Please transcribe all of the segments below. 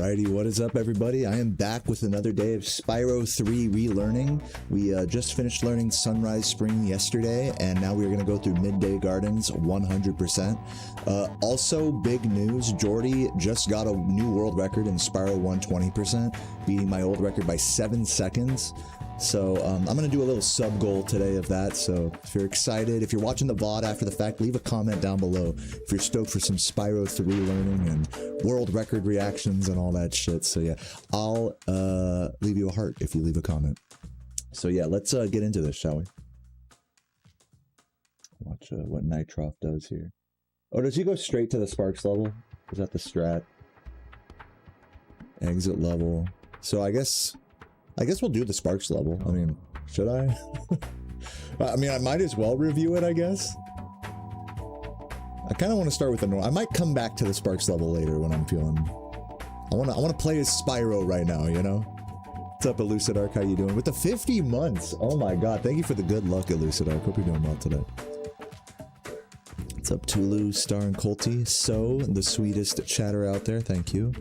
Alrighty, what is up everybody? I am back with another day of Spyro 3 relearning. We just finished learning Sunrise Spring yesterday, and now we're going to go through Midday Gardens 100%. Also, big news, Jordy just got a new world record in Spyro 120%, beating my old record by 7 seconds. So I'm going to do a little sub goal today of that, so if you're excited, if you're watching the VOD after the fact, leave a comment down below if you're stoked for some Spyro 3 learning and world record reactions and all that shit. So yeah, I'll leave you a heart if you leave a comment. So yeah, let's get into this, shall we? Watch what Nitroff does here. Oh, does he go straight to the Sparks level? Is that the strat? Exit level. So I guess we'll do the Sparks level. I mean, should I? I mean, I might as well review it, I guess. I kind of want to start with the normal. I might come back to the Sparks level later when I'm feeling... I want to play as Spyro right now, you know? What's up, Elucid Arc? How you doing? With the 50 months! Oh my god, thank you for the good luck, Elucid Arc. Hope you're doing well today. What's up, Tulu, Star, and Colty? So, the sweetest chatter out there, thank you.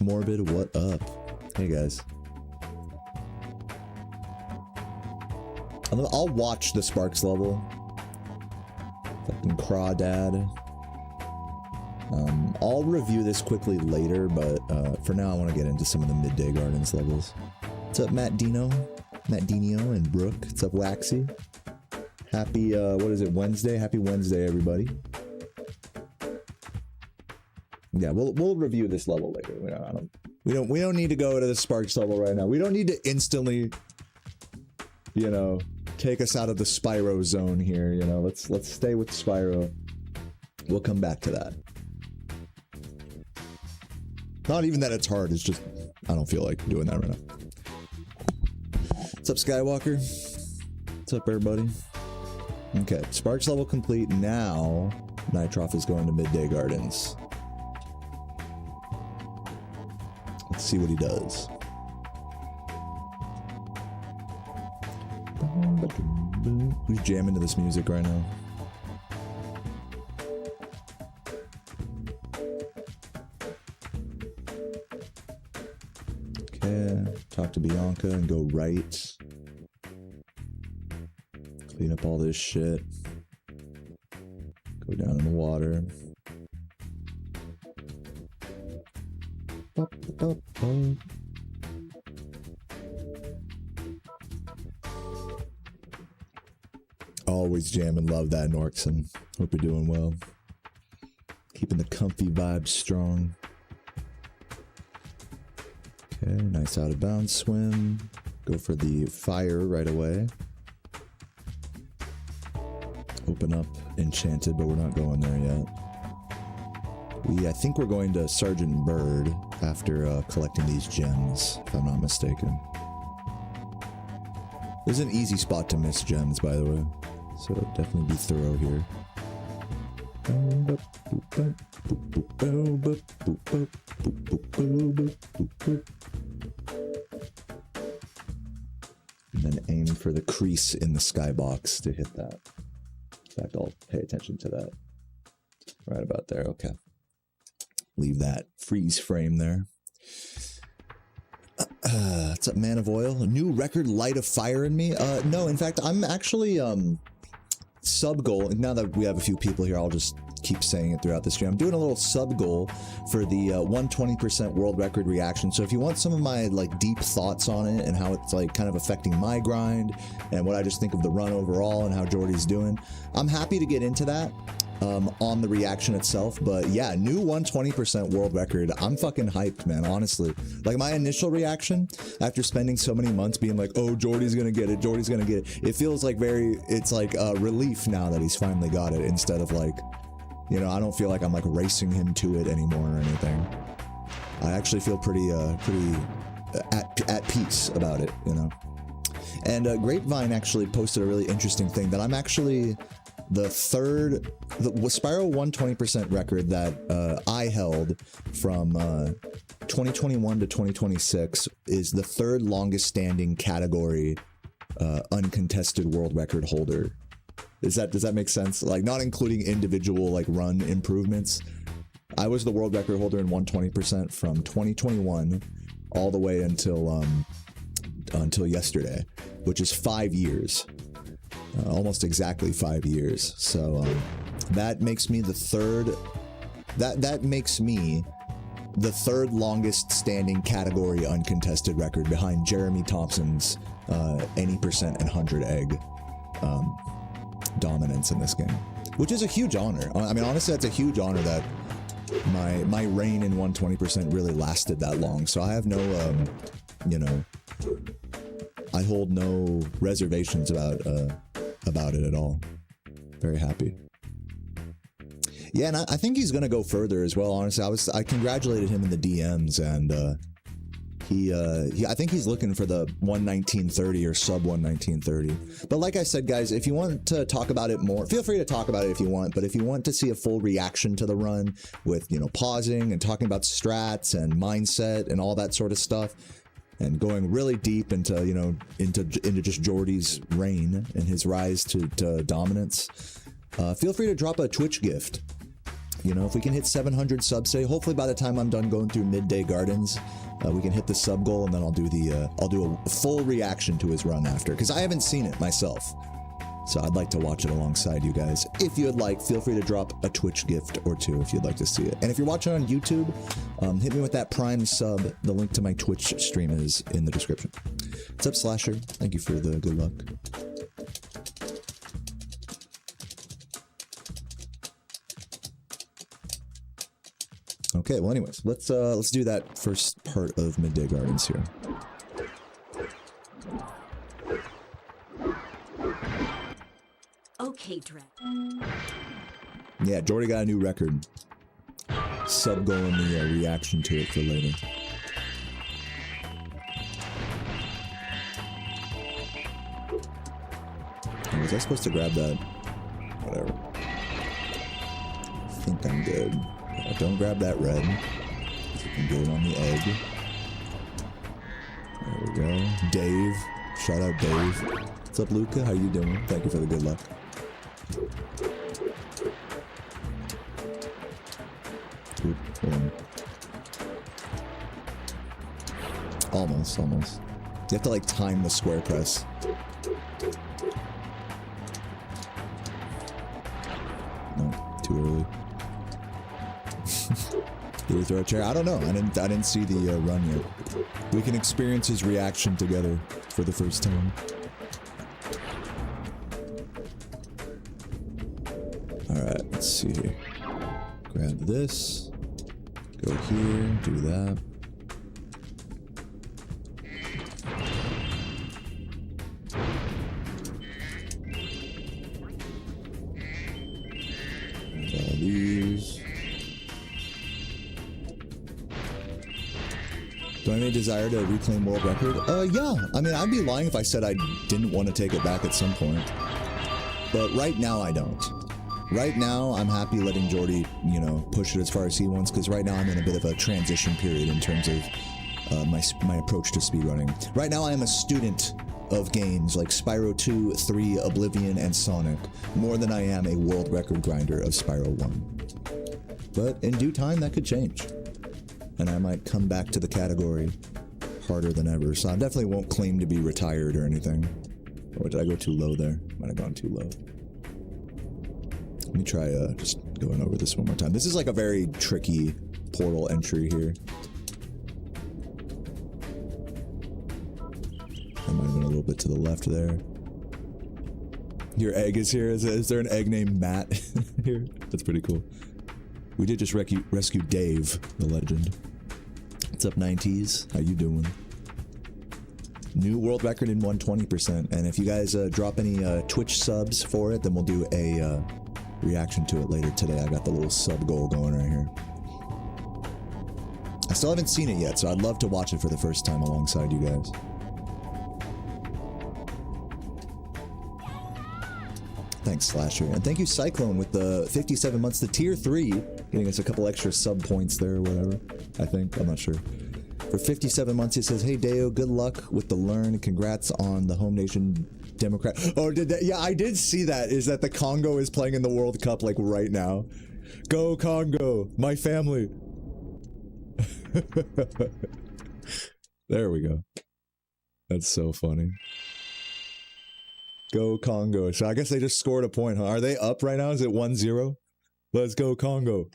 Morbid, what up? Hey, guys. I'll watch the Sparks level. Fucking crawdad. I'll review this quickly later, but for now I want to get into some of the Midday Gardens levels. What's up, Matt Dino? Matt Dino and Brooke. What's up, Waxy? Happy, what is it, Wednesday? Happy Wednesday, everybody. Yeah, we'll review this level later. We don't need to go to the Sparks level right now. We don't need to instantly, you know, take us out of the Spyro zone here, you know. Let's stay with Spyro. We'll come back to that. Not even that it's hard, it's just I don't feel like doing that right now. What's up, Skywalker? What's up, everybody? Okay, Sparks level complete. Now Nitroff is going to Midday Gardens. Let's see what he does. Who's jamming to this music right now? Okay, talk to Bianca and go right. Clean up all this shit. Go down in the water. Always jamming, love that, Norkson. Hope you're doing well. Keeping the comfy vibes strong. Okay, nice out of bounds swim. Go for the fire right away. Open up Enchanted, but we're not going there yet. I think we're going to Sergeant Bird after collecting these gems, if I'm not mistaken. This is an easy spot to miss gems, by the way. So definitely be thorough here. And then aim for the crease in the skybox to hit that. In fact, I'll pay attention to that. Right about there, okay. Leave that freeze frame there. What's up, Man of Oil? A new record, Light of Fire in me? No, in fact, I'm actually, sub goal. Now that we have a few people here, I'll just keep saying it throughout the stream. I'm doing a little sub goal for the 120% world record reaction. So if you want some of my like deep thoughts on it and how it's like kind of affecting my grind and what I just think of the run overall and how Jordy's doing, I'm happy to get into that on the reaction itself. But yeah, new 120% world record. I'm fucking hyped, man, honestly. Like my initial reaction after spending so many months being like, oh, Jordy's gonna get it, Jordy's gonna get it. It feels like it's like a relief now that he's finally got it, instead of like, you know, I don't feel like I'm like racing him to it anymore or anything. I actually feel pretty at peace about it, you know. And Grapevine actually posted a really interesting thing that I'm actually the Spyro 120% record that I held from 2021 to 2026 is the third longest standing category uncontested world record holder. Does that make sense? Like, not including individual like run improvements. I was the world record holder in 120% from 2021 all the way until yesterday, which is 5 years. Almost exactly 5 years. So that makes me the third. That makes me the third longest standing category uncontested record behind Jeremy Thompson's any percent and 100 egg dominance in this game, which is a huge honor. I mean, honestly, that's a huge honor that my reign in 120% really lasted that long. So I have no, you know, I hold no reservations about it at all. Very happy. Yeah, and I think he's gonna go further as well. Honestly, I congratulated him in the DMs, and he I think he's looking for the 119.30 or sub 119.30. But like I said, guys, if you want to talk about it more, feel free to talk about it if you want. But if you want to see a full reaction to the run with, you know, pausing and talking about strats and mindset and all that sort of stuff, and going really deep into, you know, into just Jordy's reign and his rise to dominance, feel free to drop a Twitch gift. You know, if we can hit 700 subs today, hopefully by the time I'm done going through Midday Gardens, we can hit the sub goal, and then I'll do a full reaction to his run after, because I haven't seen it myself. So I'd like to watch it alongside you guys. If you'd like, feel free to drop a Twitch gift or two if you'd like to see it. And if you're watching on YouTube, hit me with that Prime sub. The link to my Twitch stream is in the description. What's up, Slasher? Thank you for the good luck. Okay, well, anyways, let's do that first part of Midday Gardens here. Okay, Dread. Yeah, Jordy got a new record. Sub goal in the reaction to it for later. Oh, was I supposed to grab that? Whatever. I think I'm good. Don't grab that red. You can get it on the egg. There we go. Dave. Shout out Dave. What's up, Luca? How you doing? Thank you for the good luck. Oop, hold on. Almost. You have to, like, time the square press. No, too early. Did he throw a chair? I don't know. I didn't see the run yet. We can experience his reaction together for the first time. Alright, let's see here. Grab this. Go here. Do that. And all these. Do I have any desire to reclaim world record? Yeah. I mean, I'd be lying if I said I didn't want to take it back at some point. But right now, I don't. Right now, I'm happy letting Jordy, you know, push it as far as he wants, because right now I'm in a bit of a transition period in terms of my approach to speedrunning. Right now, I am a student of games like Spyro 2, 3, Oblivion, and Sonic, more than I am a world record grinder of Spyro 1. But in due time, that could change. And I might come back to the category harder than ever. So I definitely won't claim to be retired or anything. Or did I go too low there? Might have gone too low. Let me try just going over this one more time. This is like a very tricky portal entry here. That might have been a little bit to the left there. Your egg is here. Is there an egg named Matt here? That's pretty cool. We did just rescue Dave, the legend. What's up, 90s? How you doing? New world record in 120%. And if you guys drop any Twitch subs for it, then we'll do a reaction to it later today. I got the little sub goal going right here. I still haven't seen it yet, so I'd love to watch it for the first time alongside you guys. Thanks, Slasher. And thank you, Cyclone, with the 57 months to tier 3, getting us a couple extra sub points there or whatever. I think. I'm not sure. For 57 months, he says, "Hey, Deo, good luck with the learn. Congrats on the Home Nation Democrat." Oh, did that? Yeah, I did see that. Is that the Congo is playing in the World Cup, like, right now? Go Congo, my family. There we go. That's so funny. Go Congo. So I guess they just scored a point, huh? Are they up right now? Is it 1-0? Let's go Congo.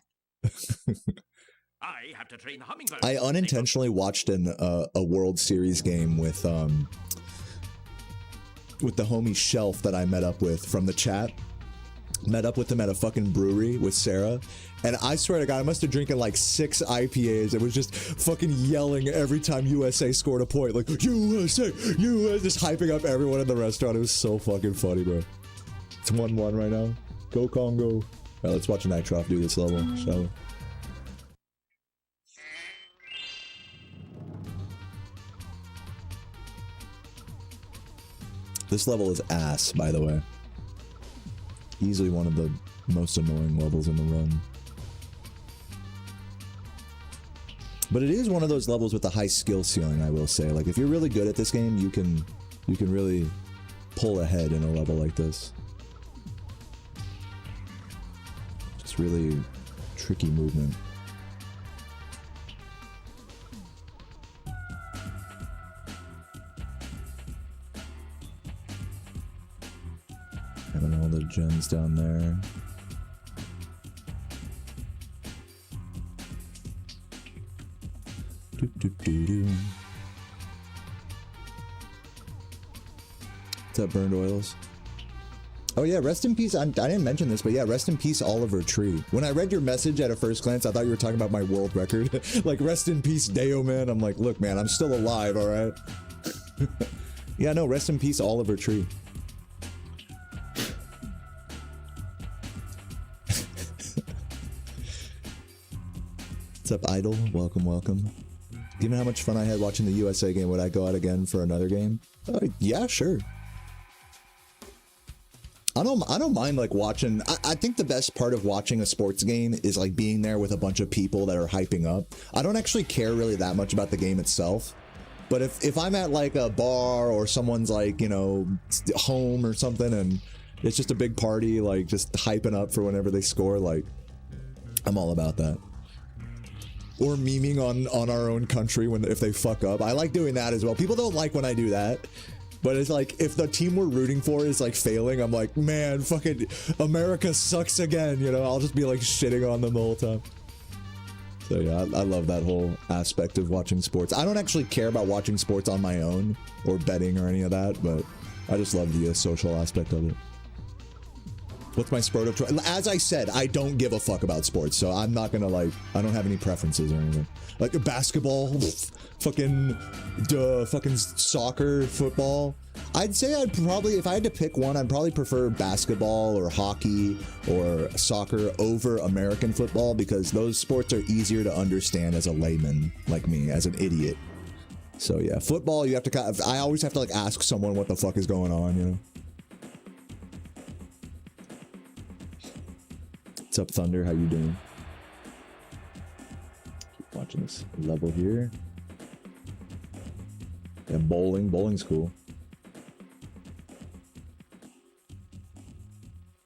I have to train the hummingbird. I unintentionally watched a World Series game with the homie Shelf that I met up with from the chat. Met up with him at a fucking brewery with Sarah, and I swear to God, I must have drinking like 6 IPAs. It was just fucking yelling every time USA scored a point, like USA, USA, just hyping up everyone in the restaurant. It was so fucking funny, bro. It's 1-1 right now. Go Congo. All right, let's watch Nitroff do this level, shall we? This level is ass, by the way. Easily one of the most annoying levels in the run. But it is one of those levels with a high skill ceiling, I will say. Like, if you're really good at this game, you can really pull ahead in a level like this. Just really tricky movement. Having all the gems down there. Do, do, do, do. What's up, Burned Oils? Oh yeah, rest in peace. I didn't mention this, but yeah, rest in peace, Oliver Tree. When I read your message at a first glance, I thought you were talking about my world record. Like, rest in peace, Deo, man. I'm like, look, man, I'm still alive, all right? Yeah, no, rest in peace, Oliver Tree. What's up, Idol? Welcome, welcome. Given how much fun I had watching the USA game, would I go out again for another game? Yeah, sure. I don't mind like watching. I think the best part of watching a sports game is like being there with a bunch of people that are hyping up. I don't actually care really that much about the game itself. But if I'm at like a bar or someone's like, you know, home or something and it's just a big party, like just hyping up for whenever they score, like I'm all about that. Or memeing on our own country if they fuck up. I like doing that as well. People don't like when I do that. But it's like, if the team we're rooting for is like failing, I'm like, man, fucking America sucks again, you know? I'll just be like shitting on them the whole time. So yeah, I love that whole aspect of watching sports. I don't actually care about watching sports on my own or betting or any of that, but I just love the social aspect of it. What's my sport of choice? As I said, I don't give a fuck about sports, so I'm not gonna like, I don't have any preferences or anything. Like basketball, fucking soccer, football. I'd say I'd probably, if I had to pick one, I'd probably prefer basketball or hockey or soccer over American football because those sports are easier to understand as a layman like me, as an idiot. So yeah, football, you have to I always have to like ask someone what the fuck is going on, you know? What's up, Thunder? How you doing? Keep watching this level here. Yeah, bowling. Bowling's cool.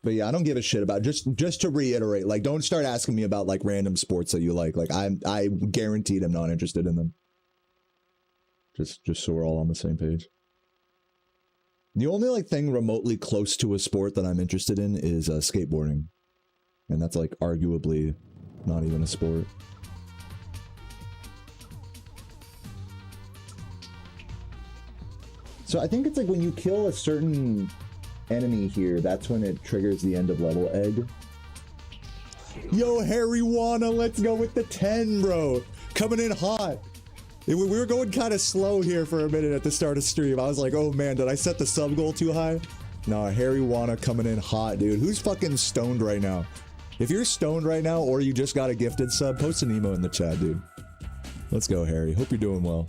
But yeah, I don't give a shit about, just to reiterate, like, don't start asking me about like random sports that you like. Like, I guaranteed I'm not interested in them. Just so we're all on the same page. The only like thing remotely close to a sport that I'm interested in is skateboarding. And that's like arguably not even a sport. So I think it's like when you kill a certain enemy here, that's when it triggers the end of level egg. Yo, Harry Wanna, let's go with the 10, bro. Coming in hot. We were going kind of slow here for a minute at the start of stream. I was like, oh man, did I set the sub goal too high? Nah, Harry Wanna coming in hot, dude. Who's fucking stoned right now? If you're stoned right now or you just got a gifted sub, post an emo in the chat, dude. Let's go, Harry. Hope you're doing well.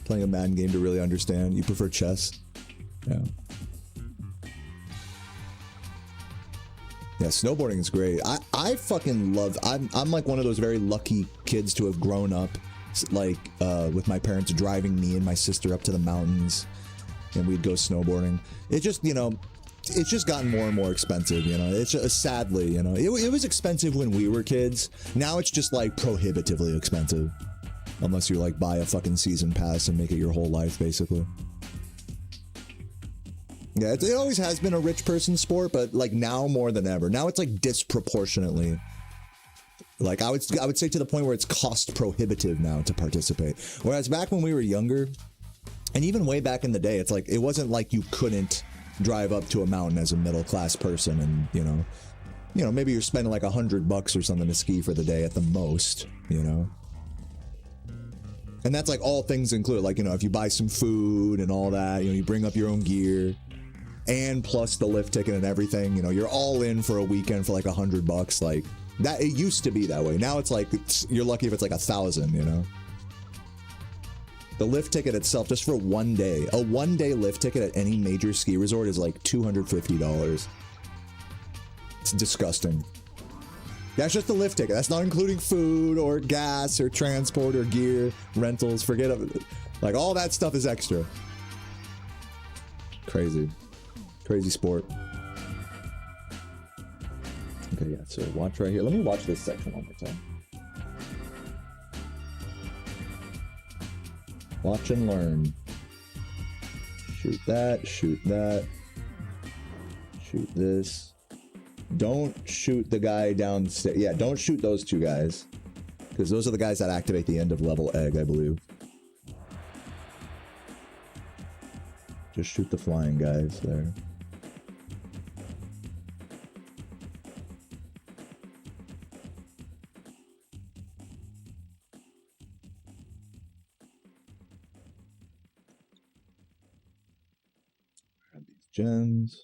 Playing a Madden game to really understand. You prefer chess? Yeah. Yeah, snowboarding is great. I fucking love, I'm like one of those very lucky kids to have grown up like with my parents driving me and my sister up to the mountains and we'd go snowboarding. It just, you know, it's just gotten more and more expensive, you know. It's just, sadly, you know, it was expensive when we were kids. Now it's just like prohibitively expensive. Unless you like buy a fucking season pass and make it your whole life, basically. Yeah, it always has been a rich person sport, but like now more than ever. Now it's like disproportionately. Like I would say to the point where it's cost prohibitive now to participate. Whereas back when we were younger, and even way back in the day, it's like it wasn't like you couldn't drive up to a mountain as a middle class person, and you know maybe you're spending like $100 or something to ski for the day at the most, you know. And that's like all things included, like, you know, if you buy some food and all that, you know, you bring up your own gear. And plus the lift ticket and everything, you know, you're all in for a weekend for like $100. Like that, it used to be that way. Now it's like you're lucky if it's like 1,000, you know. The lift ticket itself, just for one day, a one-day lift ticket at any major ski resort is like $250. It's disgusting. That's just the lift ticket. That's not including food or gas or transport or gear rentals. Forget it. Like all that stuff is extra. Crazy. Crazy sport. Okay, yeah, so watch right here. Let me watch this section one more time. Watch and learn. Shoot that, shoot that. Shoot this. Don't shoot the guy downstairs. Yeah, don't shoot those two guys. Because those are the guys that activate the end of level egg, I believe. Just shoot the flying guys there. Grab these gems.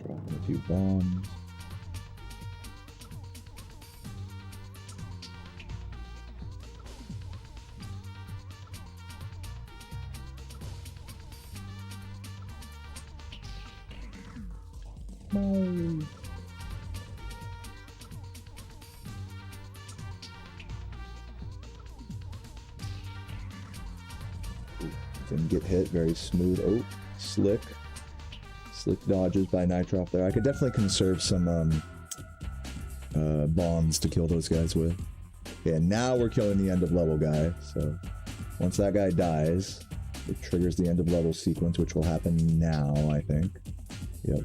Dropping a few bombs. No. Didn't get hit. Very smooth. Oh, slick. Slick dodges by Nitroff there. I could definitely conserve some bombs to kill those guys with. Yeah, now we're killing the end of level guy. So once that guy dies, it triggers the end of level sequence, which will happen now, I think. Yep.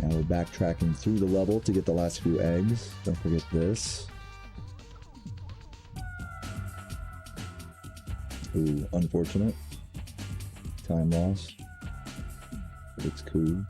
Now we're backtracking through the level to get the last few eggs. Don't forget this. Ooh, unfortunate. Time loss. But it's cool.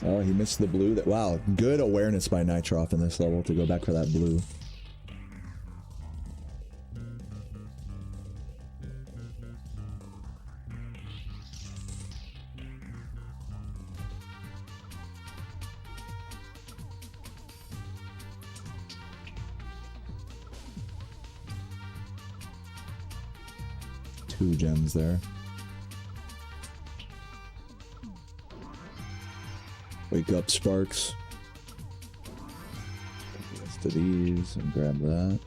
Oh, he missed the blue. Wow, good awareness by Nitroff in this level to go back for that blue. Two gems there. Wake up, Sparks. Rest of these and grab that.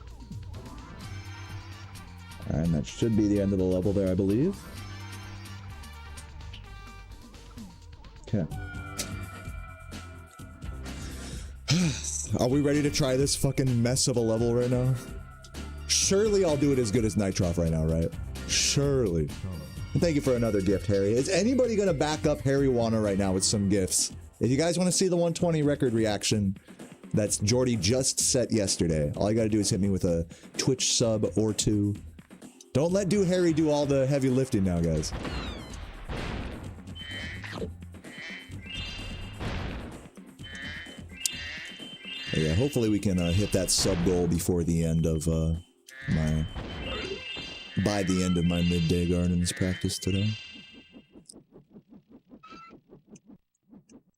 And that should be the end of the level there, I believe. Okay. Are we ready to try this fucking mess of a level right now? Surely I'll do it as good as Nitroff right now, right? Surely. And thank you for another gift, Harry. Is anybody gonna back up Harry Wanna right now with some gifts? If you guys want to see the 120 record reaction that's Jordy just set yesterday, all you gotta do is hit me with a Twitch sub or two. Don't let Harry do all the heavy lifting now, guys. But yeah, hopefully we can hit that sub goal before the end of by the end of my midday gardens practice today.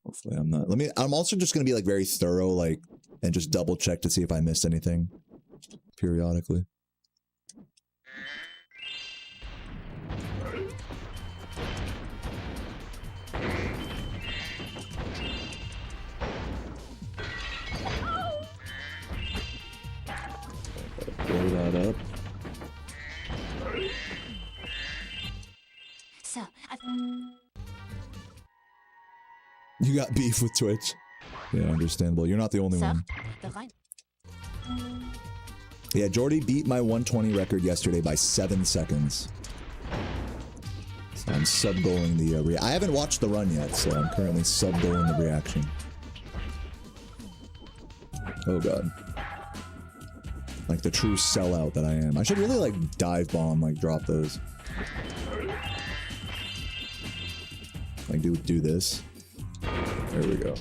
Hopefully I'm not. I'm also just gonna be like very thorough, like, and just double check to see if I missed anything periodically. Blow that up. So, You got beef with Twitch. Yeah, understandable. You're not the only one. Yeah, Jordy beat my 120 record yesterday by 7 seconds. So I'm sub-goaling the I haven't watched the run yet, so I'm currently sub-goaling the reaction. Oh god. Like the true sellout that I am. I should really like dive bomb, like drop those. Like do this. There we go.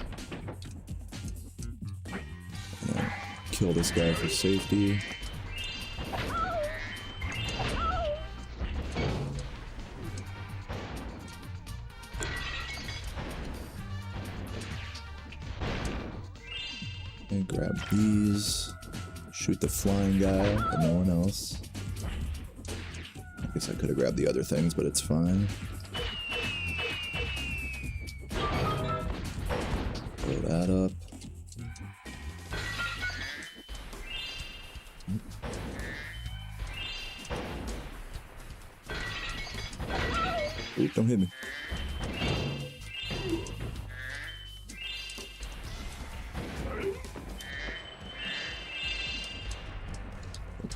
Kill this guy for safety. And grab these. Shoot the flying guy, but no one else. I guess I could have grabbed the other things, but it's fine. Blow that up. Ooh, don't hit me.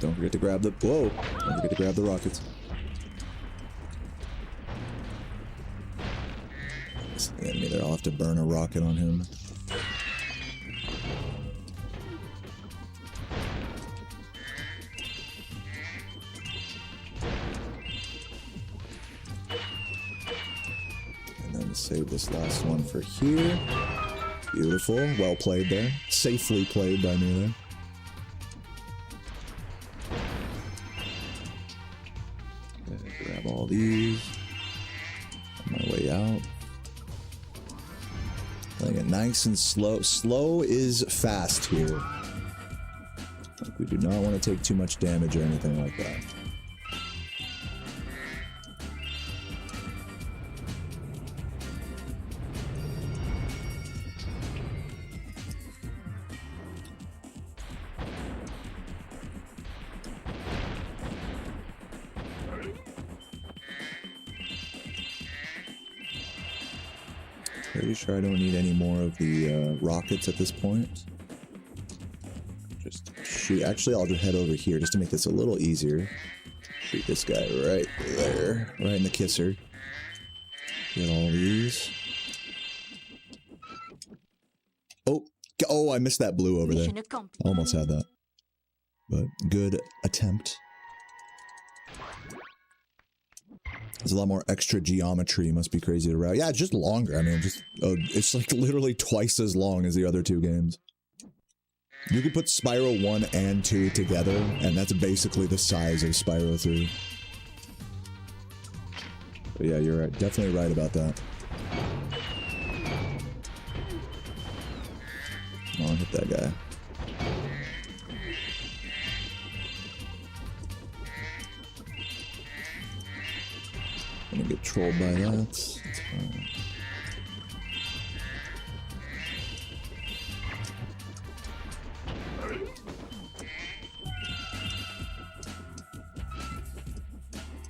Don't forget to grab the... Whoa! Don't forget to grab the rockets. This is the enemy there. I'll have to burn a rocket on him. And then save this last one for here. Beautiful. Well played there. Safely played by me there. Grab all these. On my way out. Playing it nice and slow. Slow is fast here. Like we do not want to take too much damage or anything like that. Pretty sure I don't need any more of the rockets at this point. Just shoot. Actually, I'll just head over here just to make this a little easier. Shoot this guy right there. Right in the kisser. Get all these. Oh, I missed that blue over there. Almost had that. But good attempt. There's a lot more extra geometry. Must be crazy to route. Yeah, it's just longer. I mean, it's like literally twice as long as the other two games. You could put Spyro 1 and 2 together, and that's basically the size of Spyro 3. But yeah, you're right. Definitely right about that. Come on, hit that guy. I'm gonna get trolled by that. That's fine.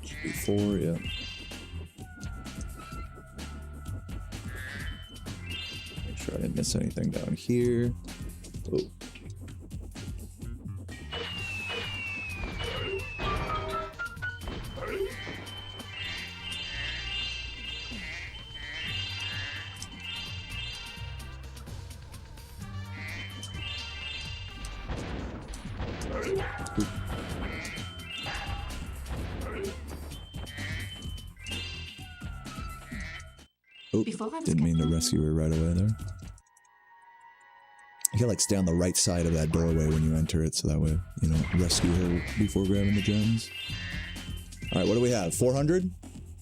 Should be 4, yeah. Make sure I didn't miss anything down here. Oh. Oh, didn't mean to rescue her right away there. feel like stay on the right side of that doorway when you enter it, so that way, you know, rescue her before grabbing the gems. Alright, what do we have? 400?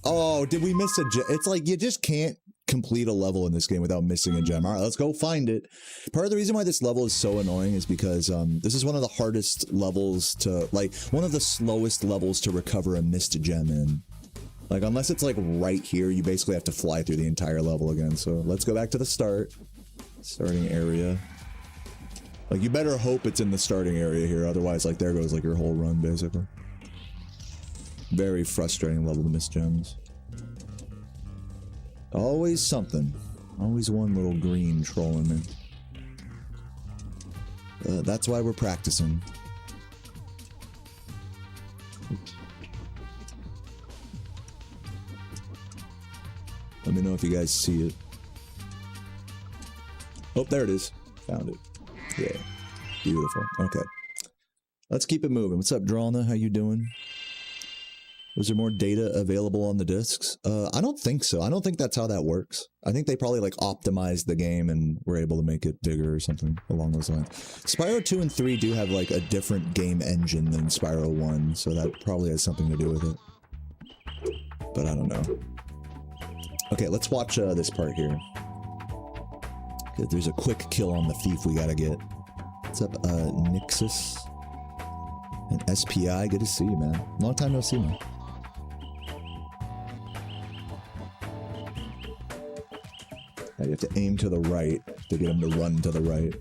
Oh, did we miss a gem? It's like, you just can't complete a level in this game without missing a gem. Alright, let's go find it. Part of the reason why this level is so annoying is because this is one of the hardest levels to, like, one of the slowest levels to recover a missed gem in. Like, unless it's like right here, you basically have to fly through the entire level again. So let's go back to the starting area. Like, you better hope it's in the starting area here, otherwise, like, there goes like your whole run basically. Very frustrating level to miss gems. Always something. Always one little green trolling me. That's why we're practicing. Let me know if you guys see it. Oh, there it is. Found it. Yeah. Beautiful. Okay. Let's keep it moving. What's up, Dralna? How you doing? Was there more data available on the discs? I don't think so. I don't think that's how that works. I think they probably like optimized the game and were able to make it bigger or something along those lines. Spyro 2 and 3 do have like a different game engine than Spyro 1, so that probably has something to do with it. But I don't know. Okay, let's watch this part here. There's a quick kill on the thief we gotta get. What's up, Nixus? And SPI, good to see you, man. Long time no see, man. You have to aim to the right to get him to run to the right.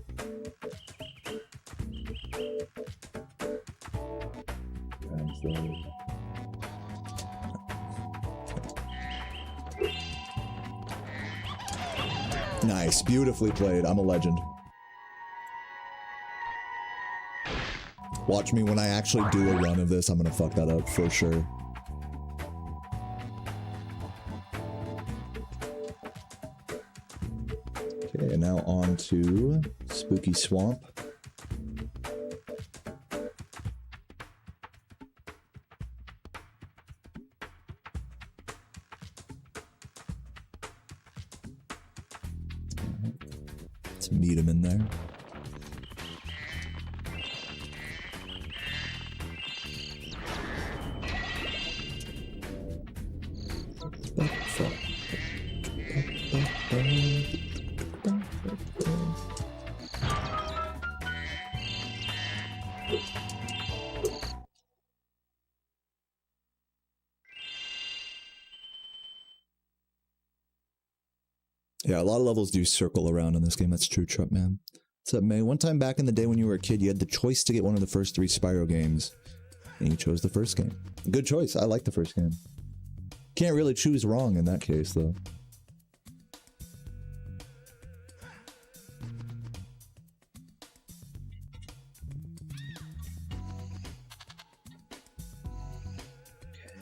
Nice, beautifully played. I'm a legend. Watch me when I actually do a run of this, I'm gonna fuck that up for sure. Okay, and now on to Spooky Swamp. Let's meet him in there. Yeah, a lot of levels do circle around in this game. That's true, Truck Man. What's up, May? One time back in the day when you were a kid, you had the choice to get one of the first 3 Spyro games, and you chose the first game. Good choice. I like the first game. Can't really choose wrong in that case, though.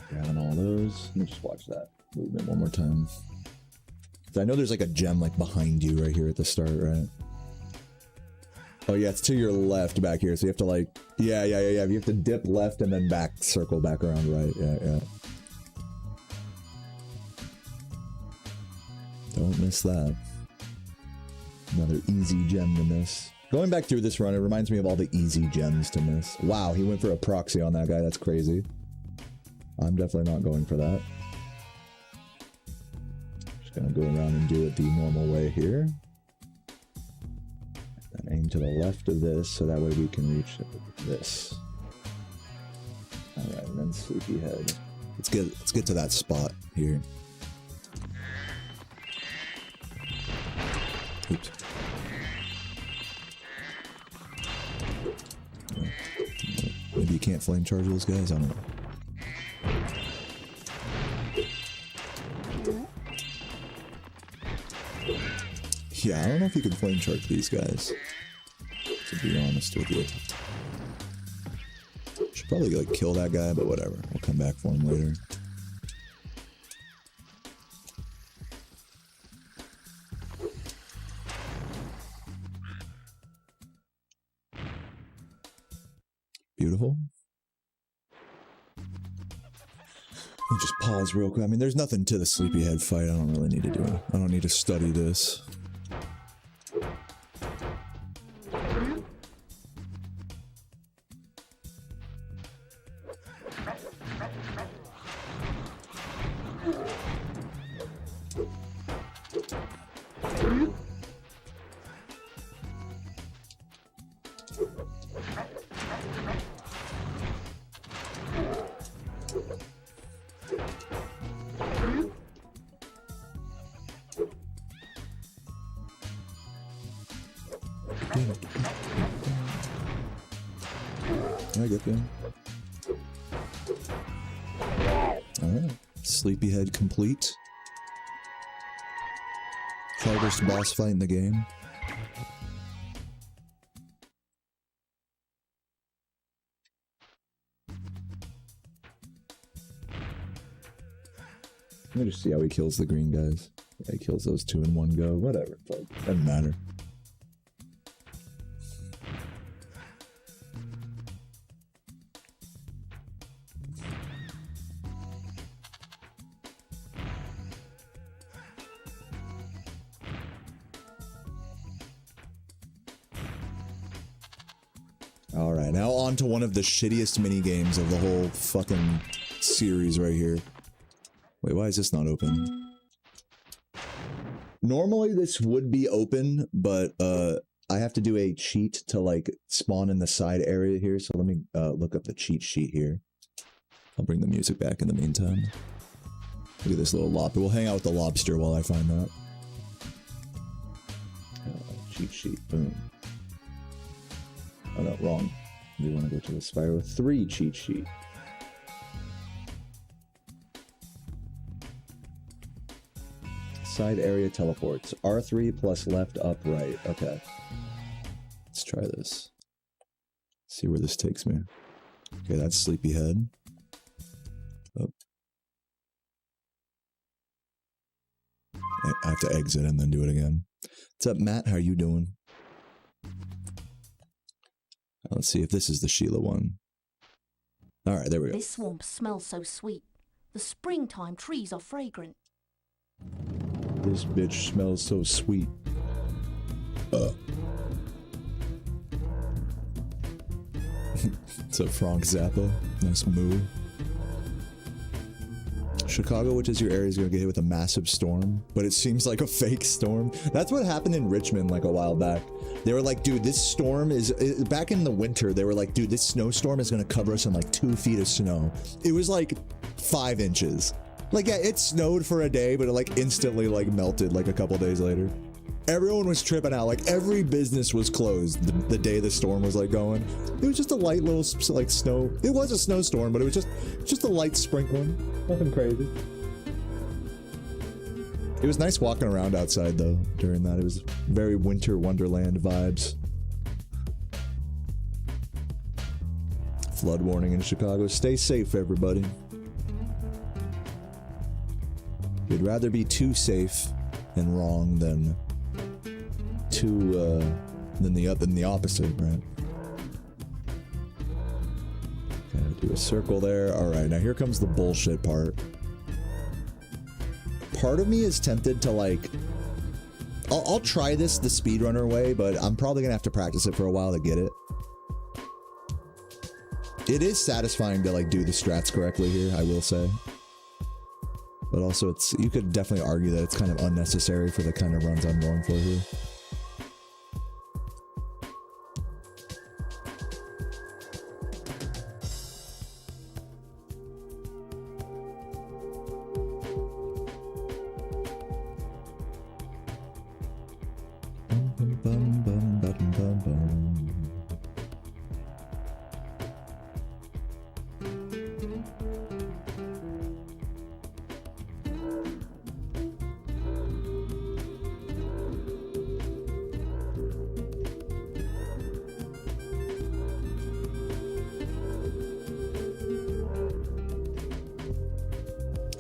Grabbing all those. Let me just watch that movement one more time. I know there's like a gem like behind you right here at the start, right? Oh yeah, it's to your left back here, so you have to like... Yeah. You have to dip left and then back, circle back around right. Yeah. Don't miss that. Another easy gem to miss. Going back through this run, it reminds me of all the easy gems to miss. Wow, he went for a proxy on that guy. That's crazy. I'm definitely not going for that. Just gonna go around and do it the normal way here. And aim to the left of this, so that way we can reach this. Alright, and then Sleepyhead. Let's get to that spot here. Oops. Maybe you can't flame charge those guys? I don't know. Yeah, I don't know if you can flame charge these guys, to be honest with you. Should probably like kill that guy, but whatever. We'll come back for him later. Beautiful. Let me just pause real quick. I mean, there's nothing to the Sleepyhead fight. I don't really need to do it. I don't need to study this. I get you. Alright. Sleepyhead complete. Hardest boss fight in the game. Let me just see how he kills the green guys. Yeah, he kills those two in one go. Whatever. Doesn't matter. Alright, now on to one of the shittiest mini games of the whole fucking series right here. Wait, why is this not open? Normally this would be open, but I have to do a cheat to like spawn in the side area here, so let me look up the cheat sheet here. I'll bring the music back in the meantime. Look at this little lobster. We'll hang out with the lobster while I find that. Cheat sheet, boom. Oh no, wrong. We want to go to the Spyro 3 cheat sheet. Side area teleports. R3 plus left, up, right. Okay. Let's try this. See where this takes me. Okay, that's Sleepyhead. Oh. I have to exit and then do it again. What's up, Matt? How you doing? Let's see if this is the Sheila one. Alright, there we go. This swamp smells so sweet. The springtime trees are fragrant. This bitch smells so sweet. What's up, Frank Zappa? Nice move. Chicago, which is your area, is gonna get hit with a massive storm, but it seems like a fake storm. That's what happened in Richmond like a while back. They were like, dude, this storm is... Back in the winter, they were like, dude, this snowstorm is gonna cover us in like 2 feet of snow. It was like 5 inches. Like, yeah, it snowed for a day, but it like instantly like melted like a couple days later. Everyone was tripping out. Like every business was closed the day the storm was like going. It was just a light little like snow. It was a snowstorm, but it was just a light sprinkling. Nothing crazy. It was nice walking around outside though during that. It was very winter wonderland vibes. Flood warning in Chicago. Stay safe, everybody. You'd rather be too safe and wrong than the opposite, right? Okay, do a circle there. All right, now here comes the bullshit part. Part of me is tempted to like, I'll try this the speedrunner way, but I'm probably gonna have to practice it for a while to get it. It is satisfying to like do the strats correctly here, I will say. But also you could definitely argue that it's kind of unnecessary for the kind of runs I'm going for here.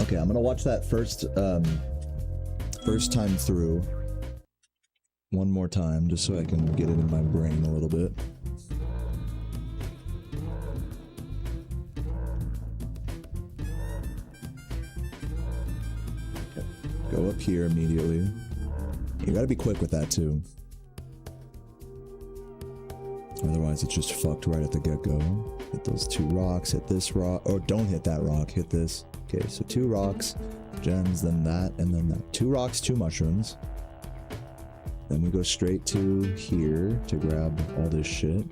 Okay, I'm gonna watch that first time through one more time, just so I can get it in my brain a little bit. Okay. Go up here immediately. You gotta be quick with that too. Otherwise it's just fucked right at the get-go. Hit those 2 rocks, hit this rock, or don't hit that rock, hit this. Okay, so 2 rocks, gems, then that, and then that. 2 rocks, 2 mushrooms. Then we go straight to here to grab all this shit.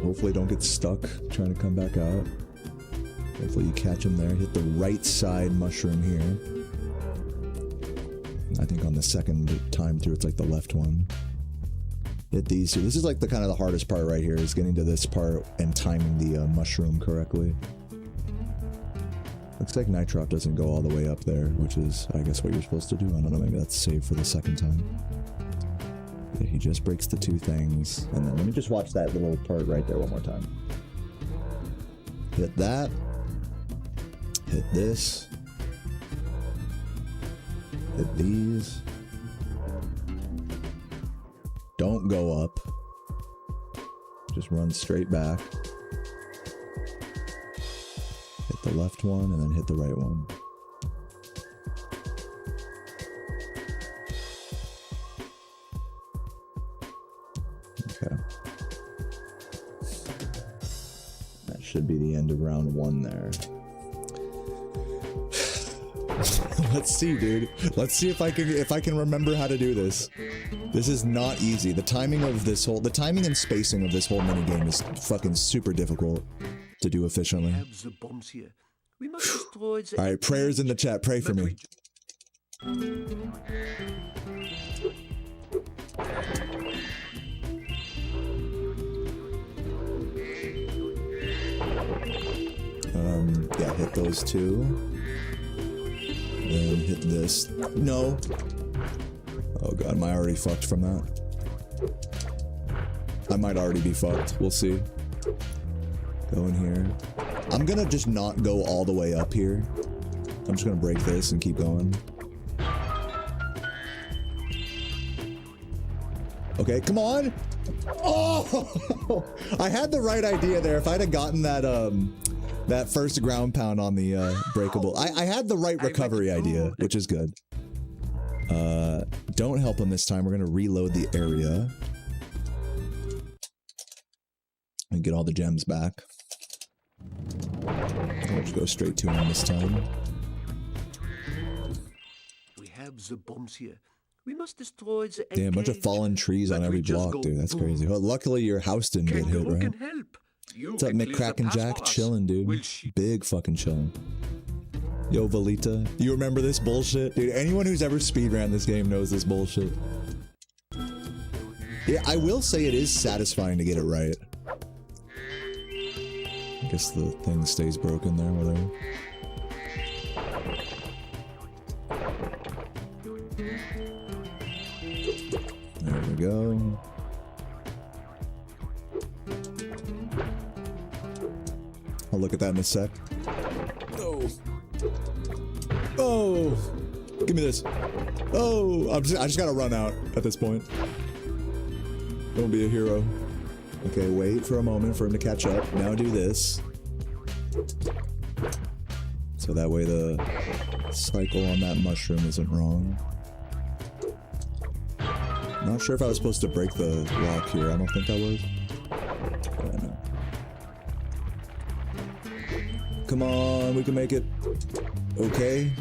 Hopefully don't get stuck trying to come back out. Hopefully you catch him there. Hit the right side mushroom here. I think on the second time through, it's like the left one. Hit these two. This is like the kind of the hardest part right here, is getting to this part and timing the mushroom correctly. Looks like Nitrop doesn't go all the way up there, which is, I guess, what you're supposed to do. I don't know, maybe that's saved for the second time. Yeah, he just breaks the two things. And then let me just watch that little part right there one more time. Hit that. Hit this. Hit these. Don't go up. Just run straight back. Hit the left one and then hit the right one. Okay. That should be the end of round one there. Let's see, dude. Let's see if I can remember how to do this. This is not easy. The timing and spacing of this whole mini game is fucking super difficult to do efficiently. All right, prayers in the chat. Pray for me. Yeah, hit those two. Then hit this. No. Oh god, am I already fucked from that? I might already be fucked. We'll see. Go in here. I'm gonna just not go all the way up here. I'm just gonna break this and keep going. Okay, come on! Oh! I had the right idea there. If I'd have gotten that, that first ground pound on the breakable. I had the right recovery idea, which is good. Don't help him this time. We're gonna reload the area. And get all the gems back. Let's go straight to him this time. We have the bombs here. We must destroy the damn, bunch of fallen trees on every block, dude. That's crazy. Well, luckily your house didn't get hit, right? What's up, McCracken Jack? Chillin', dude. Big fucking chillin'. Yo, Valita. You remember this bullshit? Dude, anyone who's ever speedran this game knows this bullshit. Yeah, I will say it is satisfying to get it right. I guess the thing stays broken there, whatever. There we go. I'll look at that in a sec. Oh. Oh. Give me this. Oh. I just gotta run out at this point. Don't be a hero. Okay, wait for a moment for him to catch up. Now do this. So that way the cycle on that mushroom isn't wrong. Not sure if I was supposed to break the rock here. I don't think I was. Yeah, no. Come on, we can make it. Okay.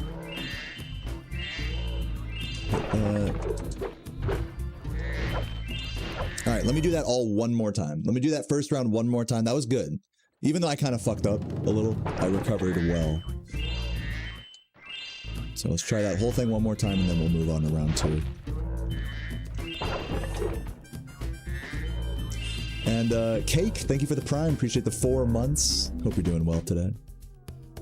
Alright, let me do that all one more time. Let me do that first round one more time. That was good. Even though I kind of fucked up a little, I recovered well. So let's try that whole thing one more time and then we'll move on to round two. And Cake, thank you for the Prime. Appreciate the 4 months. Hope you're doing well today.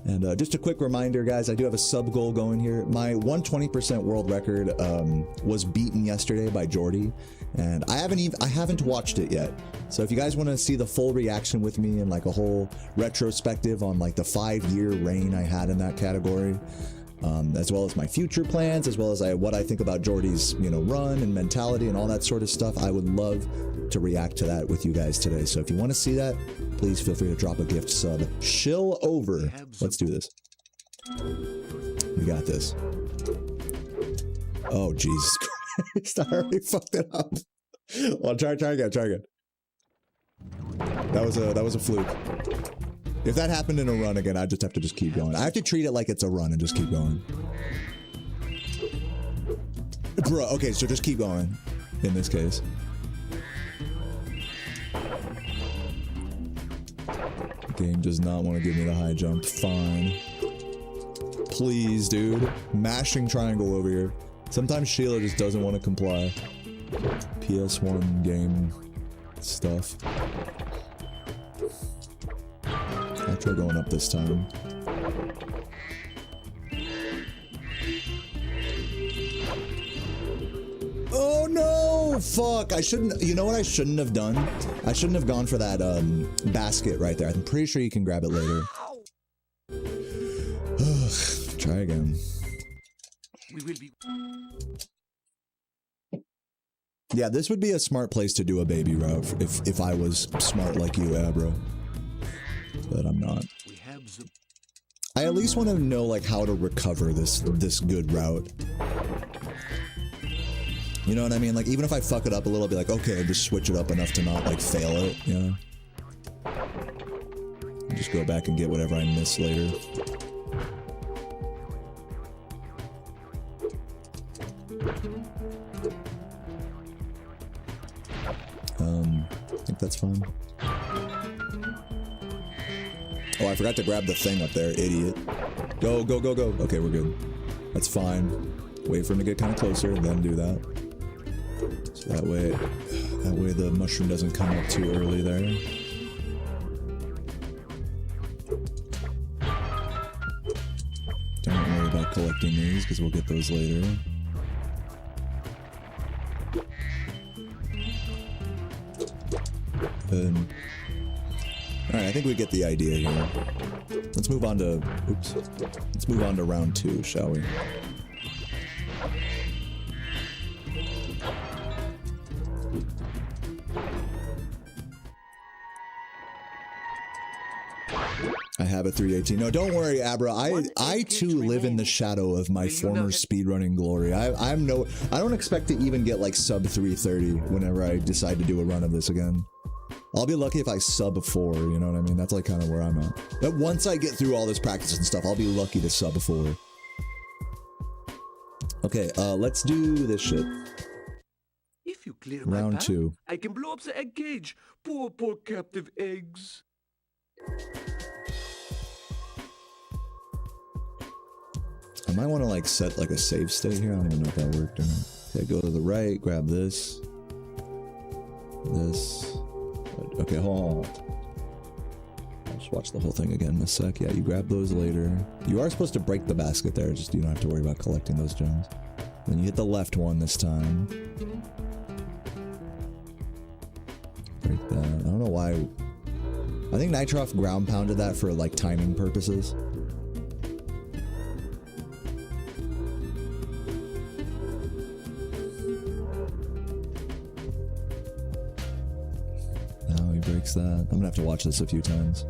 And just a quick reminder, guys, I do have a sub goal going here. My 120% world record was beaten yesterday by Jordy, and I haven't watched it yet. So if you guys want to see the full reaction with me and like a whole retrospective on like the 5-year reign I had in that category, as well as my future plans, as well as what I think about Jordy's, you know, run and mentality and all that sort of stuff, I would love to react to that with you guys today. So if you want to see that, please feel free to drop a gift sub. Shill over. Let's do this. We got this. Oh, Jesus Christ. I already fucked it up. Well, try again. That was a fluke. If that happened in a run again, I just have to keep going. I have to treat it like it's a run and just keep going. Bro, okay, so just keep going in this case. The game does not want to give me the high jump. Fine. Please, dude. Mashing triangle over here. Sometimes Sheila just doesn't want to comply. PS1 game stuff. I'll try going up this time. Oh no! Fuck! I shouldn't. You know what I shouldn't have done? I shouldn't have gone for that basket right there. I'm pretty sure you can grab it later. Try again. We will be. Yeah, this would be a smart place to do a baby route if I was smart like you, bro. But I'm not. We have the. I at least want to know like how to recover this good route. You know what I mean? Like even if I fuck it up a little, I'll be like, okay, just switch it up enough to not like fail it, you know? And just go back and get whatever I miss later. I think that's fine. Oh, I forgot to grab the thing up there, idiot. Go, go, go, go. Okay, we're good. That's fine. Wait for him to get kind of closer, then do that. So that way the mushroom doesn't come up too early there. Don't worry about collecting these, because we'll get those later. Alright, I think we get the idea here. Let's move on to... Oops. Let's move on to round 2, shall we? I have a 318. No, don't worry, Abra. I too live in the shadow of my former speedrunning glory. I don't expect to even get like sub 330 whenever I decide to do a run of this again. I'll be lucky if I sub 4, you know what I mean? That's like kind of where I'm at. But once I get through all this practice and stuff, I'll be lucky to sub 4. Okay, let's do this shit. If you clear round my path, 2. I can blow up the egg cage. Poor captive eggs. I might want to like set like a save state here. I don't even know if that worked or not. Okay, go to the right, grab this. This. Okay, hold on. I'll just watch the whole thing again in a sec. Yeah, you grab those later. You are supposed to break the basket there, just you don't have to worry about collecting those gems. Then you hit the left one this time. Break that. I don't know why. I think Nitroff ground pounded that for like timing purposes. Now he breaks that. I'm gonna have to watch this a few times.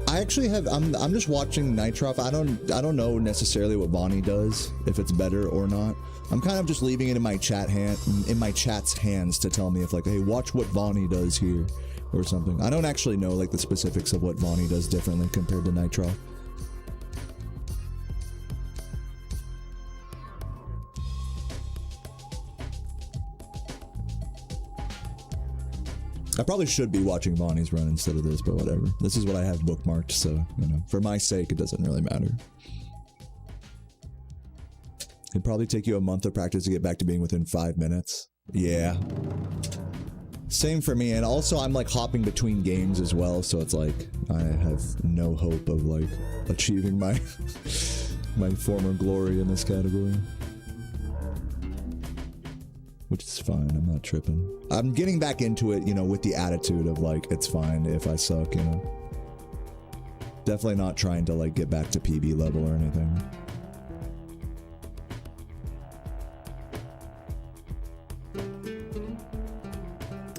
I actually have. I'm just watching Nitroff. I don't know necessarily what Vonnie does, if it's better or not. I'm kind of just leaving it in my chat's hands to tell me if like, hey, watch what Vonnie does here or something. I don't actually know like the specifics of what Vonnie does differently compared to Nitroff. I probably should be watching Vonnie's run instead of this, but whatever. This is what I have bookmarked, so, you know, for my sake, it doesn't really matter. It'd probably take you a month of practice to get back to being within 5 minutes. Yeah. Same for me, and also I'm like hopping between games as well, so it's like, I have no hope of like achieving my, my former glory in this category. Which is fine, I'm not tripping. I'm getting back into it, you know, with the attitude of like, it's fine if I suck, you know. Definitely not trying to like get back to PB level or anything.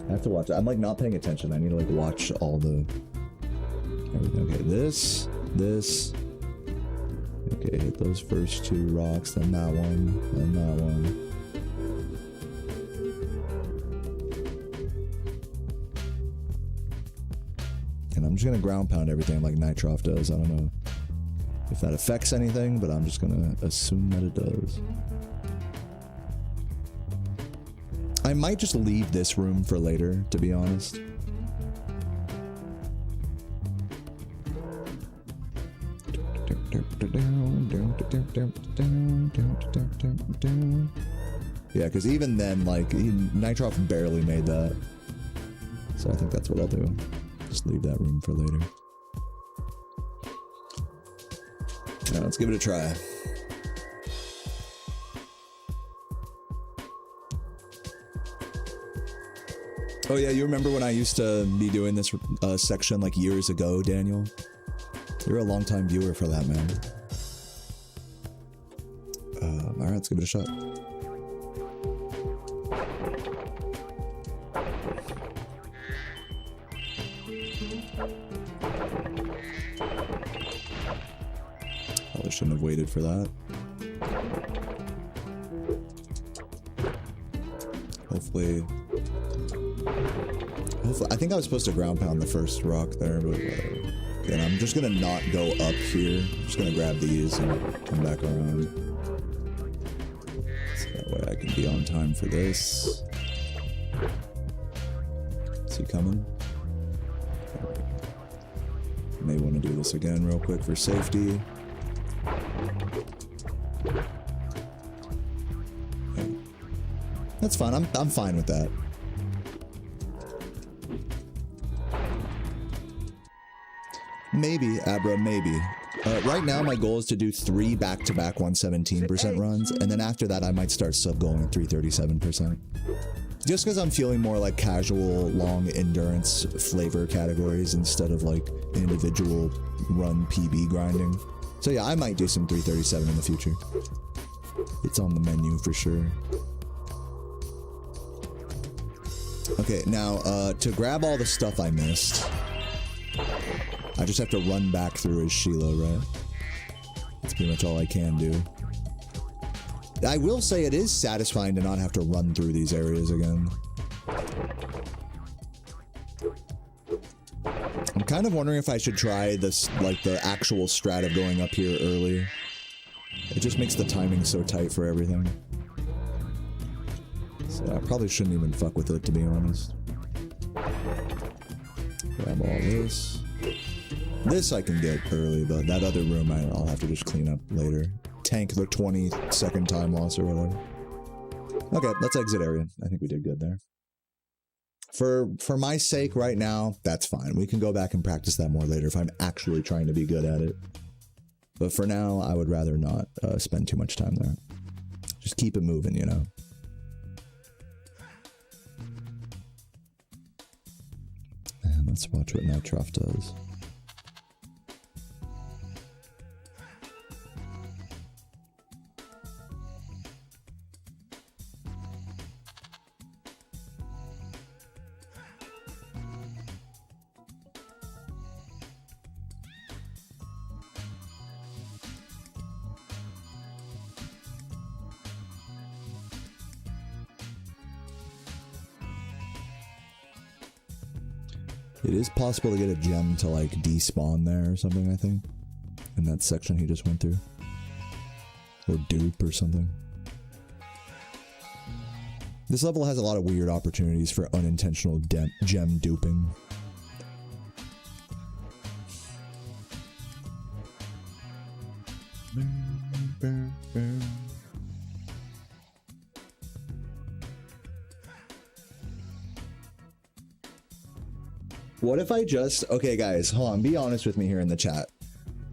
I have to watch it. I'm like not paying attention. I need to like watch all the everything. Okay, this. Okay, hit those first 2 rocks, then that one, then that one. just gonna ground pound everything like Nitroff does. I don't know if that affects anything, but I'm just gonna assume that it does. I might just leave this room for later, to be honest. Yeah, because even then, like, Nitroff barely made that. So I think that's what I'll do. Just leave that room for later. Now let's give it a try. Oh yeah, you remember when I used to be doing this section like years ago, Daniel? You're a long-time viewer for that, man. Alright, let's give it a shot. Probably shouldn't have waited for that. Hopefully, I think I was supposed to ground pound the first rock there, but again, I'm just gonna not go up here. I'm just gonna grab these and come back around. So that way I can be on time for this. Is he coming? May want to do this again real quick for safety. Okay. That's fine. I'm fine with that. Maybe, Abra, maybe. Right now, my goal is to do 3 back-to-back 117% runs, and then after that, I might start sub-goaling at 337%. Just because I'm feeling more like casual, long endurance flavor categories instead of like individual run PB grinding. So yeah, I might do some 337 in the future. It's on the menu for sure. Okay, now, to grab all the stuff I missed, I just have to run back through as Sheila, right? That's pretty much all I can do. I will say it is satisfying to not have to run through these areas again. I'm kind of wondering if I should try this, like the actual strat of going up here early. It just makes the timing so tight for everything. So I probably shouldn't even fuck with it, to be honest. Grab all this. This I can get early, but that other room I'll have to just clean up later. Tank the 20-second time loss or whatever. Okay, let's exit area. I think we did good there. For my sake right now, that's fine. We can go back and practice that more later if I'm actually trying to be good at it. But for now, I would rather not spend too much time there. Just keep it moving, you know? And let's watch what Nitroff does. It is possible to get a gem to like despawn there or something, I think. In that section he just went through. Or dupe or something. This level has a lot of weird opportunities for unintentional gem duping. What if I just, okay guys, hold on, be honest with me here in the chat.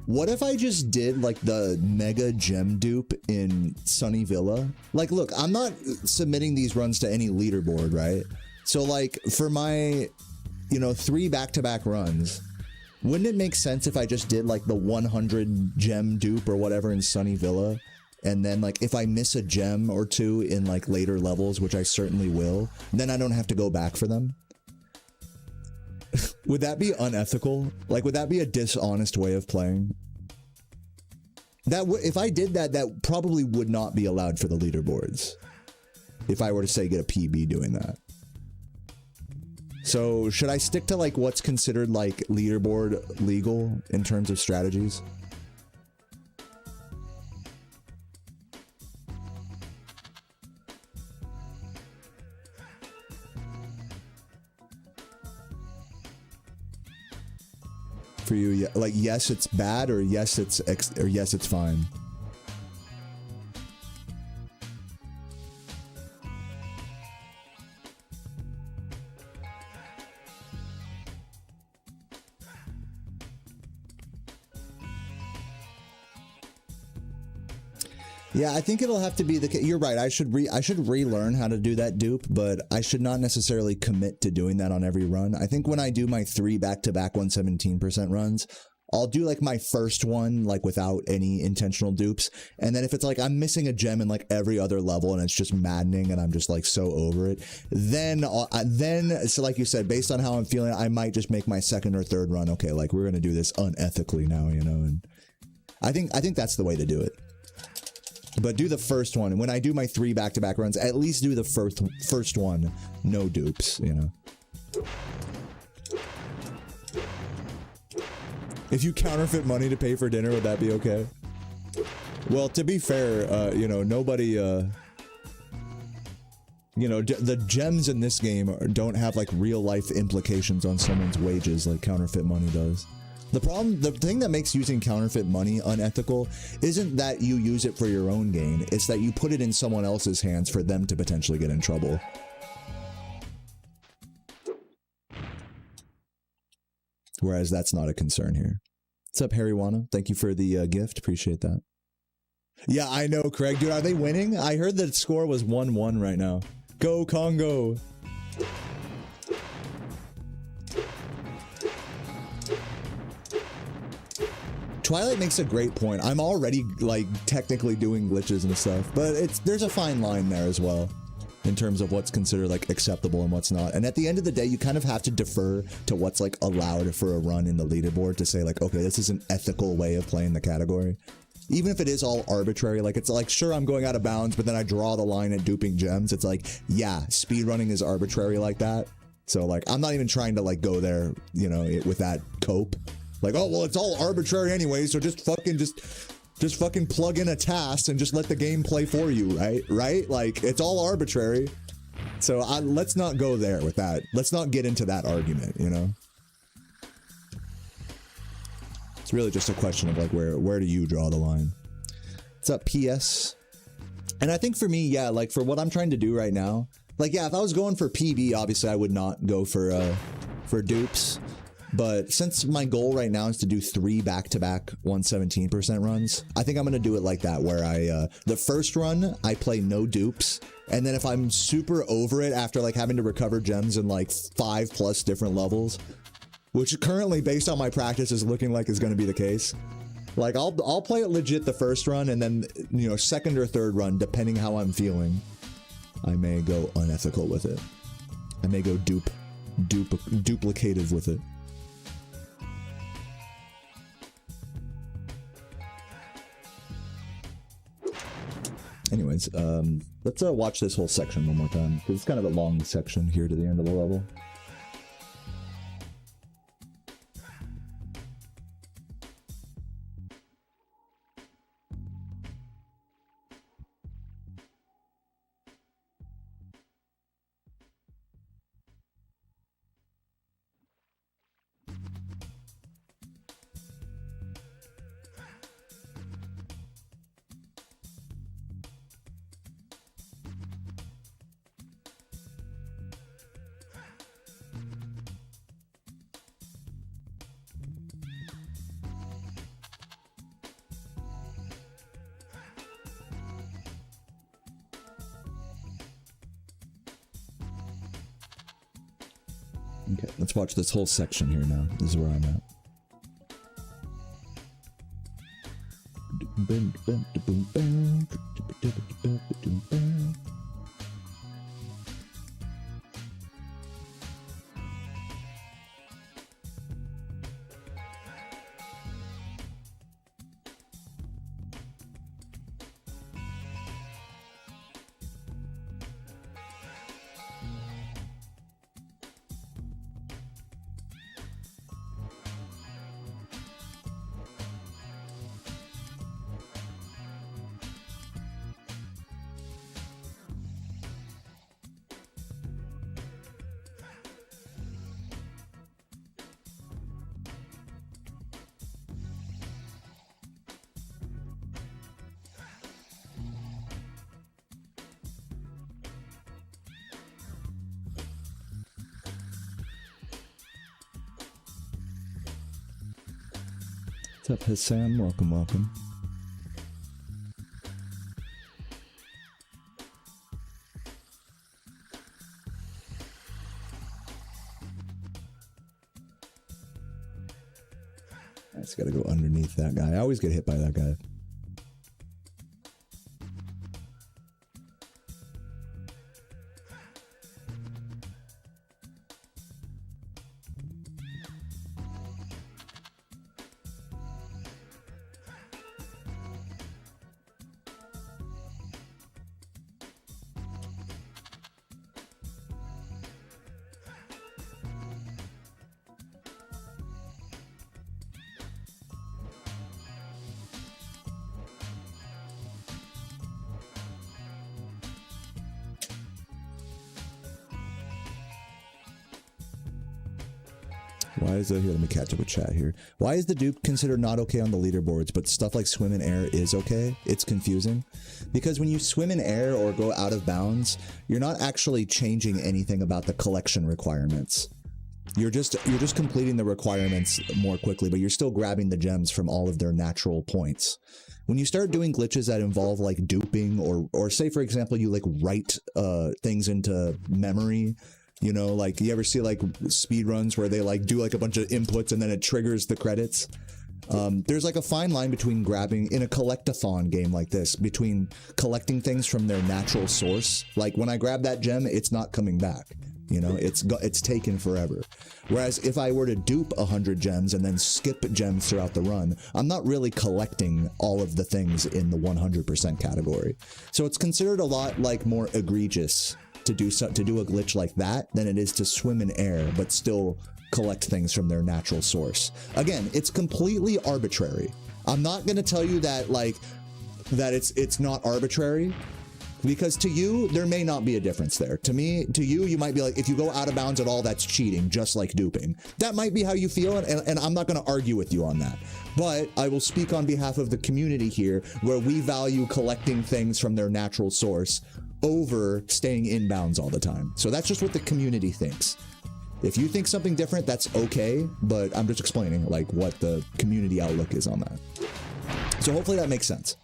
What if I just did like the mega gem dupe in Sunny Villa? Like, look, I'm not submitting these runs to any leaderboard, right? So like for my, you know, 3 back-to-back runs, wouldn't it make sense if I just did like the 100 gem dupe or whatever in Sunny Villa? And then like if I miss a gem or two in like later levels, which I certainly will, then I don't have to go back for them. Would that be unethical? Like, would that be a dishonest way of playing? If I did that, that probably would not be allowed for the leaderboards. If I were to say get a PB doing that. So should I stick to like what's considered like leaderboard legal in terms of strategies? For you, like yes, it's bad, or yes, it's fine. Yeah, I think it'll have to be the case. You're right. I should relearn how to do that dupe, but I should not necessarily commit to doing that on every run. I think when I do my 3 back-to-back 117% runs, I'll do like my first one like without any intentional dupes, and then if it's like I'm missing a gem in like every other level and it's just maddening and I'm just like so over it, then so like you said, based on how I'm feeling, I might just make my second or third run. Okay, like we're gonna do this unethically now, you know, and I think that's the way to do it. But do the first one. When I do my 3 back-to-back runs, at least do the first one, no dupes, you know. If you counterfeit money to pay for dinner, would that be okay? Well, to be fair, you know, nobody, you know, the gems in this game don't have like real-life implications on someone's wages like counterfeit money does. The thing that makes using counterfeit money unethical isn't that you use it for your own gain, it's that you put it in someone else's hands for them to potentially get in trouble. Whereas that's not a concern here. What's up, Harry Wana? Thank you for the gift. Appreciate that. Yeah, I know, Craig. Dude, are they winning? I heard the score was 1-1 right now. Go, Congo! Twilight makes a great point. I'm already, like, technically doing glitches and stuff, but there's a fine line there as well in terms of what's considered, like, acceptable and what's not. And at the end of the day, you kind of have to defer to what's, like, allowed for a run in the leaderboard to say, like, okay, this is an ethical way of playing the category. Even if it is all arbitrary, like, it's like, sure, I'm going out of bounds, but then I draw the line at duping gems. It's like, yeah, speedrunning is arbitrary like that. So, like, I'm not even trying to, like, go there, you know, with that cope. Like, oh, well, it's all arbitrary anyway, so just fucking plug in a task and just let the game play for you, right? Like, it's all arbitrary. So let's not go there with that. Let's not get into that argument, you know? It's really just a question of, like, where do you draw the line? What's up, PS? And I think for me, yeah, like, for what I'm trying to do right now, like, yeah, if I was going for PB, obviously I would not go for dupes. But since my goal right now is to do 3 back-to-back 117% runs, I think I'm going to do it like that, where the first run, I play no dupes, and then if I'm super over it after, like, having to recover gems in, like, 5+ different levels, which currently, based on my practice, is looking like is going to be the case, like, I'll play it legit the first run, and then, you know, second or third run, depending how I'm feeling, I may go unethical with it. I may go duplicative with it. Anyways, let's watch this whole section one more time, because it's kind of a long section here to the end of the level. Okay, let's watch this whole section here now. This is where I'm at. What's up, Hassam? Welcome, welcome. I just gotta go underneath that guy. I always get hit by that guy. Why is it here? Let me catch up with chat here. Why is the dupe considered not okay on the leaderboards, but stuff like swim in air is okay? It's confusing. Because when you swim in air or go out of bounds, you're not actually changing anything about the collection requirements. You're just completing the requirements more quickly, but you're still grabbing the gems from all of their natural points. When you start doing glitches that involve like duping or say for example you like write things into memory. You know, like you ever see like speed runs where they like do like a bunch of inputs and then it triggers the credits. There's like a fine line between grabbing in a collectathon game like this, between collecting things from their natural source. Like when I grab that gem, it's not coming back. You know, it's taken forever. Whereas if I were to dupe 100 gems and then skip gems throughout the run, I'm not really collecting all of the things in the 100% category. So it's considered a lot like more egregious to do a glitch like that than it is to swim in air but still collect things from their natural source. Again, it's completely arbitrary. I'm not going to tell you that like that it's not arbitrary, because to you there may not be a difference there. To you, you might be like, if you go out of bounds at all, that's cheating, just like duping. That might be how you feel, and I'm not going to argue with you on that. But I will speak on behalf of the community here, where we value collecting things from their natural source over staying in bounds all the time. So that's just what the community thinks. If you think something different, that's okay, but I'm just explaining like what the community outlook is on that. So hopefully that makes sense.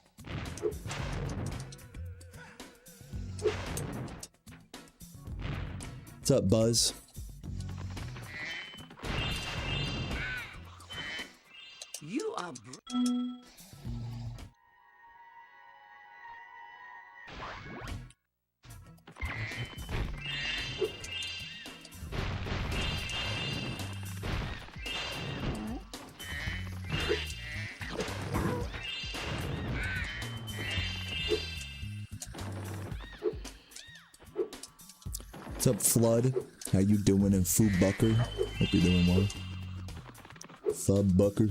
What's up, Buzz? You are What's up, Flood? How you doing in Food Bucker? Hope you're doing well. Fub Bucker.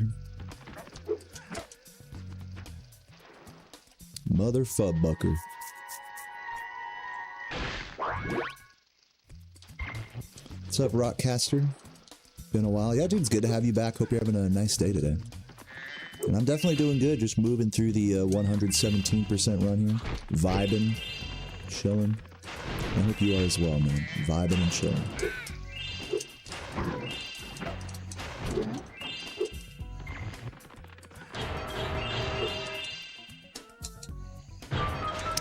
Mother Fub Bucker. What's up, Rockcaster? Been a while. Yeah, dude, it's good to have you back. Hope you're having a nice day today. And I'm definitely doing good, just moving through the 117% run here. Vibing. Chilling. I hope you are as well, man. Vibing and chilling.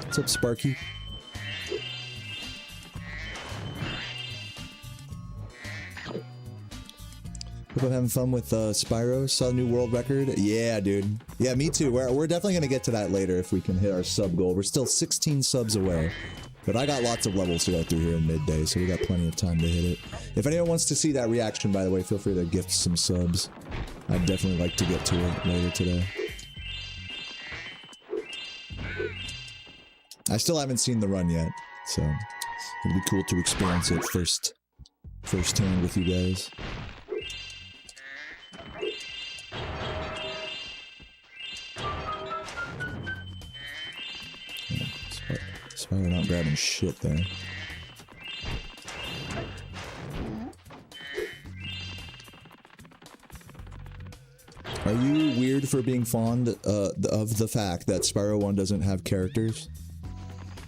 What's up, Sparky? Hope I'm having fun with Spyro. Saw the new world record. Yeah, dude. Yeah, me too. We're definitely going to get to that later if we can hit our sub goal. We're still 16 subs away. But I got lots of levels to go through here in Midday, so we got plenty of time to hit it. If anyone wants to see that reaction, by the way, feel free to gift some subs. I'd definitely like to get to it later today. I still haven't seen the run yet, so it'll be cool to experience it firsthand with you guys. Spyro not grabbing shit there. Are you weird for being fond of the fact that Spyro 1 doesn't have characters?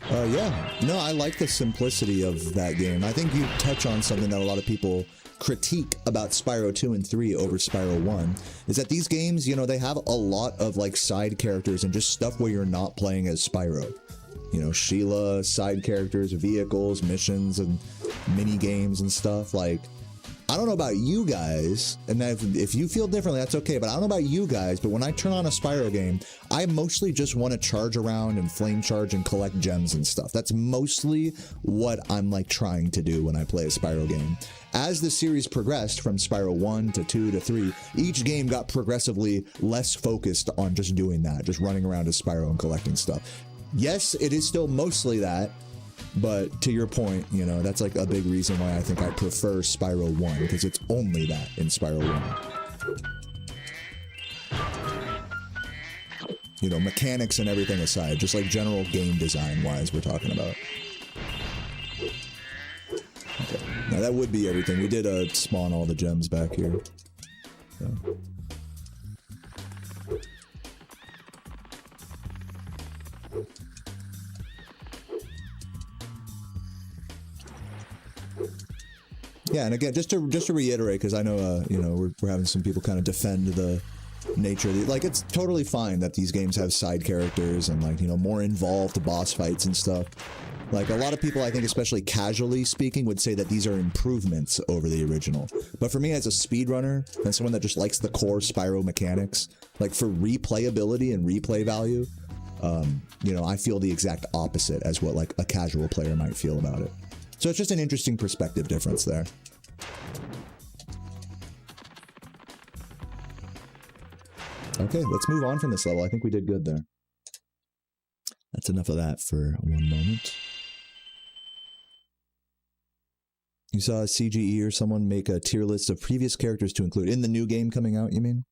Yeah, no, I like the simplicity of that game. I think you touch on something that a lot of people critique about Spyro 2 and 3 over Spyro 1, is that these games, you know, they have a lot of like side characters and just stuff where you're not playing as Spyro. You know, Sheila, side characters, vehicles, missions, and mini games and stuff. Like, I don't know about you guys, and if you feel differently, that's okay, but I don't know about you guys, but when I turn on a Spyro game, I mostly just want to charge around and flame charge and collect gems and stuff. That's mostly what I'm like trying to do when I play a Spyro game. As the series progressed from Spyro 1 to 2 to 3, each game got progressively less focused on just doing that, just running around as Spyro and collecting stuff. Yes, it is still mostly that, but to your point, you know, that's like a big reason why I think I prefer Spyro 1, because it's only that in Spyro 1. You know, mechanics and everything aside, just like general game design wise, we're talking about. Okay, now that would be everything. We did spawn all the gems back here. So. Yeah, and again, just to reiterate, because I know you know, we're having some people kind of defend the nature of like, it's totally fine that these games have side characters and like, you know, more involved boss fights and stuff. Like, a lot of people, I think, especially casually speaking, would say that these are improvements over the original. But for me, as a speedrunner and someone that just likes the core Spyro mechanics, like for replayability and replay value, you know, I feel the exact opposite as what like a casual player might feel about it. So it's just an interesting perspective difference there. Okay, let's move on from this level. I think we did good there. That's enough of that for one moment. You saw a CGE or someone make a tier list of previous characters to include in the new game coming out, you mean?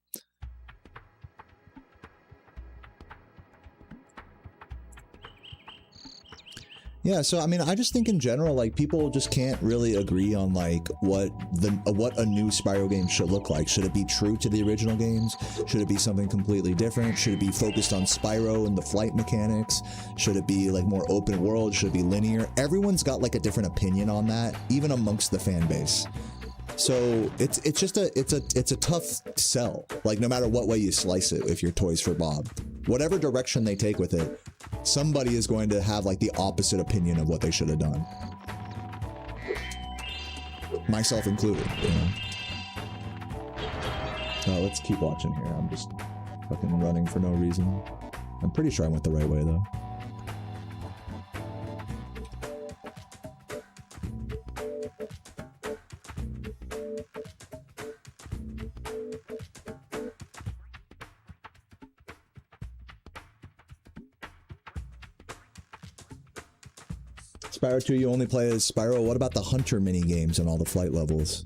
Yeah, so I mean, I just think in general, like, people just can't really agree on like what a new Spyro game should look like. Should it be true to the original games? Should it be something completely different? Should it be focused on Spyro and the flight mechanics? Should it be like more open world? Should it be linear? Everyone's got like a different opinion on that, even amongst the fan base. So it's just a tough sell. Like, no matter what way you slice it, if you're Toys for Bob, whatever direction they take with it, somebody is going to have like the opposite opinion of what they should have done. Myself included, you know. Let's keep watching here. I'm just fucking running for no reason. I'm pretty sure I went the right way though. Spyro 2, you only play as Spyro. What about the Hunter mini-games and all the flight levels?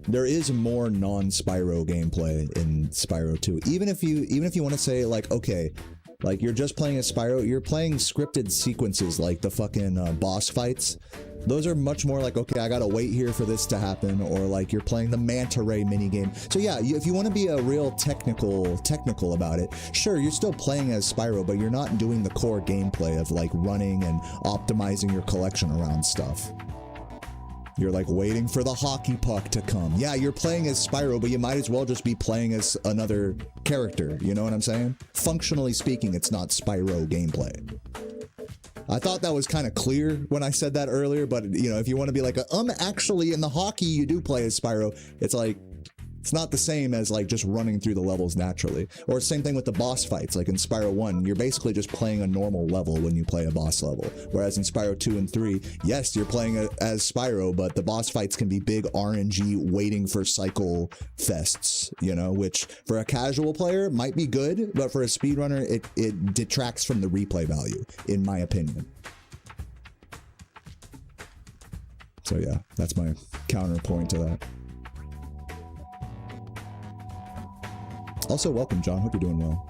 There is more non-Spyro gameplay in Spyro 2. Even if you want to say, like, okay, like, you're just playing as Spyro, you're playing scripted sequences like the fucking boss fights. Those are much more like, okay, I gotta wait here for this to happen, or like you're playing the Manta Ray minigame. So yeah, if you want to be a real technical about it, sure, you're still playing as Spyro, but you're not doing the core gameplay of like running and optimizing your collection around stuff. You're like waiting for the hockey puck to come. Yeah, you're playing as Spyro, but you might as well just be playing as another character, you know what I'm saying? Functionally speaking, it's not Spyro gameplay. I thought that was kind of clear when I said that earlier, but, you know, if you want to be like, actually in the hockey you do play as Spyro, it's like, it's not the same as like just running through the levels naturally. Or same thing with the boss fights, like in Spyro 1, you're basically just playing a normal level when you play a boss level. Whereas in Spyro 2 and 3, yes, you're playing as Spyro, but the boss fights can be big RNG waiting for cycle fests, you know, which for a casual player might be good, but for a speedrunner, it detracts from the replay value, in my opinion. So yeah, that's my counterpoint to that. Also, welcome, John. Hope you're doing well.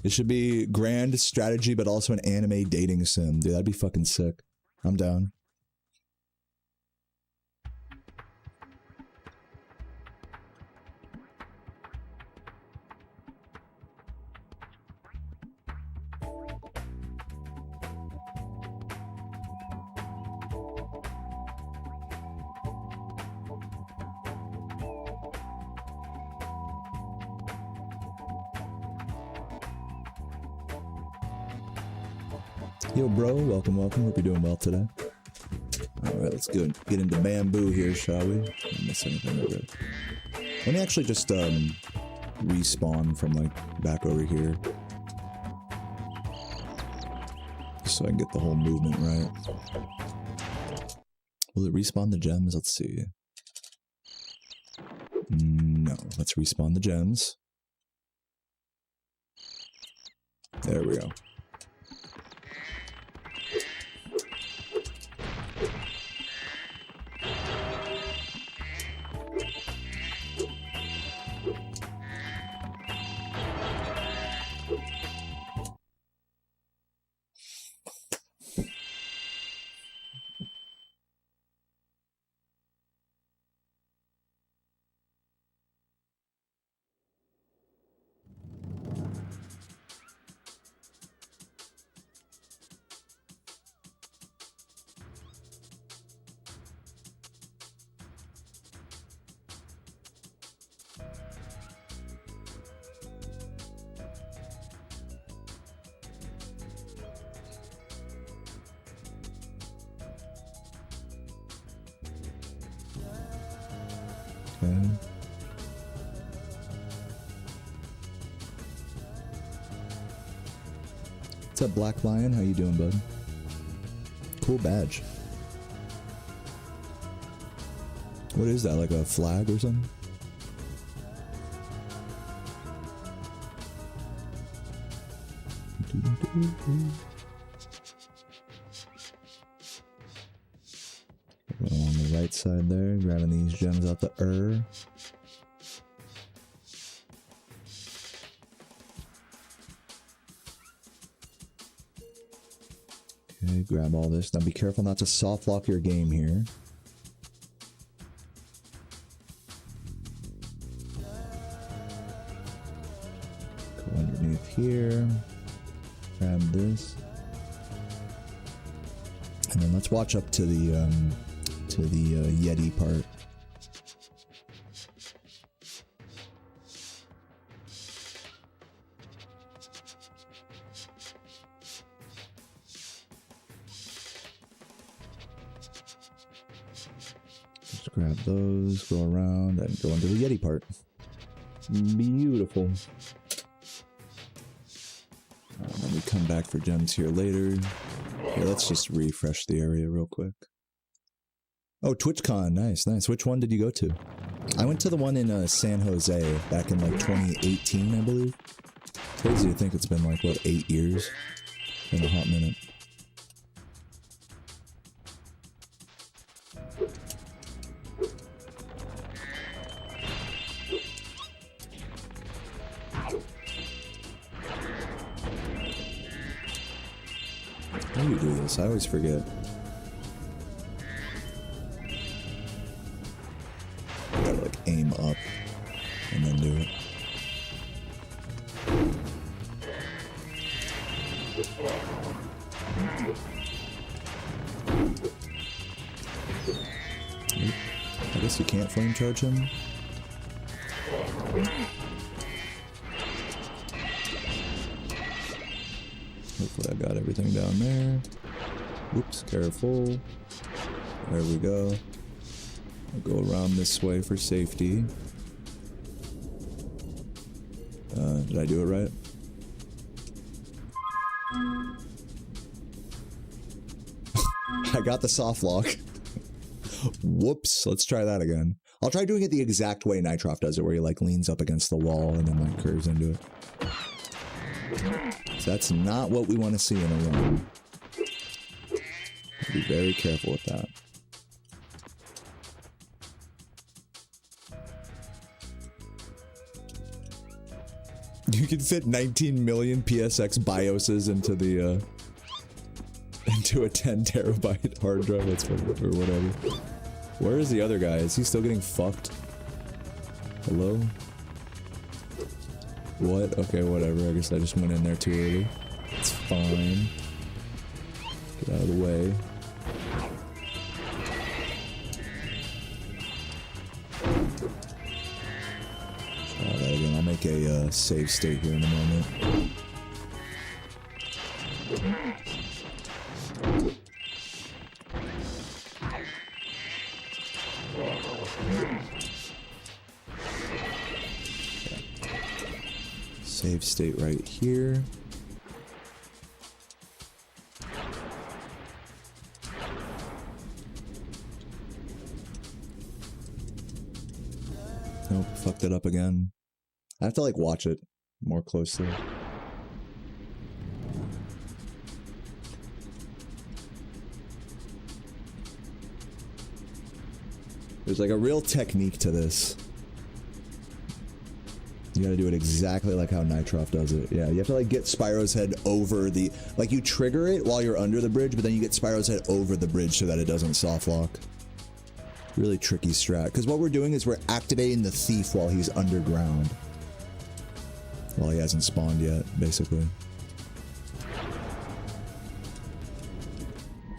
It should be grand strategy, but also an anime dating sim. Dude, that'd be fucking sick. I'm down. Yo, bro, welcome, welcome. Hope you're doing well today. Alright, let's go get into bamboo here, shall we? Didn't miss anything over it. Let me actually just respawn from like back over here. Just so I can get the whole movement right. Will it respawn the gems? Let's see. No, let's respawn the gems. There we go. Okay. What's up, Black Lion? How you doing, bud? Cool badge. What is that, like a flag or something? On the right side there, grabbing these gems out the Okay, grab all this. Now be careful not to soft lock your game here. Go underneath here. Grab this. And then let's watch up to the Yeti part. Just grab those, go around, and go into the Yeti part. Beautiful. Then we come back for gems here later. Here, let's just refresh the area real quick. Oh, TwitchCon, nice, nice. Which one did you go to? I went to the one in San Jose back in like 2018, I believe. It's crazy to think it's been like, what, 8 years? Been a hot minute. How do you do this? I always forget. You gotta like aim up and then do it. I guess you can't flame charge him. Hopefully I got everything down there. Whoops, careful. There we go. I'll go around this way for safety. Did I do it right? I got the soft lock. Whoops, let's try that again. I'll try doing it the exact way Nitroff does it, where he like leans up against the wall and then like curves into it. So that's not what we want to see in a run. Be very careful with that. You can fit 19 million PSX BIOSes into the, into a 10 terabyte hard drive. That's funny, or whatever. Where is the other guy? Is he still getting fucked? Hello? What? Okay, whatever. I guess I just went in there too early. It's fine. Get out of the way. Try that again. I'll make a save state here in a moment. Save state right here. Nope, fucked it up again. I have to like watch it more closely. There's like a real technique to this. You gotta do it exactly like how Nitroff does it. Yeah, you have to like get Spyro's head over the... Like you trigger it while you're under the bridge, but then you get Spyro's head over the bridge so that it doesn't soft lock. Really tricky strat. Because what we're doing is we're activating the thief while he's underground. While he hasn't spawned yet, basically.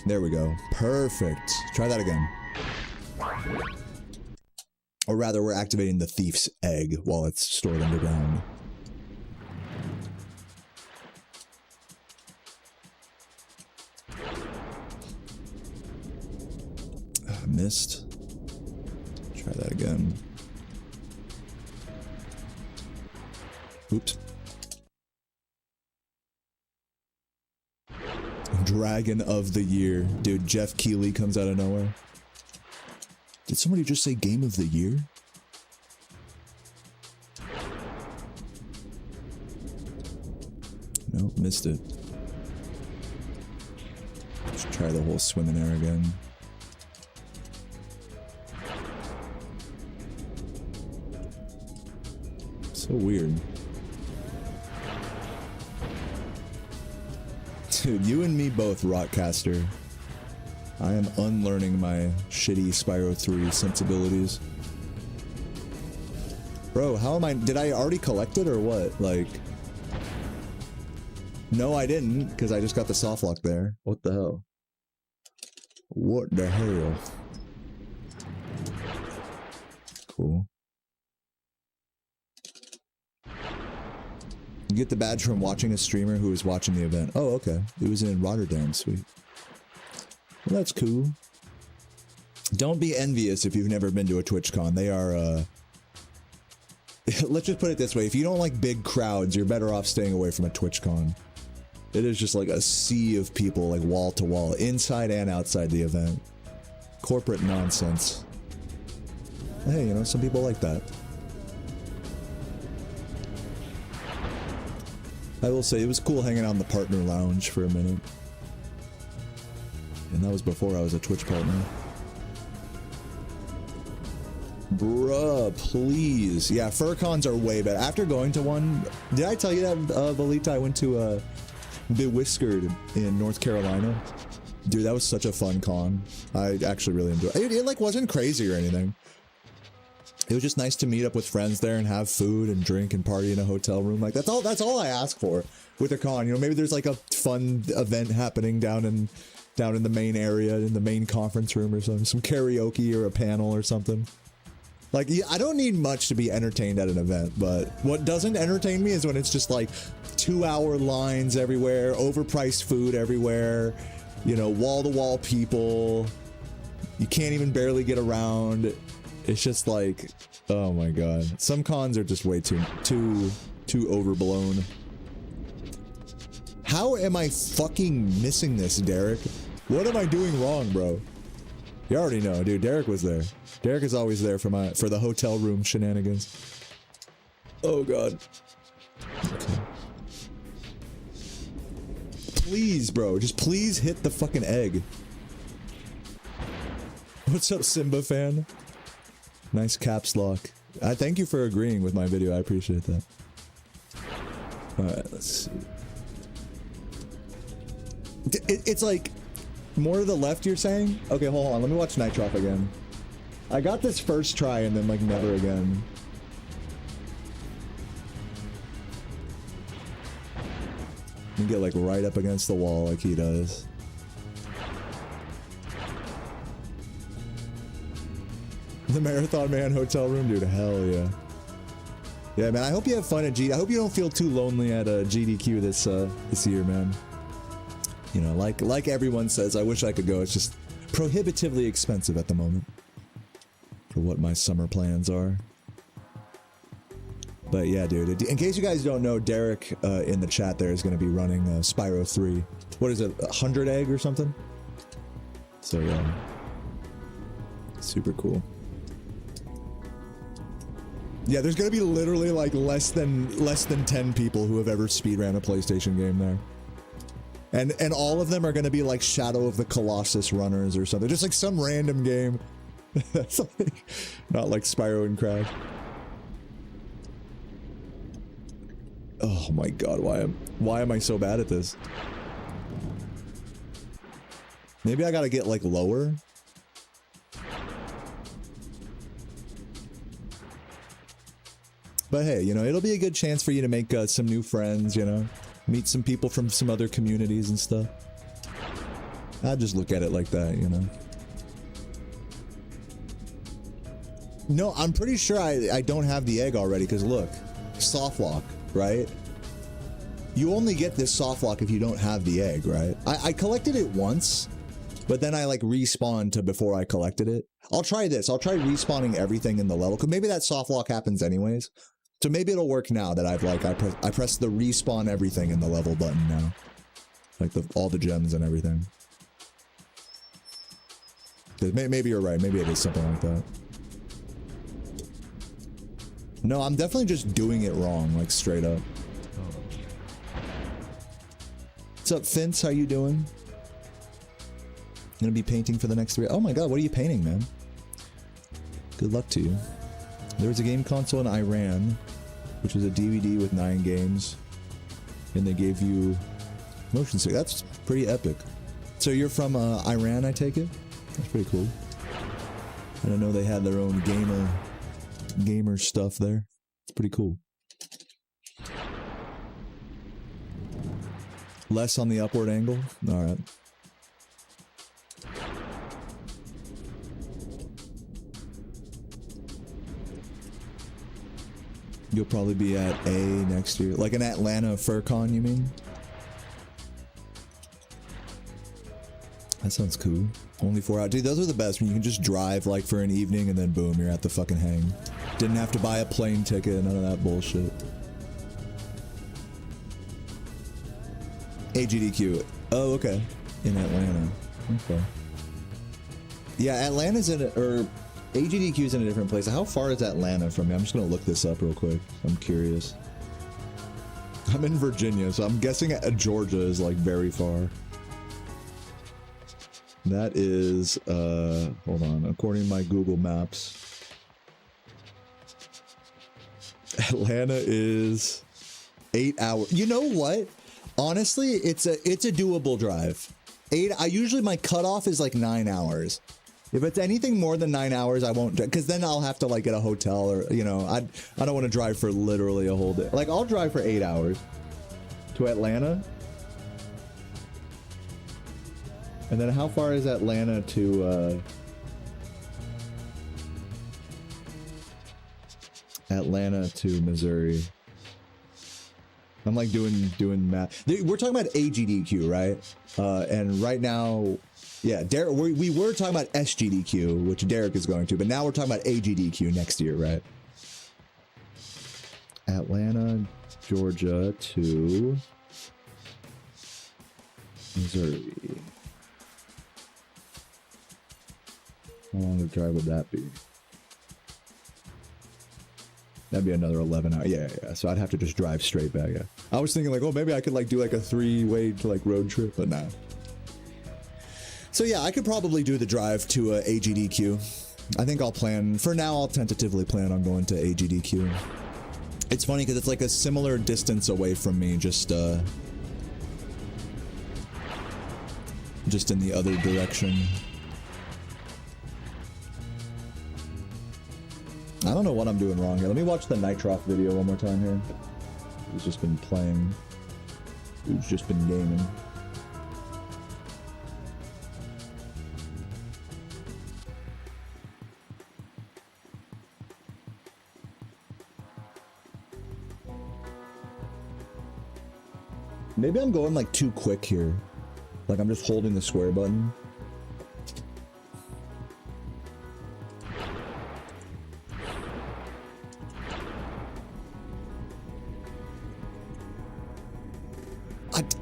There we go. Perfect. Try that again. Or rather, we're activating the thief's egg while it's stored underground. Missed. Try that again. Oops. Dragon of the Year. Dude, Jeff Keighley comes out of nowhere. Did somebody just say Game of the Year? Nope, missed it. Let's try the whole swim in there again. So weird. Dude, you and me both, Rockcaster. I am unlearning my shitty Spyro 3 sensibilities. Bro, how am I... Did I already collect it or what? Like... No, I didn't, because I just got the soft lock there. What the hell? What the hell? Cool. You get the badge from watching a streamer who was watching the event. Oh, okay. It was in Rotterdam. Sweet. Well, that's cool. Don't be envious if you've never been to a TwitchCon. They are, let's just put it this way. If you don't like big crowds, you're better off staying away from a TwitchCon. It is just like a sea of people, like wall to wall, inside and outside the event. Corporate nonsense. Hey, you know, some people like that. I will say, it was cool hanging out in the partner lounge for a minute. And that was before I was a Twitch partner. Bruh, please. Yeah, FurCons are way better. After going to one... Did I tell you that, Valita, I went to, Bewhiskered in North Carolina? Dude, that was such a fun con. I actually really enjoyed it. It, like, wasn't crazy or anything. It was just nice to meet up with friends there and have food and drink and party in a hotel room. Like, that's all I ask for with a con. You know, maybe there's, like, a fun event happening down in the main area, in the main conference room or something. Some karaoke or a panel or something. Like, I don't need much to be entertained at an event, but what doesn't entertain me is when it's just, like, 2-hour lines everywhere, overpriced food everywhere, you know, wall-to-wall people. You can't even barely get around. It's just like, oh my god. Some cons are just way too overblown. How am I fucking missing this, Derek? What am I doing wrong, bro? You already know, dude. Derek was there. Derek is always there for the hotel room shenanigans. Oh god. Okay. Please, bro. Just please hit the fucking egg. What's up, Simba fan? Nice caps lock. I thank you for agreeing with my video. I appreciate that. All right, let's see. It's like more to the left, you're saying? Okay, hold on. Let me watch Nitroff again. I got this first try and then like never again. You get like right up against the wall like he does. The Marathon Man hotel room, dude. Hell yeah. Yeah, man. I hope you have fun at GD. I hope you don't feel too lonely at GDQ this year, man. You know, like everyone says, I wish I could go. It's just prohibitively expensive at the moment for what my summer plans are. But yeah, dude. In case you guys don't know, Derek in the chat there is going to be running Spyro 3. What is it? 100 egg or something? So yeah, super cool. Yeah, there's gonna be literally like less than 10 people who have ever speedran a PlayStation game there. And all of them are gonna be like Shadow of the Colossus runners or something. Just like some random game. That's like, not like Spyro and Crash. Oh my god, why am I so bad at this? Maybe I gotta get like lower? But hey, you know, it'll be a good chance for you to make some new friends, you know? Meet some people from some other communities and stuff. I just look at it like that, you know? No, I'm pretty sure I don't have the egg already, because look, soft lock, right? You only get this soft lock if you don't have the egg, right? I collected it once, but then I like respawned to before I collected it. I'll try this. I'll try respawning everything in the level, because maybe that soft lock happens anyways. So maybe it'll work now that I've like, I press the respawn everything in the level button now. Like all the gems and everything. Maybe you're right. Maybe it is something like that. No, I'm definitely just doing it wrong, like straight up. What's up, Fince? How you doing? Gonna be painting for the next 3. Oh my god, what are you painting, man? Good luck to you. There was a game console in Iran, which was a DVD with 9 games, and they gave you motion sick. That's pretty epic. So you're from Iran, I take it? That's pretty cool. I didn't know they had their own gamer stuff there. It's pretty cool. Less on the upward angle? Alright. You'll probably be at A next year. Like an Atlanta FurCon, you mean? That sounds cool. Only 4 hours. Dude, those are the best when you can just drive like for an evening and then boom, you're at the fucking hang. Didn't have to buy a plane ticket, none of that bullshit. AGDQ. Oh, okay. In Atlanta. Okay. Yeah, Atlanta's in it, or AGDQ's in a different place. How far is Atlanta from me? I'm just gonna look this up real quick. I'm curious. I'm in Virginia, so I'm guessing Georgia is like very far. That is, hold on, according to my Google Maps, Atlanta is 8 hours. You know what? Honestly, it's a doable drive. Usually my cutoff is like 9 hours. If it's anything more than 9 hours, I won't, because then I'll have to like get a hotel or, you know, I don't want to drive for literally a whole day. Like I'll drive for 8 hours to Atlanta. And then how far is Atlanta to, Atlanta to Missouri? I'm like doing math. We're talking about AGDQ, right? And right now, yeah, Derek, we were talking about SGDQ, which Derek is going to, but now we're talking about AGDQ next year, right? Atlanta, Georgia to Missouri. How long of a drive would that be? That'd be another 11 hours. Yeah. So I'd have to just drive straight back. Yeah. I was thinking like, oh, maybe I could like do like a 3-way to like road trip, but nah. So yeah, I could probably do the drive to AGDQ. I think I'll plan, for now, I'll tentatively plan on going to AGDQ. It's funny because it's like a similar distance away from me, just in the other direction. I don't know what I'm doing wrong here. Let me watch the Nitroff video one more time here. He's just been playing. He's just been gaming. Maybe I'm going like too quick here. Like I'm just holding the square button.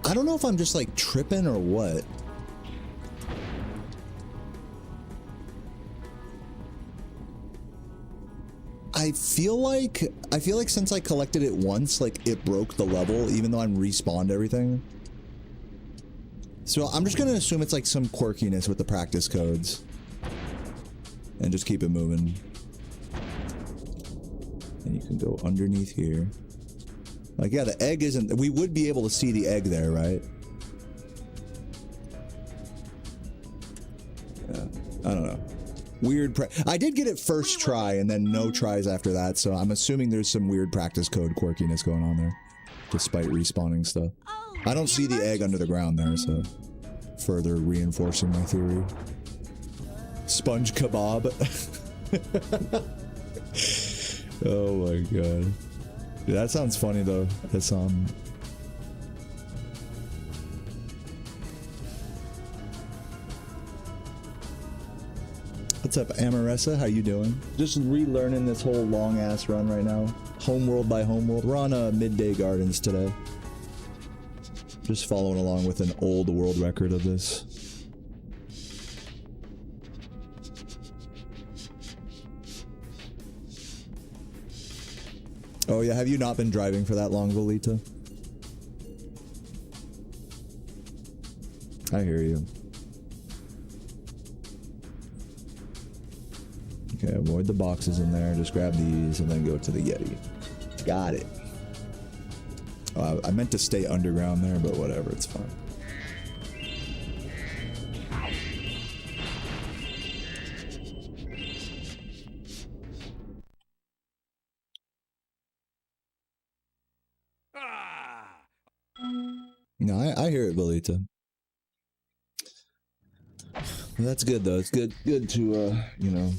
I don't know if I'm just like tripping or what. I feel like since I collected it once, like it broke the level, even though I'm respawned everything. So I'm just gonna assume it's like some quirkiness with the practice codes. And just keep it moving. And you can go underneath here. Like, yeah, the egg isn't... We would be able to see the egg there, right? Yeah, I don't know. Weird I did get it first try and then no tries after that, so I'm assuming there's some weird practice code quirkiness going on there. Despite respawning stuff. I don't see the egg under the ground there, so... Further reinforcing my theory. Sponge kebab. Oh my god. Dude, that sounds funny though. That's What's up, Amaressa? How you doing? Just relearning this whole long ass run right now. Homeworld by homeworld. We're on Midday Gardens today. Just following along with an old world record of this. Oh yeah, have you not been driving for that long, Volita? I hear you. Okay, avoid the boxes in there, just grab these and then go to the Yeti. Got it. Oh, I meant to stay underground there, but whatever, it's fine. No, I hear it, Belita. That's good though. It's good to you know,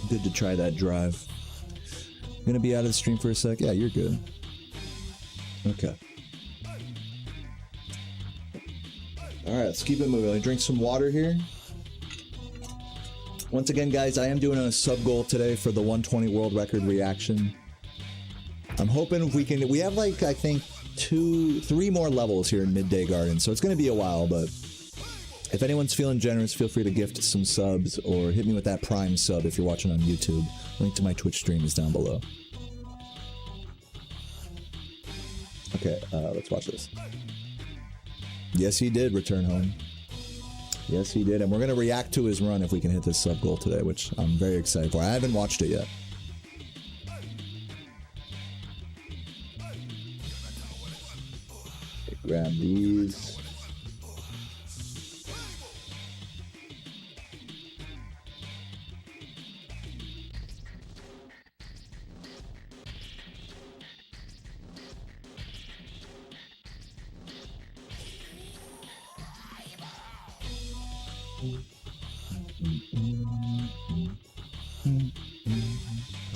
good to try that drive. Gonna be out of the stream for a sec. Yeah, you're good. Okay. All right, let's keep it moving. Let me drink some water here. Once again, guys, I am doing a sub goal today for the 120 world record reaction. I'm hoping if we can, we have like, I think 3 more levels here in Midday Garden, so it's going to be a while, but if anyone's feeling generous, feel free to gift some subs or hit me with that Prime sub if you're watching on YouTube. Link to my Twitch stream is down below. Okay, let's watch this. Yes, he did return home. Yes, he did, and we're going to react to his run if we can hit this sub goal today, which I'm very excited for. I haven't watched it yet. Grab these.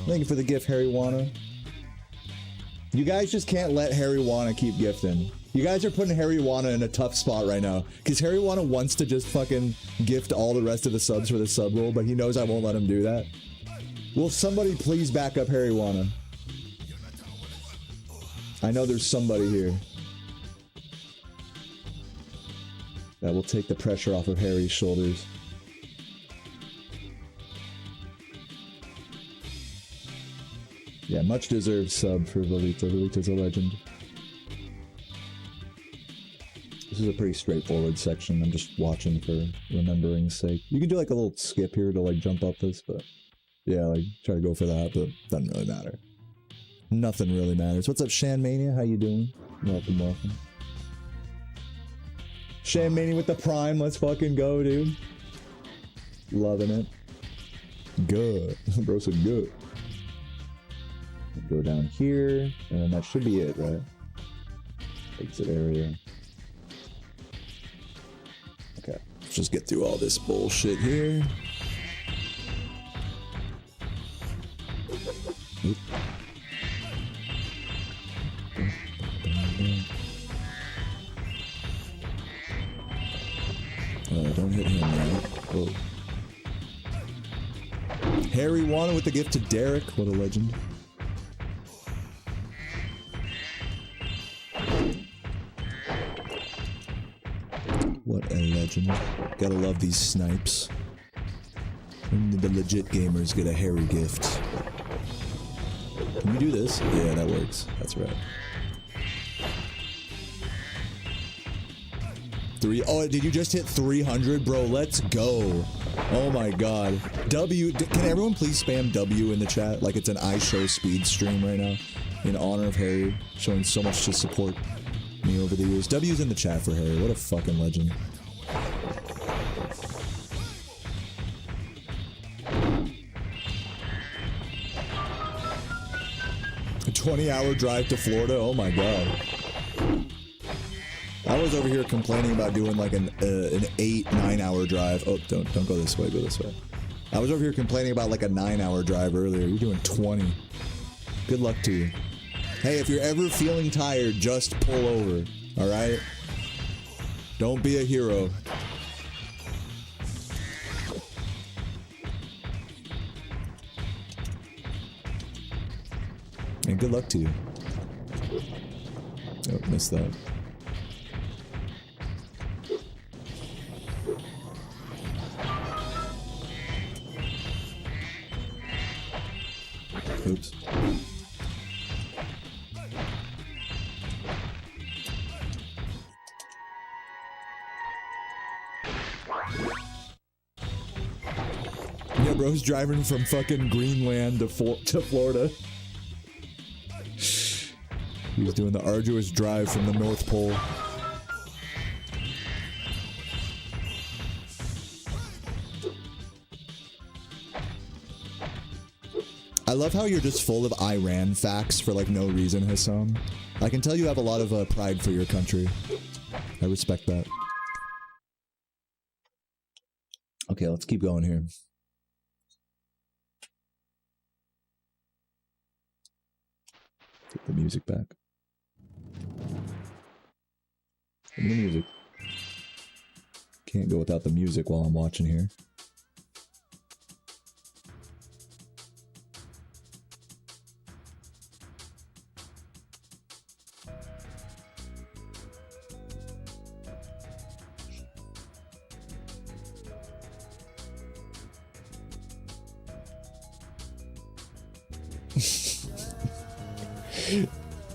Thank you for the gift, Harry Wana. You guys just can't let Harry Wana keep gifting. You guys are putting Harry Wana in a tough spot right now. Because Harry Wana wants to just fucking gift all the rest of the subs for the sub roll, but he knows I won't let him do that. Will somebody please back up Harry Wana? I know there's somebody here that will take the pressure off of Harry's shoulders. Yeah, much deserved sub for Lolita. Lolita's a legend. This is a pretty straightforward section. I'm just watching for remembering's sake. You can do like a little skip here to like jump up this, but Yeah, like try to go for that, but doesn't really matter. Nothing really matters. What's up, Shanmania? How you doing? Welcome, welcome. Shanmania with the prime. Let's fucking go, dude. Loving it. Good. Bro said good. Go down here, and that should be it, right? Exit area. Okay, let's just get through all this bullshit here. Oop. Don't hit him, right? Whoa. Harry Wana with the gift to Derek. What a legend. What a legend. Gotta love these snipes. Only the legit gamers get a Harry gift. Can you do this? Yeah, that works. That's right. Oh, did you just hit 300? Bro, let's go. Oh my god. W, can everyone please spam W in the chat? Like it's an I show speed stream right now. In honor of Harry, showing so much to support me over the years. W's in the chat for Harry. What a fucking legend. A 20-hour drive to Florida? Oh my god. I was over here complaining about doing like an 8-9 hour drive. Oh, don't go this way, go this way. I was over here complaining about like a 9-hour drive earlier. You're doing 20. Good luck to you. Hey, if you're ever feeling tired, just pull over, all right? Don't be a hero. And good luck to you. Oh, missed that. Oops. Yeah, bro's driving from fucking Greenland to Florida. He's doing the arduous drive from the North Pole. I love how you're just full of Iran facts for like no reason, Hassam. I can tell you have a lot of pride for your country. I respect that. Okay, let's keep going here. Take the music back. Give me the music. Can't go without the music while I'm watching here.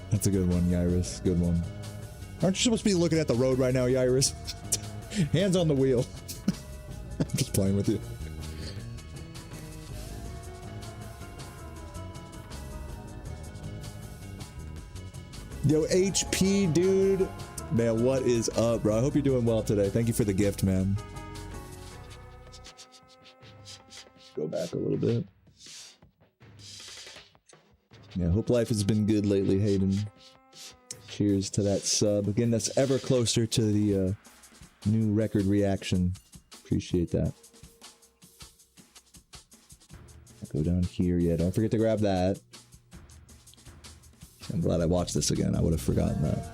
That's a good one, Yyrus. Good one. Aren't you supposed to be looking at the road right now, Yyrus? Hands on the wheel. I'm just playing with you. Yo, HP, dude. Man, what is up, bro? I hope you're doing well today. Thank you for the gift, man. Go back a little bit. Yeah, hope life has been good lately, Hayden. Cheers to that sub. Again, that's ever closer to the new record reaction. Appreciate that. I'll go down here. Yeah, don't forget to grab that. I'm glad I watched this again. I would have forgotten that.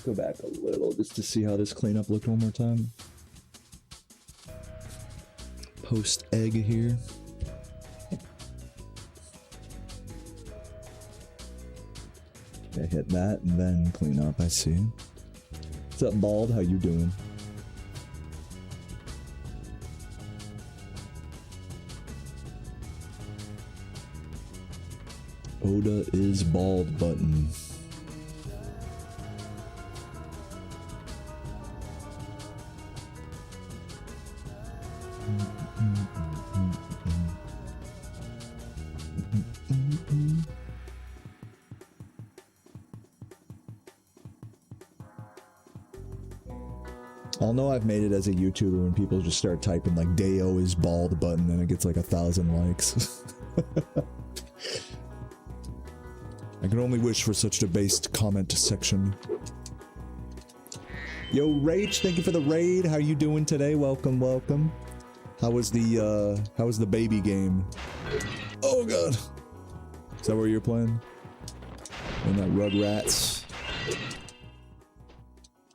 Go back a little just to see how this cleanup looked one more time. Post egg here. Okay, hit that and then clean up, I see. What's up, Bald? How you doing? Oda is bald button. I'll know I've made it as a YouTuber when people just start typing like Dayo is bald button and it gets like 1,000 likes. I can only wish for such a based comment section. Yo, Rach, thank you for the raid. How you doing today? Welcome, welcome. How was the baby game? Oh god. Is that where you're playing? In that Rugrats?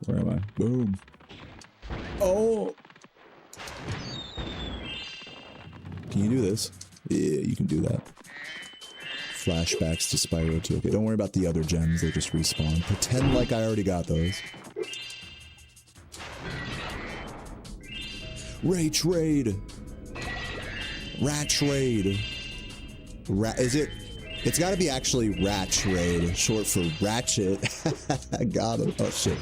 Where am I? Boom. Oh! Can you do this? Yeah, you can do that. Flashbacks to Spyro 2. Okay, don't worry about the other gems, they just respawn. Pretend like I already got those. Rach Raid! Ratch Raid! Is it? It's gotta be actually Ratch Raid, short for Ratchet. I got him. Oh shit.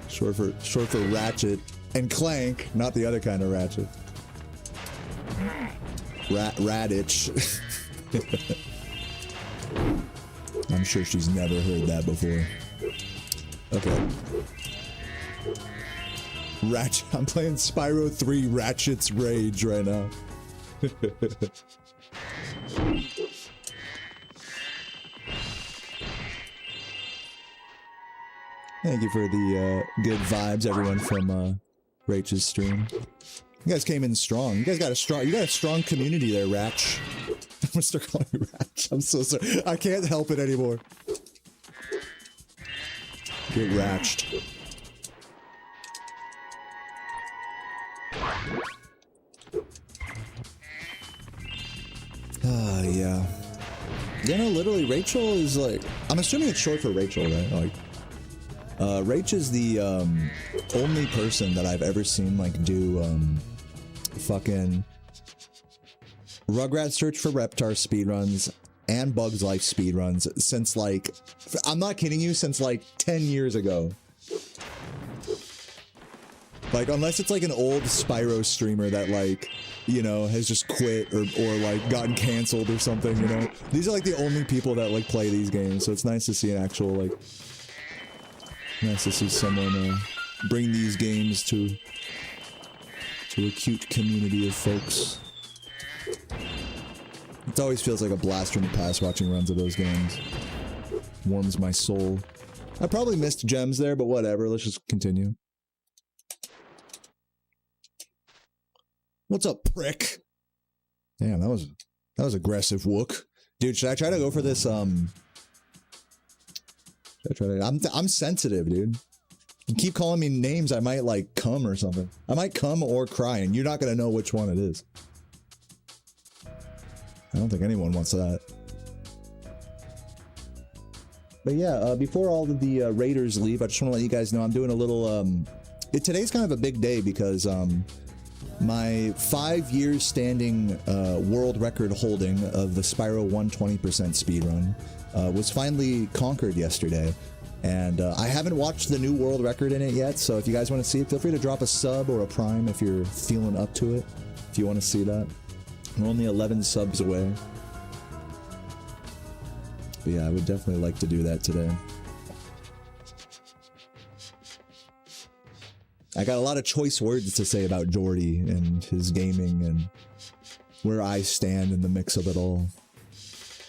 Short for Ratchet and Clank, not the other kind of Ratchet. Raditch. I'm sure she's never heard that before. Okay. Ratchet. I'm playing Spyro 3 Ratchet's Rage right now. Thank you for the good vibes, everyone from Rach's stream. You guys came in strong. You guys got a strong community there, Ratch. I'm gonna start calling you Ratch. I'm so sorry. I can't help it anymore. Get Ratched. Ah, yeah. You know, literally, Rachel is like... I'm assuming it's short for Rachel, right? Like... Rach is the only person that I've ever seen like do fucking Rugrats Search for Reptar speedruns and Bugs Life speedruns since like, I'm not kidding you, since like 10 years ago. Like, unless it's like an old Spyro streamer that like, you know, has just quit or like gotten canceled or something, you know? These are like the only people that like play these games, so it's nice to see an actual like... Nice to see someone bring these games to a cute community of folks. It always feels like a blast from the past watching runs of those games. Warms my soul. I probably missed gems there, but whatever. Let's just continue. What's up, prick? Damn, that was aggressive, Wook. Dude, should I try to go for this? I'm sensitive, dude. You keep calling me names, I might like come or something. I might come or cry, and you're not gonna know which one it is. I don't think anyone wants that. But yeah, before all of the raiders leave, I just want to let you guys know I'm doing a little. Today's kind of a big day because my 5 years standing world record holding of the Spyro 120% speedrun was finally conquered yesterday. And I haven't watched the new world record in it yet, so if you guys want to see it, feel free to drop a sub or a prime if you're feeling up to it, if you want to see that. We're only 11 subs away. But yeah, I would definitely like to do that today. I got a lot of choice words to say about Jordy and his gaming and where I stand in the mix of it all.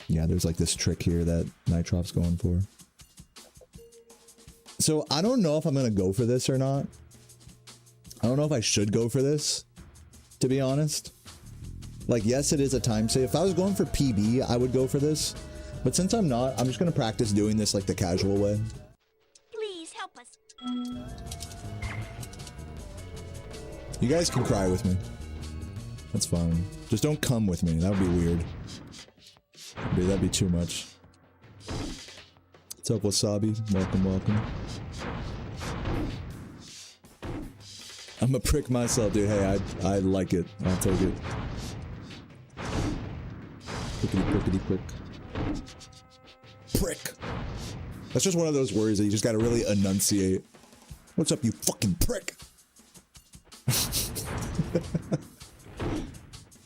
Yeah, there's like this trick here that Nitrop's going for. So I don't know if I'm going to go for this or not. I don't know if I should go for this, to be honest. Like, yes, it is a time save. If I was going for PB, I would go for this. But since I'm not, I'm just gonna practice doing this like the casual way. Please help us. You guys can cry with me. That's fine. Just don't come with me. That would be weird. That'd be too much. What's up, Wasabi? Welcome, welcome. I'm a prick myself, dude. Hey, I like it. I'll take it. Prickety, prickety, prick. Prick. That's just one of those words that you just gotta really enunciate. What's up, you fucking prick?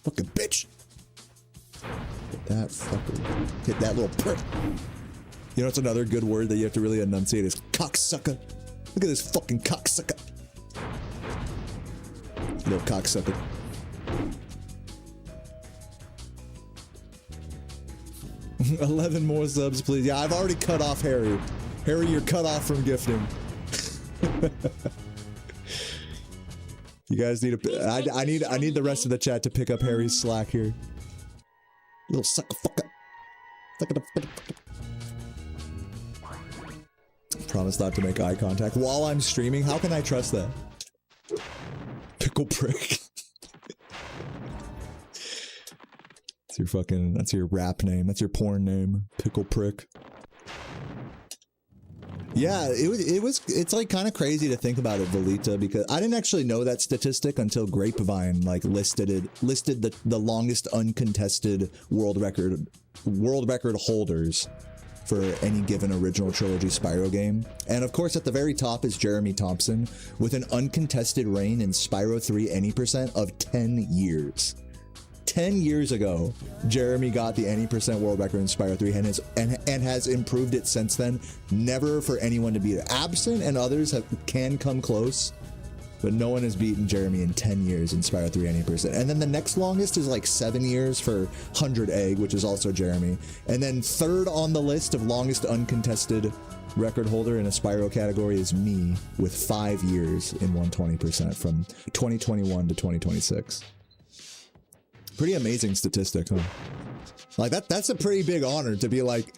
Fucking bitch. Hit that fucker. Hit that little prick. You know what's another good word that you have to really enunciate is cocksucker. Look at this fucking cocksucker. Little cocksucker. $11 more subs, please. Yeah, I've already cut off Harry. Harry, you're cut off from gifting. You guys need a. I need the rest of the chat to pick up Harry's slack here. Little sucker fucker. Promise not to make eye contact while I'm streaming. How can I trust that? Pickle prick. That's your fucking. That's your rap name. That's your porn name. Pickle prick. Yeah, it's like kind of crazy to think about it, Velita, because I didn't actually know that statistic until Grapevine like listed the longest uncontested world record holders for any given original trilogy Spyro game. And of course, at the very top is Jeremy Thompson with an uncontested reign in Spyro 3 any% of 10 years. 10 years ago, Jeremy got the any % world record in Spyro 3 and has improved it since then. Never for anyone to beat it. Absent and others can come close, but no one has beaten Jeremy in 10 years in Spyro 3 any %. And then the next longest is like 7 years for 100 Egg, which is also Jeremy. And then third on the list of longest uncontested record holder in a Spyro category is me with 5 years in 120% from 2021 to 2026. Pretty amazing statistic, huh? Like that's a pretty big honor to be like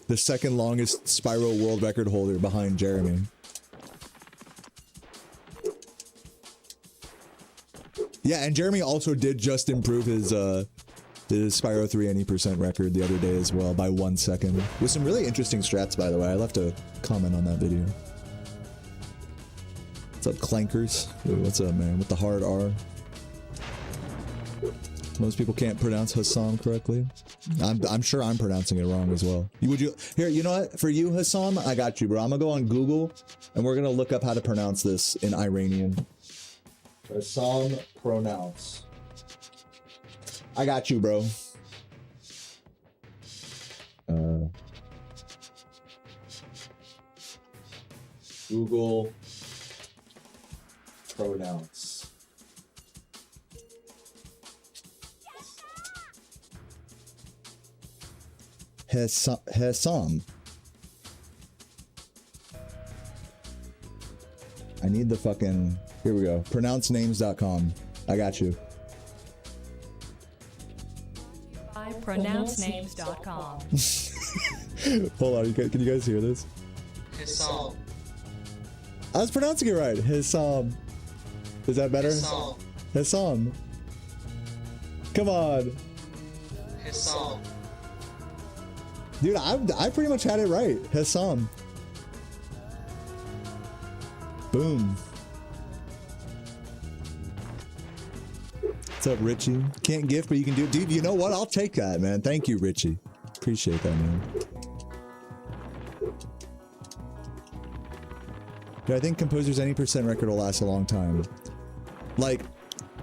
the second longest Spyro world record holder behind Jeremy. Yeah, and Jeremy also did just improve his Spyro 3 any % record the other day as well by 1 second. With some really interesting strats, by the way. I left a comment on that video. What's up, Clankers? Ooh, what's up, man? With the hard R. Most people can't pronounce Hassam correctly. I'm sure I'm pronouncing it wrong as well. Here, you know what? For you, Hassam, I got you, bro. I'm gonna go on Google and we're gonna look up how to pronounce this in Iranian. Hassam pronounce. I got you, bro. Google pronounce. Hassam. I need the fucking. Here we go. Pronouncenames.com. I got you. Pronouncenames.com. Hold on. Can you guys hear this? Hassam. I was pronouncing it right. Hassam. Is that better? Hassam. Hassam. Come on. Hassam. Dude, I pretty much had it right. Hassam. Boom. What's up, Richie? Can't gift, but you can do it. Dude, you know what? I'll take that, man. Thank you, Richie. Appreciate that, man. Dude, I think Composer's any % record will last a long time. Like,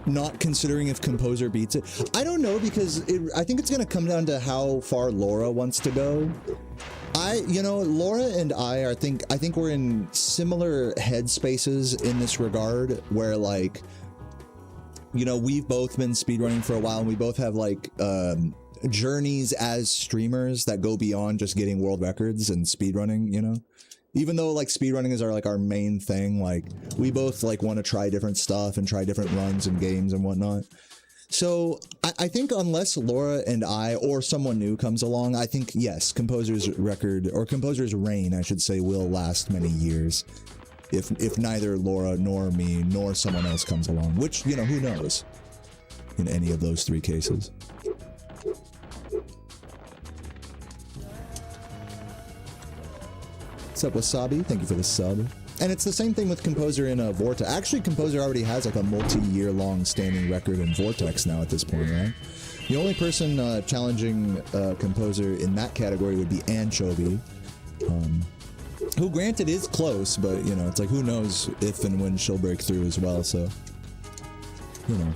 not considering if Composer beats it. I don't know, because I think it's going to come down to how far Laura wants to go. Laura and I think we're in similar headspaces in this regard, where like, we've both been speedrunning for a while and we both have like journeys as streamers that go beyond just getting world records and speedrunning, Even though like speedrunning is our main thing, like we both like want to try different stuff and try different runs and games and whatnot. So I think unless Laura and I or someone new comes along, I think yes, Composer's record or Composer's reign, I should say, will last many years. If neither Laura nor me nor someone else comes along, which, you know, who knows in any of those three cases. What's up, Wasabi? Thank you for the sub. And it's the same thing with Composer in Vortex. Actually, Composer already has like a multi-year long standing record in Vortex now at this point, right? The only person challenging Composer in that category would be Anchovy, who granted is close, but you know, it's like who knows if and when she'll break through as well, so, you know.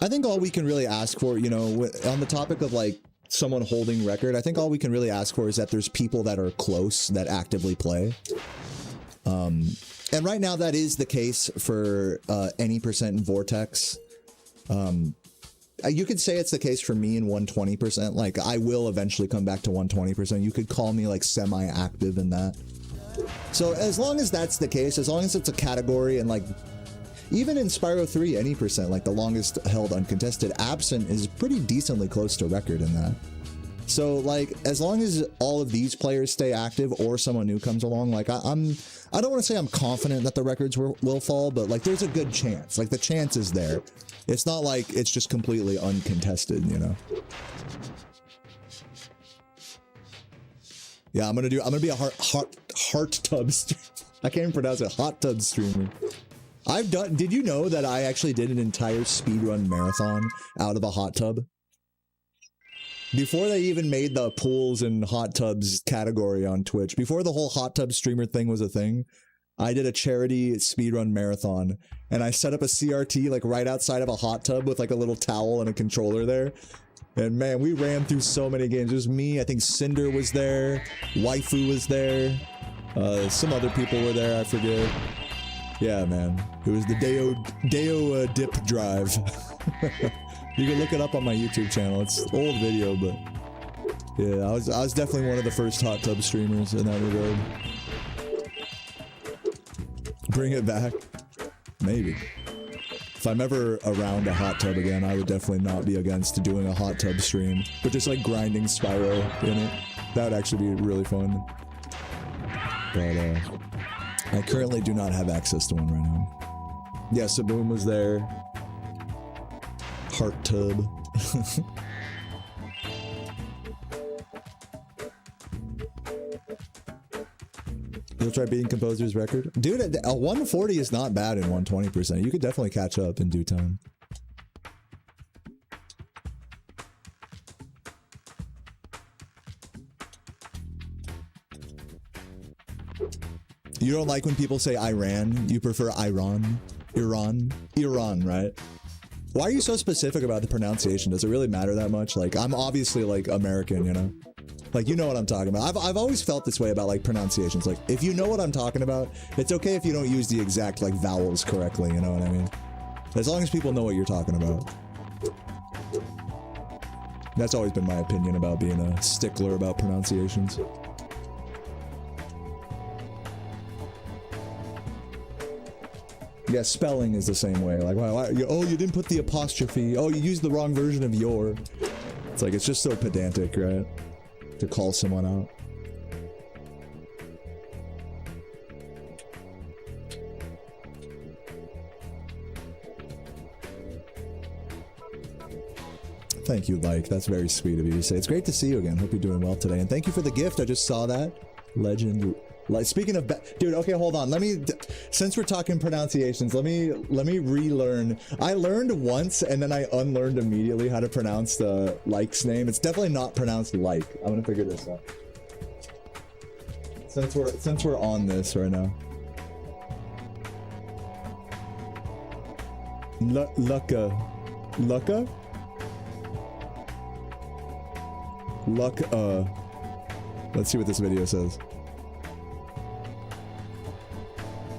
I think all we can really ask for, you know, on the topic of like someone holding record, I think all we can really ask for is that there's people that are close that actively play. And right now that is the case for any percent in Vortex. You could say it's the case for me in 120%. Like I will eventually come back to 120%. You could call me like semi-active in that. So as long as that's the case, as long as it's a category, and like even in Spyro 3, any percent, like the longest held uncontested, absent is pretty decently close to record in that. So like as long as all of these players stay active or someone new comes along, like I don't want to say I'm confident that the records will fall, but like there's a good chance. Like the chance is there. It's not like it's just completely uncontested, you know. Yeah, I'm gonna be a heart tub streamer. I can't even pronounce it. Hot tub streamer. Did you know that I actually did an entire speedrun marathon out of a hot tub? Before they even made the pools and hot tubs category on Twitch, before the whole hot tub streamer thing was a thing, I did a charity speedrun marathon, and I set up a CRT like right outside of a hot tub with like a little towel and a controller there. And man, we ran through so many games. It was me, I think Cinder was there, Waifu was there, some other people were there, I forget. Yeah, man. It was the Deo dip drive. You can look it up on my YouTube channel. It's an old video, but yeah, I was definitely one of the first hot tub streamers in that regard. Bring it back? Maybe. If I'm ever around a hot tub again, I would definitely not be against doing a hot tub stream, but just like grinding Spyro in it. That would actually be really fun. But I currently do not have access to one right now. Yeah, Saboom was there. Heart tub. You'll try beating Composer's record? Dude, a 140 is not bad in 120%. You could definitely catch up in due time. You don't like when people say Iran? You prefer Iran? Iran, right? Why are you so specific about the pronunciation? Does it really matter that much? Like, I'm obviously, like, American, you know? Like, you know what I'm talking about. I've always felt this way about, like, pronunciations. Like, if you know what I'm talking about, it's okay if you don't use the exact, like, vowels correctly, you know what I mean? As long as people know what you're talking about. That's always been my opinion about being a stickler about pronunciations. Yeah, spelling is the same way. Like, oh, you didn't put the apostrophe. Oh, you used the wrong version of your. It's like, it's just so pedantic, right? To call someone out. Thank you, Like. That's very sweet of you to say. It's great to see you again. Hope you're doing well today. And thank you for the gift. I just saw that. Legend. Like, speaking of, dude, okay, hold on. Since we're talking pronunciations, let me relearn. I learned once and then I unlearned immediately how to pronounce the Like's name. It's definitely not pronounced Like. I'm gonna figure this out. Since we're on this right now. Lucka? Let's see what this video says.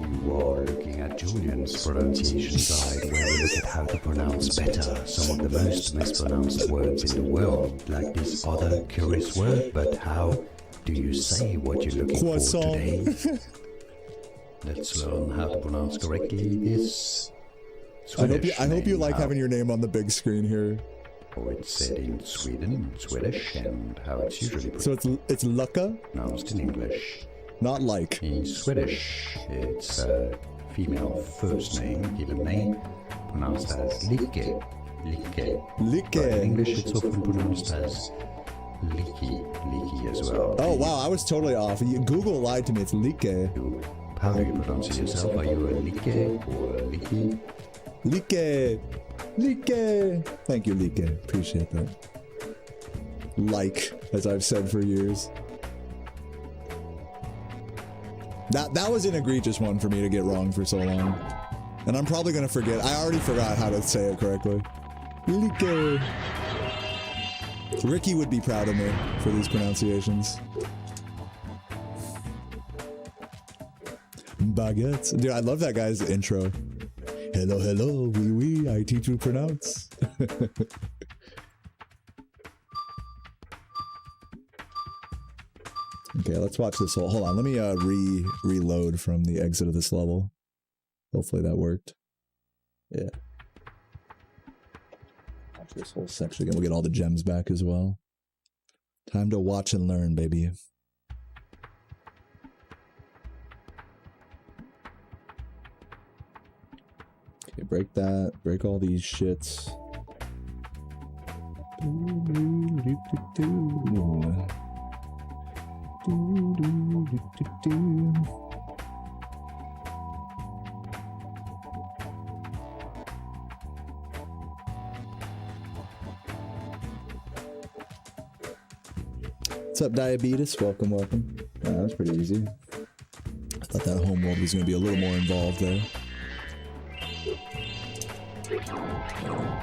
You are looking at Julian's pronunciation guide, where we look at how to pronounce better some of the most mispronounced words in the world, like this other curious word, but how do you say what you're looking for today? Let's learn how to pronounce correctly this I hope you name, like how- having your name on the big screen here. Oh, it's said in Sweden, Swedish, and how it's usually So it's Lucka, pronounced in English. not like. In Swedish, it's a female first name, given name, pronounced as Like. Like. Like. But in English, it's often pronounced as Liki as well. Oh wow, I was totally off. Google lied to me. It's Like. How do you pronounce it yourself? Are you a Like or a Liki? Like. Like. Thank you, Like. Appreciate that. Like, as I've said for years. That was an egregious one for me to get wrong for so long. And I'm probably gonna forget. I already forgot how to say it correctly. Like. Ricky would be proud of me for these pronunciations. Baguettes. Dude, I love that guy's intro. Hello, hello, oui, I teach you pronounce. Okay, let's watch this whole. Hold on, let me reload from the exit of this level. Hopefully that worked. Yeah. Watch this whole section again. We'll get all the gems back as well. Time to watch and learn, baby. Okay, break that. Break all these shits. What's up, Diabetes? Welcome, welcome. That was pretty easy. I thought that homeworld was going to be a little more involved there.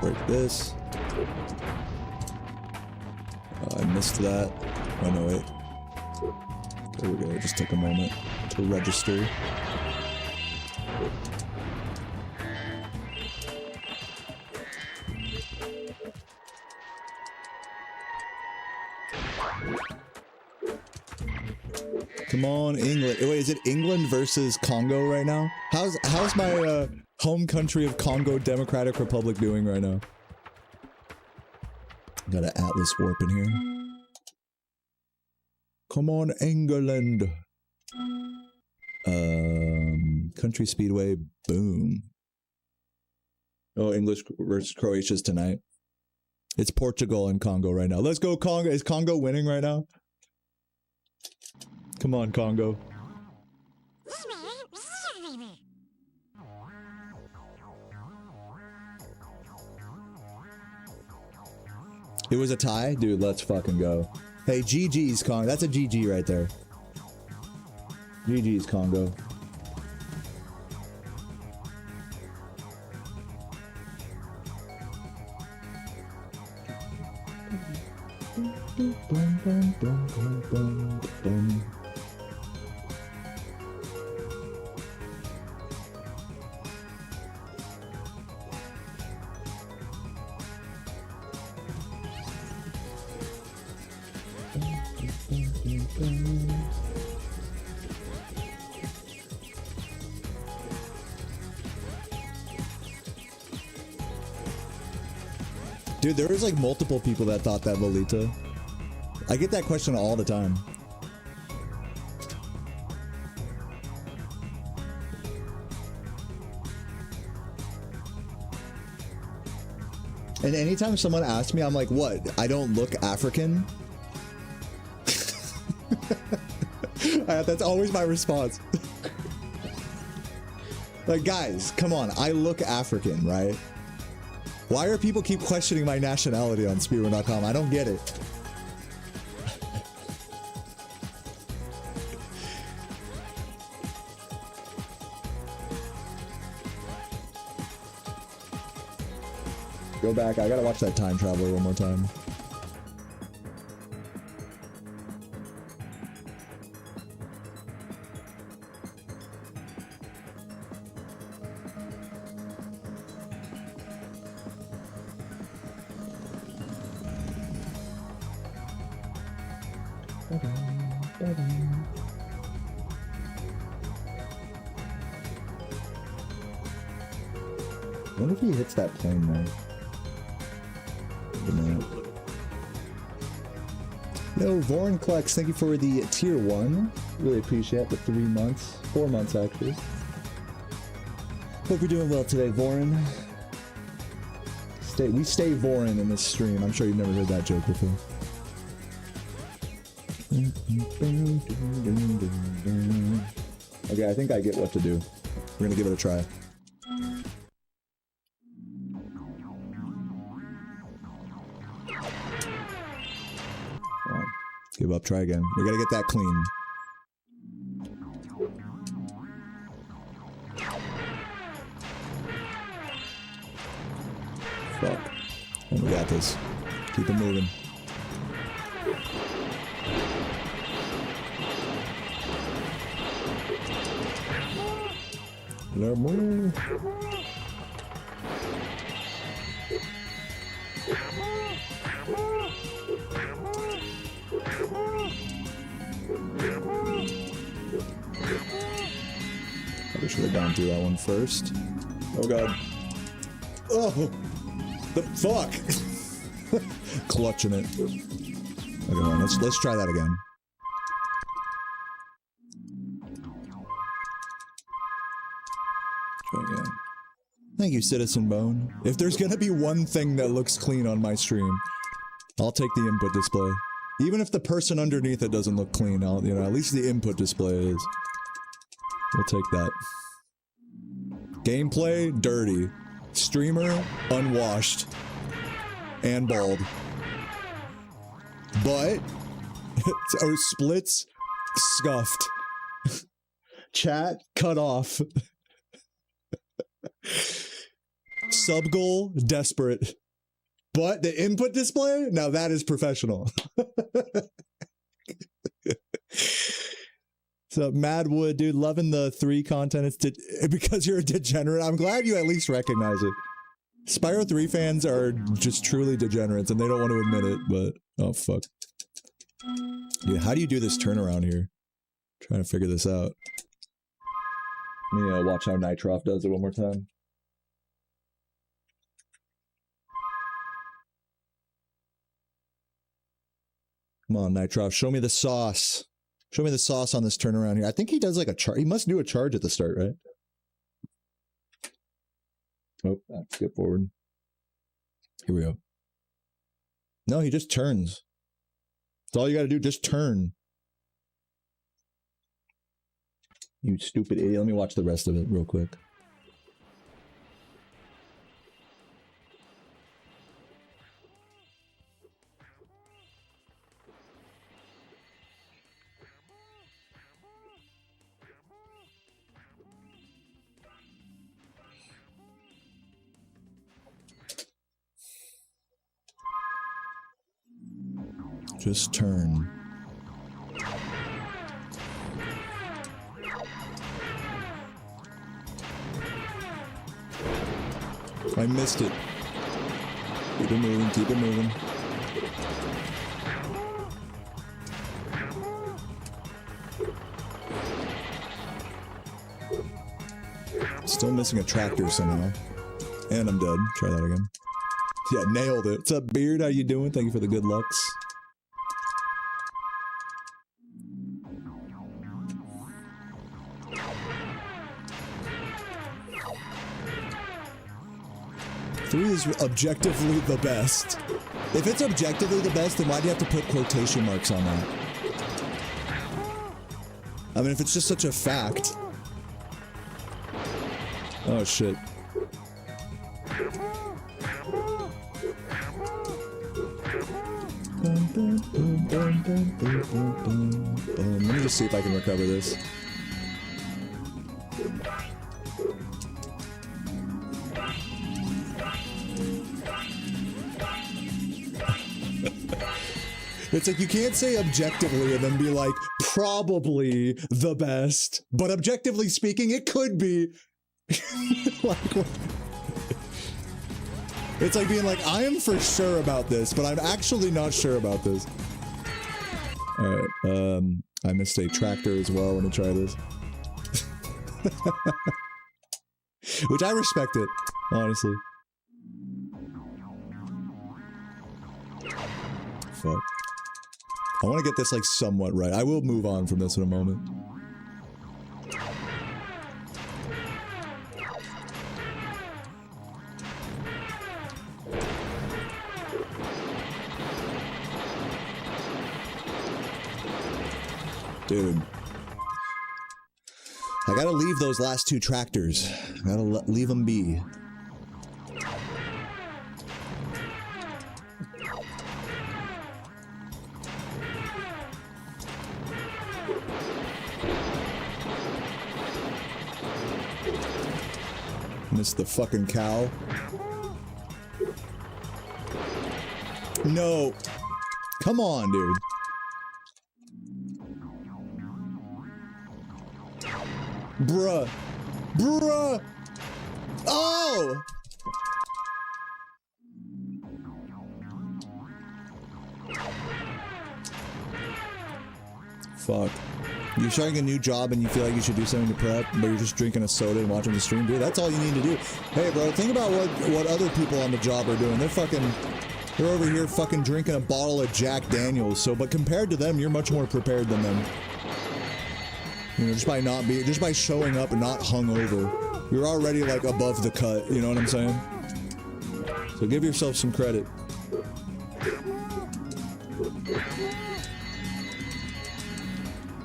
Break this. I missed that. Oh no, wait. Okay, we're gonna just take a moment to register. Come on, England. Wait, is it England versus Congo right now? How's my home country of Congo Democratic Republic doing right now? Got an Atlas warp in here. Come on, England. Country Speedway, boom. Oh, English versus Croatia's tonight. It's Portugal and Congo right now. Let's go, Congo. Is Congo winning right now? Come on, Congo. It was a tie? Dude, let's fucking go. Hey, GG's Congo. That's a GG right there. GG's Congo. Dude, there was like multiple people that thought that Lolita. I get that question all the time. And anytime someone asks me, I'm like, what? I don't look African? That's always my response. Like, guys, come on. I look African, right? Why are people keep questioning my nationality on Spyro.com? I don't get it. Go back. I gotta watch that time traveler one more time. wonder if he hits that plane now. No, Vorinclex, thank you for the tier 1. Really appreciate the 3 months. 4 months, actually. Hope you're doing well today, Vorin. We stay Vorin in this stream. I'm sure you've never heard that joke before. Okay, I think I get what to do. We're gonna give it a try. Give up, try again. We gotta get that clean. Fuck. And we got this. Keep it moving. Let move. I should have gone through that one first. Oh god. Oh! The fuck! Clutching it. Okay, hold on, let's try that again. Try again. Thank you, Citizen Bone. If there's gonna be one thing that looks clean on my stream, I'll take the input display. Even if the person underneath it doesn't look clean, I'll, you know, at least the input display is. We'll take that. Gameplay, dirty. Streamer, unwashed. And bald. But, or splits, scuffed. Chat, cut off. Sub goal, desperate. But the input display, now that is professional. So Madwood, dude, loving the 3 content. It's because you're a degenerate. I'm glad you at least recognize it. Spyro 3 fans are just truly degenerates, and they don't want to admit it, but... Oh, fuck. Dude, how do you do this turnaround here? I'm trying to figure this out. Let me watch how Nitroff does it one more time. Come on, Nitroff, show me the sauce. Show me the sauce on this turnaround here. I think he does like a charge. He must do a charge at the start, right? Oh, skip forward. Here we go. No, he just turns. That's all you gotta do, just turn. You stupid idiot. Let me watch the rest of it real quick. Just turn. I missed it. Keep it moving, keep it moving. Still missing a tractor somehow. And I'm dead. Try that again. Yeah, nailed it. What's up, Beard? How you doing? Thank you for the good lucks. Three is objectively the best. If it's objectively the best, then why do you have to put quotation marks on that? I mean, if it's just such a fact. Oh, shit. Let me just see if I can recover this. It's like you can't say objectively and then be like, probably the best, but objectively speaking, it could be. Like, it's like being like, I am for sure about this, but I'm actually not sure about this. Alright, I missed a tractor as well. Let me try this. Which I respect it. Honestly. Fuck. I want to get this like somewhat right. I will move on from this in a moment. Dude. I gotta leave those last two tractors. I gotta leave them be. Miss the fucking cow. No. Come on, dude. Bruh. Bruh. Oh! Fuck. You're starting a new job and you feel like you should do something to prep, but you're just drinking a soda and watching the stream, dude. That's all you need to do. Hey, bro, think about what other people on the job are doing. They're over here fucking drinking a bottle of Jack Daniels. So, but compared to them, you're much more prepared than them. You know, just by showing up and not hungover, you're already like above the cut. You know what I'm saying? So give yourself some credit.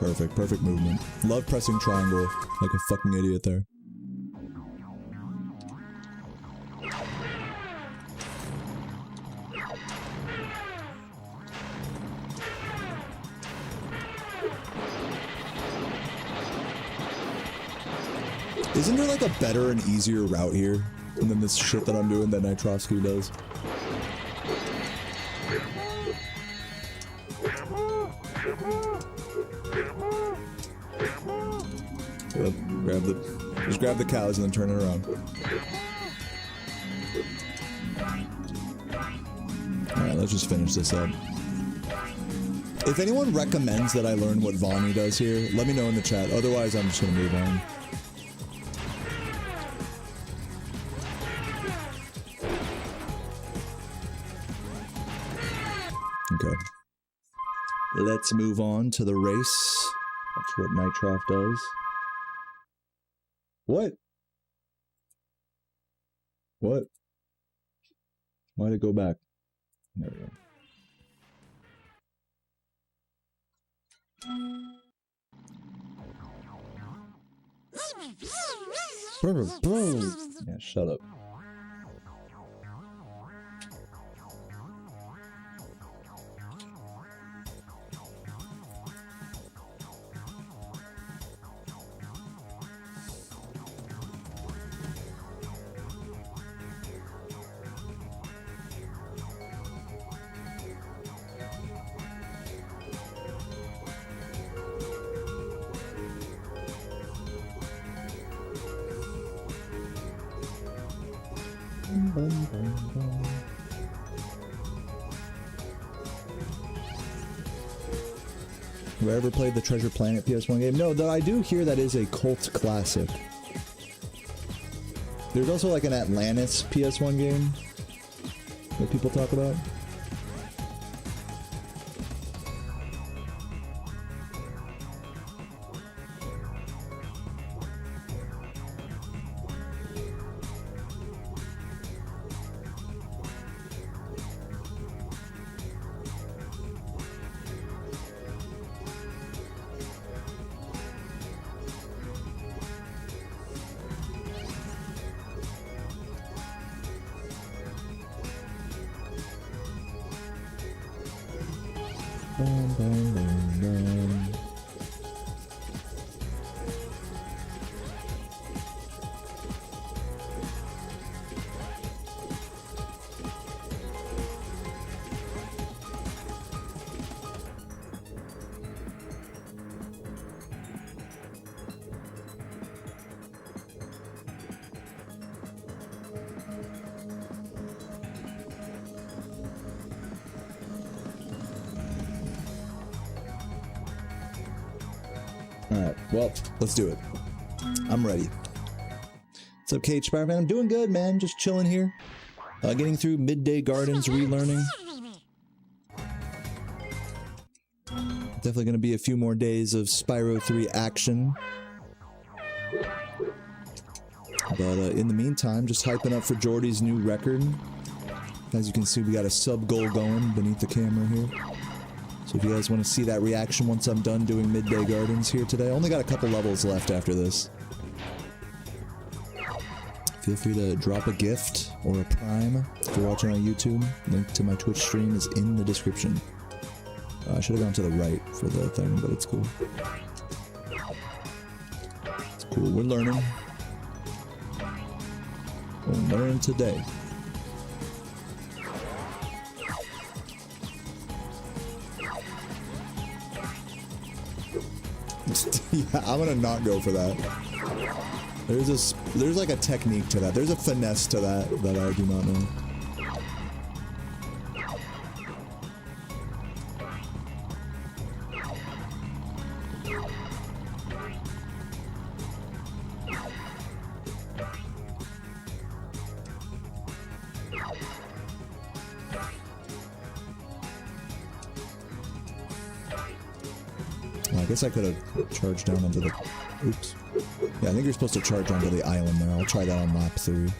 Perfect, perfect movement. Love pressing triangle like a fucking idiot there. Isn't there like a better and easier route here than this shit that I'm doing that Nitrovsky does? Just grab the cows and then turn it around. Alright, let's just finish this up. If anyone recommends that I learn what Vonnie does here, let me know in the chat. Otherwise, I'm just gonna move on. Okay. Let's move on to the race. That's what Nitroff does. What? What? Why'd it go back? There we go. Yeah, shut up. Have I ever played the Treasure Planet PS1 game? No, though I do hear that is a cult classic. There's also like an Atlantis PS1 game that people talk about. Alright, well, let's do it. I'm ready. What's up, Cage Spider-Man? I'm doing good, man. Just chilling here. Getting through Midday Gardens Relearning. Definitely going to be a few more days of Spyro 3 action. But in the meantime, just hyping up for Jordy's new record. As you can see, we got a sub goal going beneath the camera here. So if you guys want to see that reaction once I'm done doing Midday Gardens here today, only got a couple levels left after this. Feel free to drop a gift or a prime if you're watching on YouTube. Link to my Twitch stream is in the description. I should have gone to the right for the thing, but it's cool. It's cool. We're learning. We'll learn today. Yeah, I'm gonna not go for that. There's like a technique to that. There's a finesse to that that I do not know. I guess I could have charged down onto the... Oops. Yeah, I think you're supposed to charge onto the island there. I'll try that on lap 3.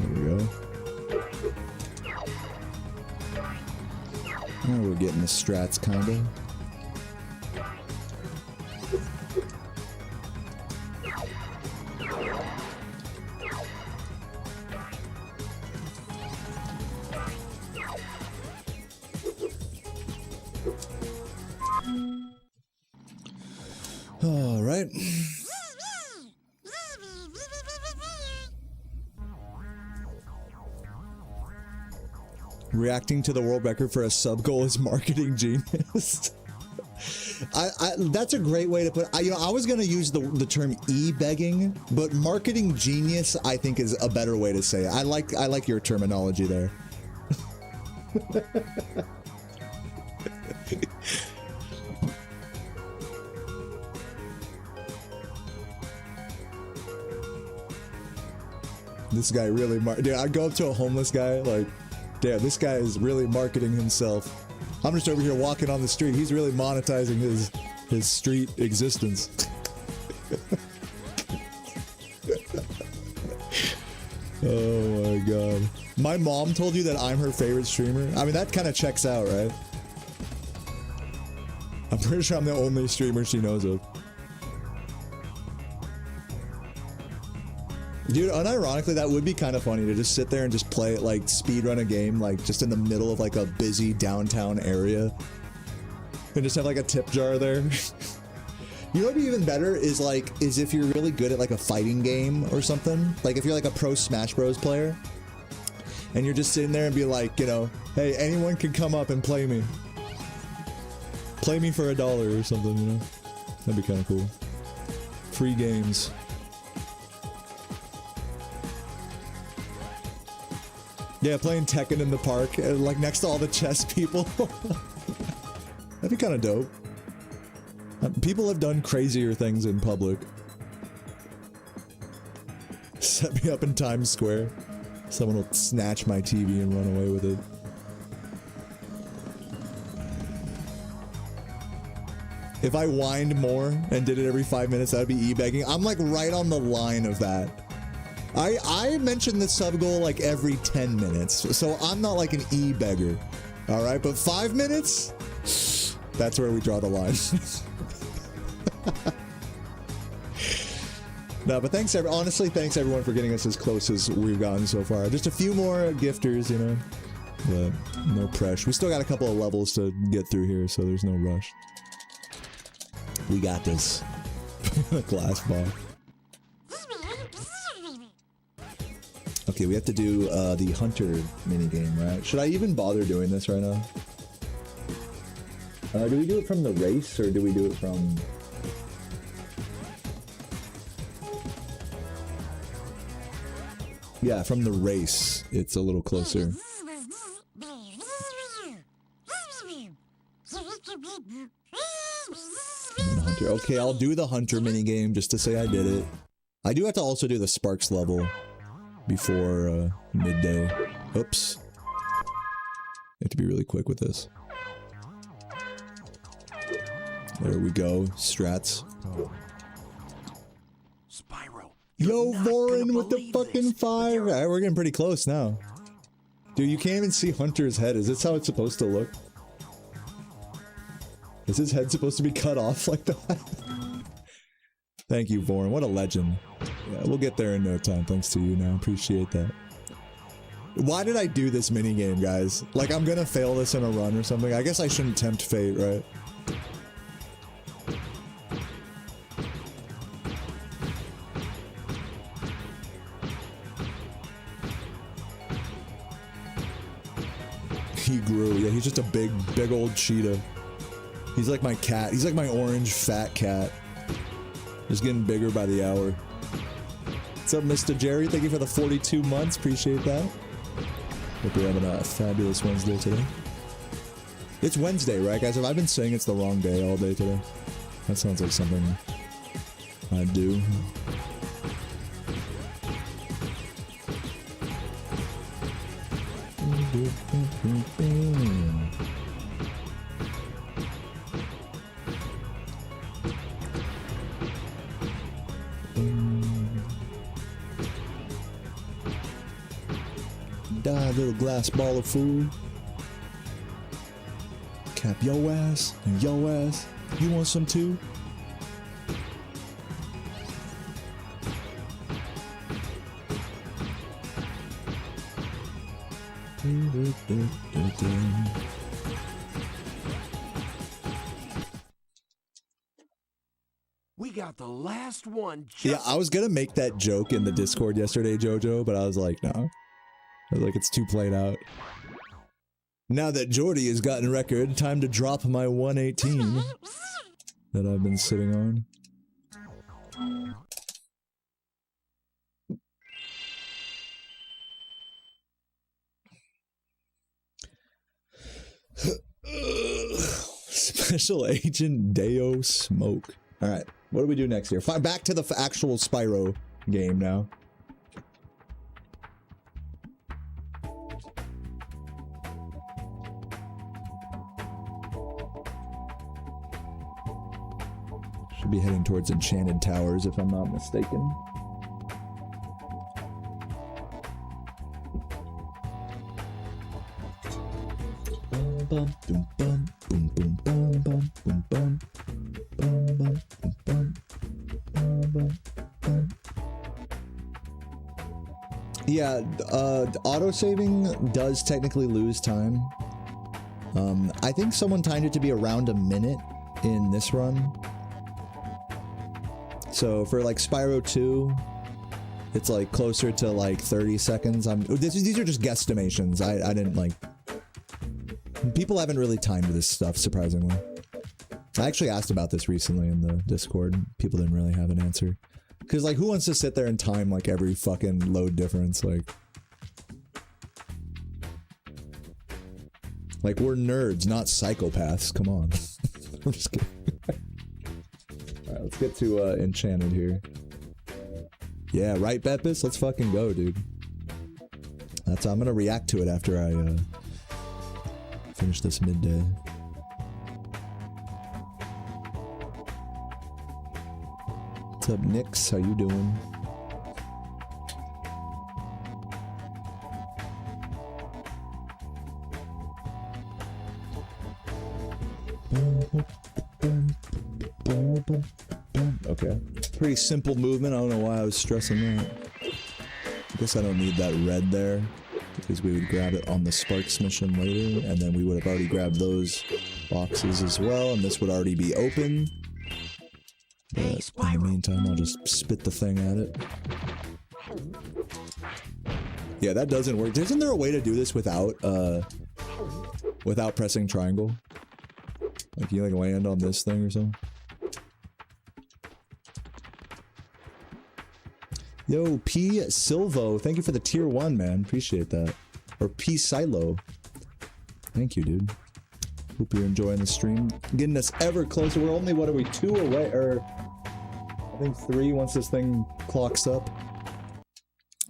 There we go. Now we're getting the strats, kinda. All right. Reacting to the world record for a sub goal is marketing genius. That's a great way to put it. I was gonna use the term e-begging, but marketing genius I think is a better way to say it. I like your terminology there. This guy really dude, I go up to a homeless guy like, damn, this guy is really marketing himself. I'm just over here walking on the street. He's really monetizing his street existence. Oh my god. My mom told you that I'm her favorite streamer? I mean, that kind of checks out, right? I'm pretty sure I'm the only streamer she knows of. Dude, unironically, that would be kind of funny to just sit there and just play it, like, speedrun a game, like, just in the middle of, like, a busy downtown area. And just have, like, a tip jar there. You know what would be even better is, like, if you're really good at, like, a fighting game or something. Like, if you're, like, a pro Smash Bros. Player. And you're just sitting there and be like, you know, hey, anyone can come up and play me. Play me for $1 or something, you know? That'd be kind of cool. Free games. Yeah, playing Tekken in the park, like next to all the chess people. That'd be kind of dope. People have done crazier things in public. Set me up in Times Square. Someone will snatch my TV and run away with it. If I whined more and did it every 5 minutes, that'd be e-begging. I'm like right on the line of that. I mention the sub goal like every 10 minutes, so I'm not like an e-beggar, all right? But 5 minutes, that's where we draw the line. No, but thanks, honestly, thanks everyone for getting us as close as we've gotten so far. Just a few more gifters, you know, but no pressure. We still got a couple of levels to get through here, so there's no rush. We got this. Glass ball. Okay, we have to do the hunter minigame, right? Should I even bother doing this right now? Do we do it from the race, or do we do it from... Yeah, from the race, it's a little closer. Hunter. Okay, I'll do the hunter minigame just to say I did it. I do have to also do the Sparks level before midday. Oops. I have to be really quick with this. There we go. Strats. Spyro. Yo, not Vorin gonna with the believe fucking this, but 5. there- Alright, we're getting pretty close now. Dude, you can't even see Hunter's head. Is this how it's supposed to look? Is his head supposed to be cut off like that? Thank you, Vorin. What a legend. Yeah, we'll get there in no time, thanks to you now. Appreciate that. Why did I do this minigame, guys? Like, I'm gonna fail this in a run or something. I guess I shouldn't tempt fate, right? He grew. Yeah, he's just a big old cheetah. He's like my cat. He's like my orange fat cat. Just getting bigger by the hour. What's up, Mr. Jerry? Thank you for the 42 months. Appreciate that. Hope you're having a fabulous Wednesday today. It's Wednesday, right, guys? Have I been saying it's the wrong day all day today? That sounds like something I'd do. Die, little glass ball of food. Cap yo ass and yo ass. You want some too? We got the last one. Yeah, I was gonna make that joke in the Discord yesterday, Jojo, but I was like, no. I was like, it's too played out. Now that Jordy has gotten record, time to drop my 118 that I've been sitting on. Special Agent Deo Smoke. Alright, what do we do next here? Back to the actual Spyro game now. Should be heading towards Enchanted Towers if I'm not mistaken. Yeah, auto-saving does technically lose time. I think someone timed it to be around a minute in this run. So for like Spyro 2, it's like closer to like 30 seconds. These are just guesstimations. I didn't like... People haven't really timed this stuff, surprisingly. I actually asked about this recently in the Discord. People didn't really have an answer. Because, like, who wants to sit there and time, like, every fucking load difference? Like, we're nerds, not psychopaths. Come on. I'm just kidding. Alright, let's get to Enchanted here. Yeah, right, Beppis? Let's fucking go, dude. I'm gonna react to it after I finish this midday. What's up, Nix? How you doing? Okay. Pretty simple movement. I don't know why I was stressing that. I guess I don't need that red there, because we would grab it on the Sparks mission later, and then we would have already grabbed those boxes as well, and this would already be open. But Hey, in Spyro. the meantime, I'll just spit the thing at it. Yeah, that doesn't work. Isn't there a way to do this without pressing triangle? Like you like land on this thing or something? Yo, P Silvo, thank you for the tier 1, man. Appreciate that. Or P Silo. Thank you, dude. Hope you're enjoying the stream. Getting us ever closer. We're only, what are we, 2 away? Or I think 3 once this thing clocks up.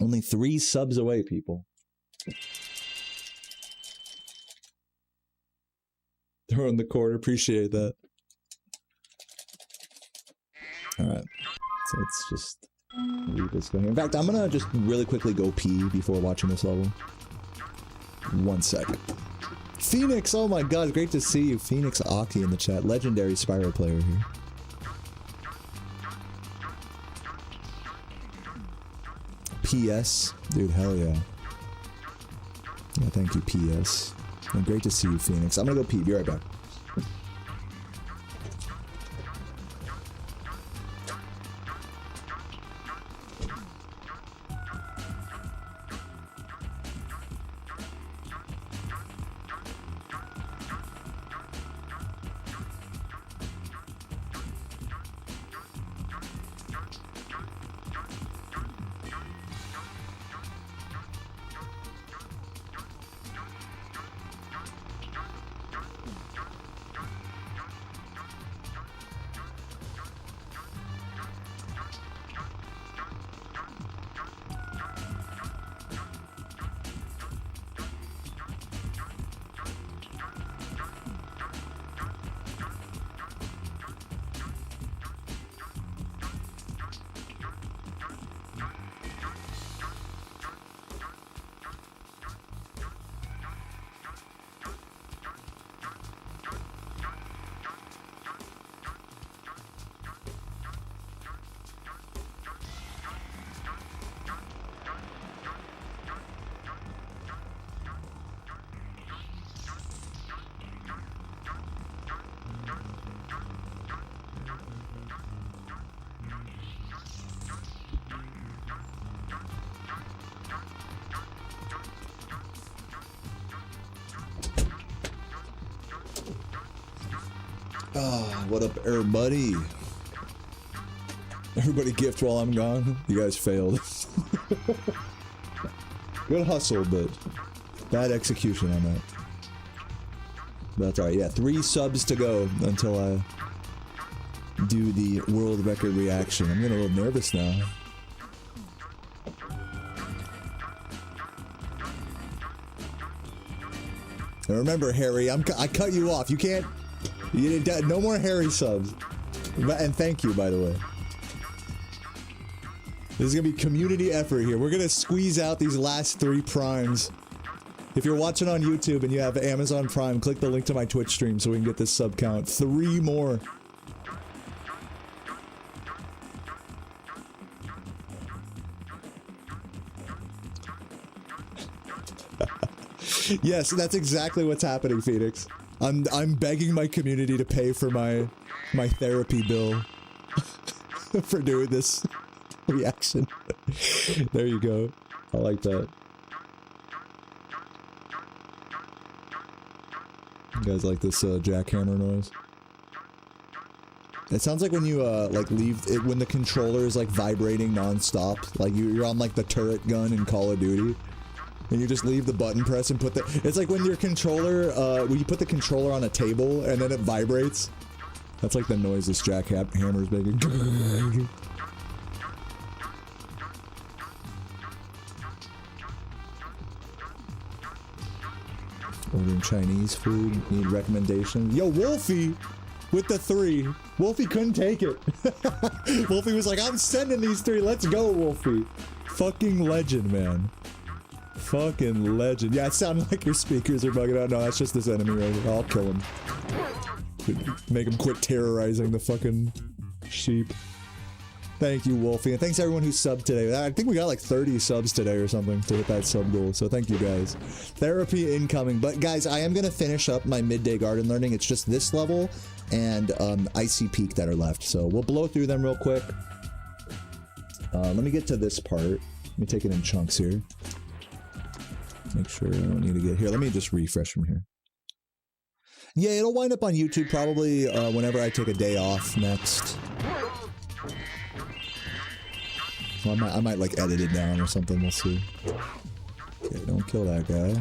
Only 3 subs away, people. Throw in the corner. Appreciate that. Alright. So let's just leave this going. In fact, I'm gonna just really quickly go pee before watching this level. 1 second. Phoenix! Oh my god, great to see you. Phoenix Aki in the chat. Legendary Spyro player here. PS? Dude, hell yeah. Yeah, thank you, PS. And great to see you, Phoenix. I'm gonna go pee. Be right back. What up, everybody? Everybody gift while I'm gone. You guys failed. Good hustle, but bad execution on that. That's alright. Yeah, 3 subs to go until I do the world record reaction. I'm getting a little nervous now. And remember, Harry, I cut you off. You can't. You didn't, no more Harry subs. And thank you, by the way. This is gonna be community effort here. We're gonna squeeze out these last 3 primes. If you're watching on YouTube and you have Amazon Prime, click the link to my Twitch stream so we can get this sub count. 3 more. Yes, that's exactly what's happening, Phoenix. I'm begging my community to pay for my therapy bill for doing this reaction. There you go. I like that. You guys like this jackhammer noise? It sounds like when you like leave it when the controller is like vibrating non-stop, like you're on like the turret gun in Call of Duty. And you just leave the button press and put the... It's like when your controller, when you put the controller on a table and then it vibrates. That's like the noise this jackhammer's making. Ordering Chinese food, need recommendations. Yo, Wolfie! With the 3. Wolfie couldn't take it. Wolfie was like, I'm sending these 3, let's go, Wolfie. Fucking legend, man. Fucking legend. Yeah, it sounded like your speakers are bugging out. No, that's just this enemy right here. I'll kill him. Make him quit terrorizing the fucking sheep. Thank you, Wolfie. And thanks to everyone who subbed today. I think we got like 30 subs today or something to hit that sub goal. So thank you guys. Therapy incoming. But guys, I am going to finish up my midday garden learning. It's just this level and Icy Peak that are left. So we'll blow through them real quick. Let me get to this part. Let me take it in chunks here. Make sure I don't need to get here. Let me just refresh from here. Yeah, it'll wind up on YouTube probably whenever I take a day off next. Well, I might like edit it down or something. We'll see. Okay, don't kill that guy.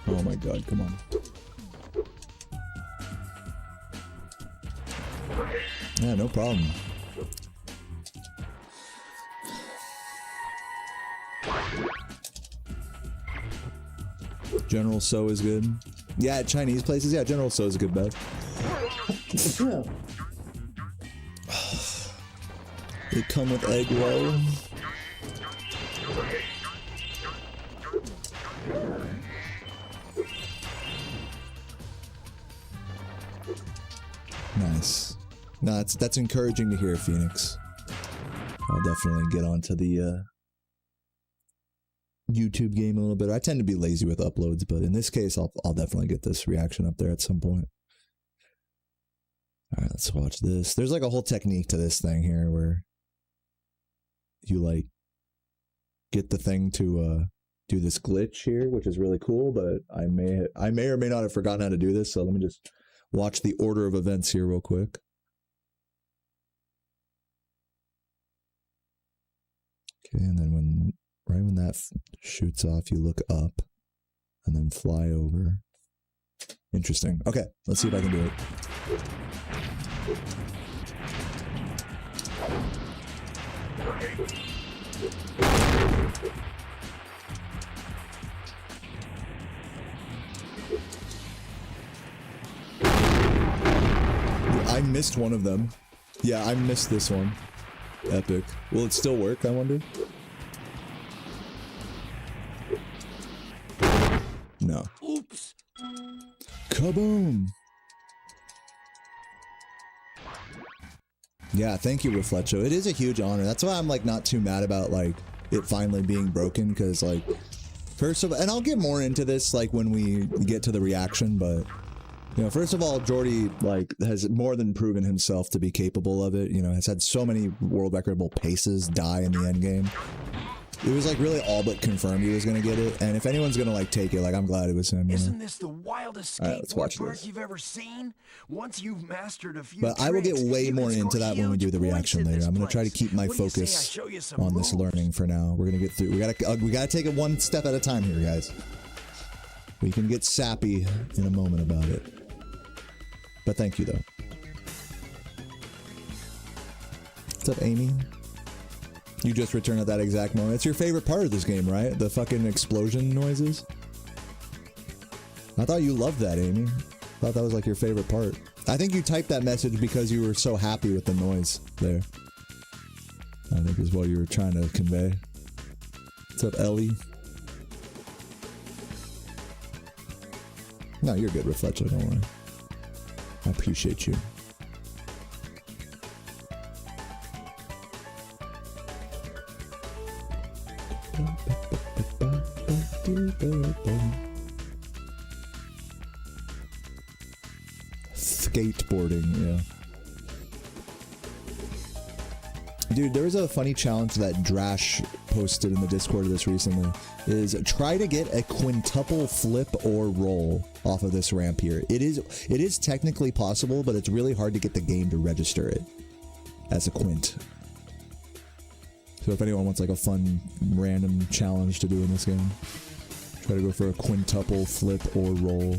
Oh my god, come on. Yeah, no problem. General So is good. Yeah, at Chinese places, yeah, General So is a good bet. They come with egg roll. Nice. No, that's encouraging to hear, Phoenix. I'll definitely get onto the YouTube game a little bit. I tend to be lazy with uploads, but in this case, I'll definitely get this reaction up there at some point. All right, let's watch this. There's like a whole technique to this thing here where you like get the thing to do this glitch here, which is really cool, but I may or may not have forgotten how to do this, so let me just watch the order of events here real quick. Okay, and then right when that shoots off, you look up and then fly over. Interesting. Okay, let's see if I can do it. I missed one of them. Yeah, I missed this one. Epic. Will it still work, I wonder? No. Oops. Kaboom! Yeah, thank you, Reflecho. It is a huge honor. That's why I'm like not too mad about like it finally being broken, because like first of all, and I'll get more into this like when we get to the reaction, but you know, first of all, Jordy like has more than proven himself to be capable of it. You know, has had so many world recordable paces die in the end game. It was like really all but confirmed he was gonna get it, and if anyone's gonna like take it, like I'm glad it was him. Isn't this the wildest skateboard park you've ever seen? Once you've mastered a few But I will get way more into that when we do the reaction later. I'm gonna try to keep my focus on this learning for now. We're gonna get through. We gotta take it one step at a time here, guys. We can get sappy in a moment about it. But thank you though. What's up, Amy? You just returned at that exact moment. It's your favorite part of this game, right? The fucking explosion noises. I thought you loved that, Amy. I thought that was like your favorite part. I think you typed that message because you were so happy with the noise there. I think is what you were trying to convey. What's up, Ellie? No, you're good, Reflecho, don't worry. I appreciate you. Skateboarding, yeah. Dude, there was a funny challenge that Drash posted in the Discord of this recently. Is try to get a quintuple flip or roll off of this ramp here. It is technically possible, but it's really hard to get the game to register it as a quint. So if anyone wants like a fun random challenge to do in this game, try to go for a quintuple flip or roll.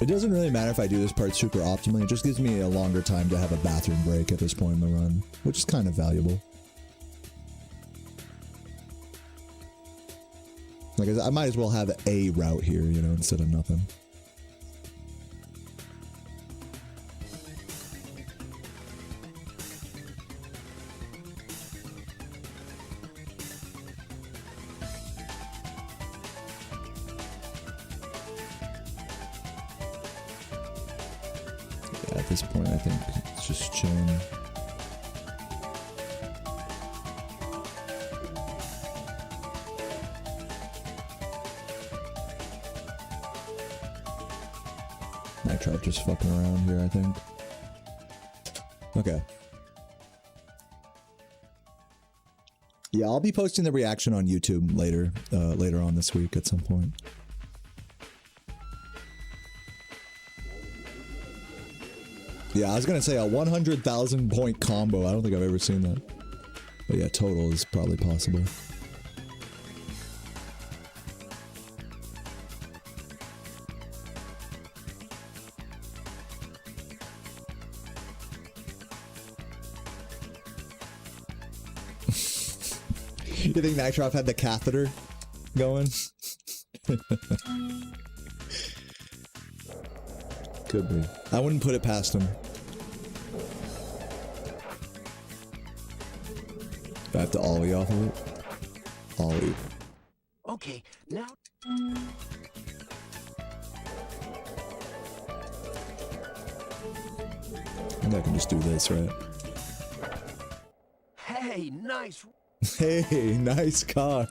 It doesn't really matter if I do this part super optimally. It just gives me a longer time to have a bathroom break at this point in the run, which is kind of valuable. Like, I might as well have a route here, you know, instead of nothing. Yeah, at this point, I think it's just chilling. Nitro just fucking around here, I think. Okay. Yeah, I'll be posting the reaction on YouTube later on this week at some point. Yeah, I was gonna say a 100,000 point combo. I don't think I've ever seen that. But yeah, total is probably possible. You think Nitroff had the catheter going? Could be. I wouldn't put it past him. Do I have to ollie off of it? Ollie. Okay, now. I think I can just do this, right? Hey, nice. Hey, nice cock.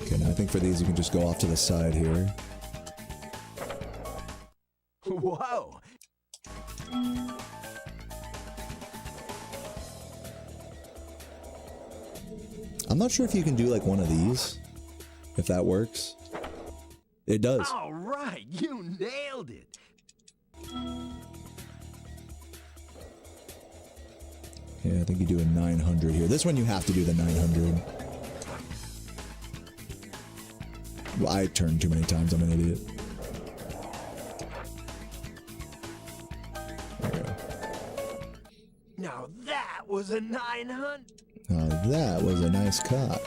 Okay, now I think for these you can just go off to the side here. Whoa. I'm not sure if you can do like one of these, if that works. It does. All right, you nailed it. Yeah, I think you do a 900 here. This one you have to do the 900. Well, I turned too many times. I'm an idiot. There we go. Now that was a 900. Now that was a nice cock.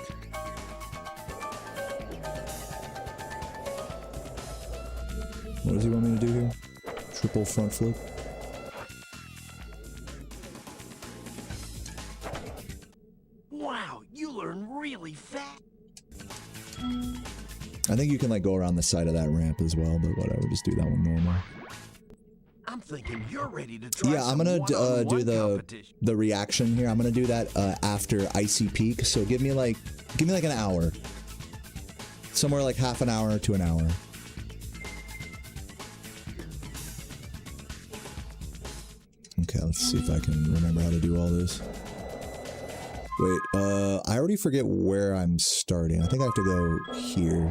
What does he want me to do here? Triple front flip. Wow, you learn really fast. I think you can like go around the side of that ramp as well, but whatever, just do that one normal. I'm thinking you're ready to try. Yeah, I'm gonna do the reaction here. I'm gonna do that after Icy Peak. So give me like an hour, somewhere like half an hour to an hour. Okay, let's see if I can remember how to do all this. Wait, I already forget where I'm starting. I think I have to go here.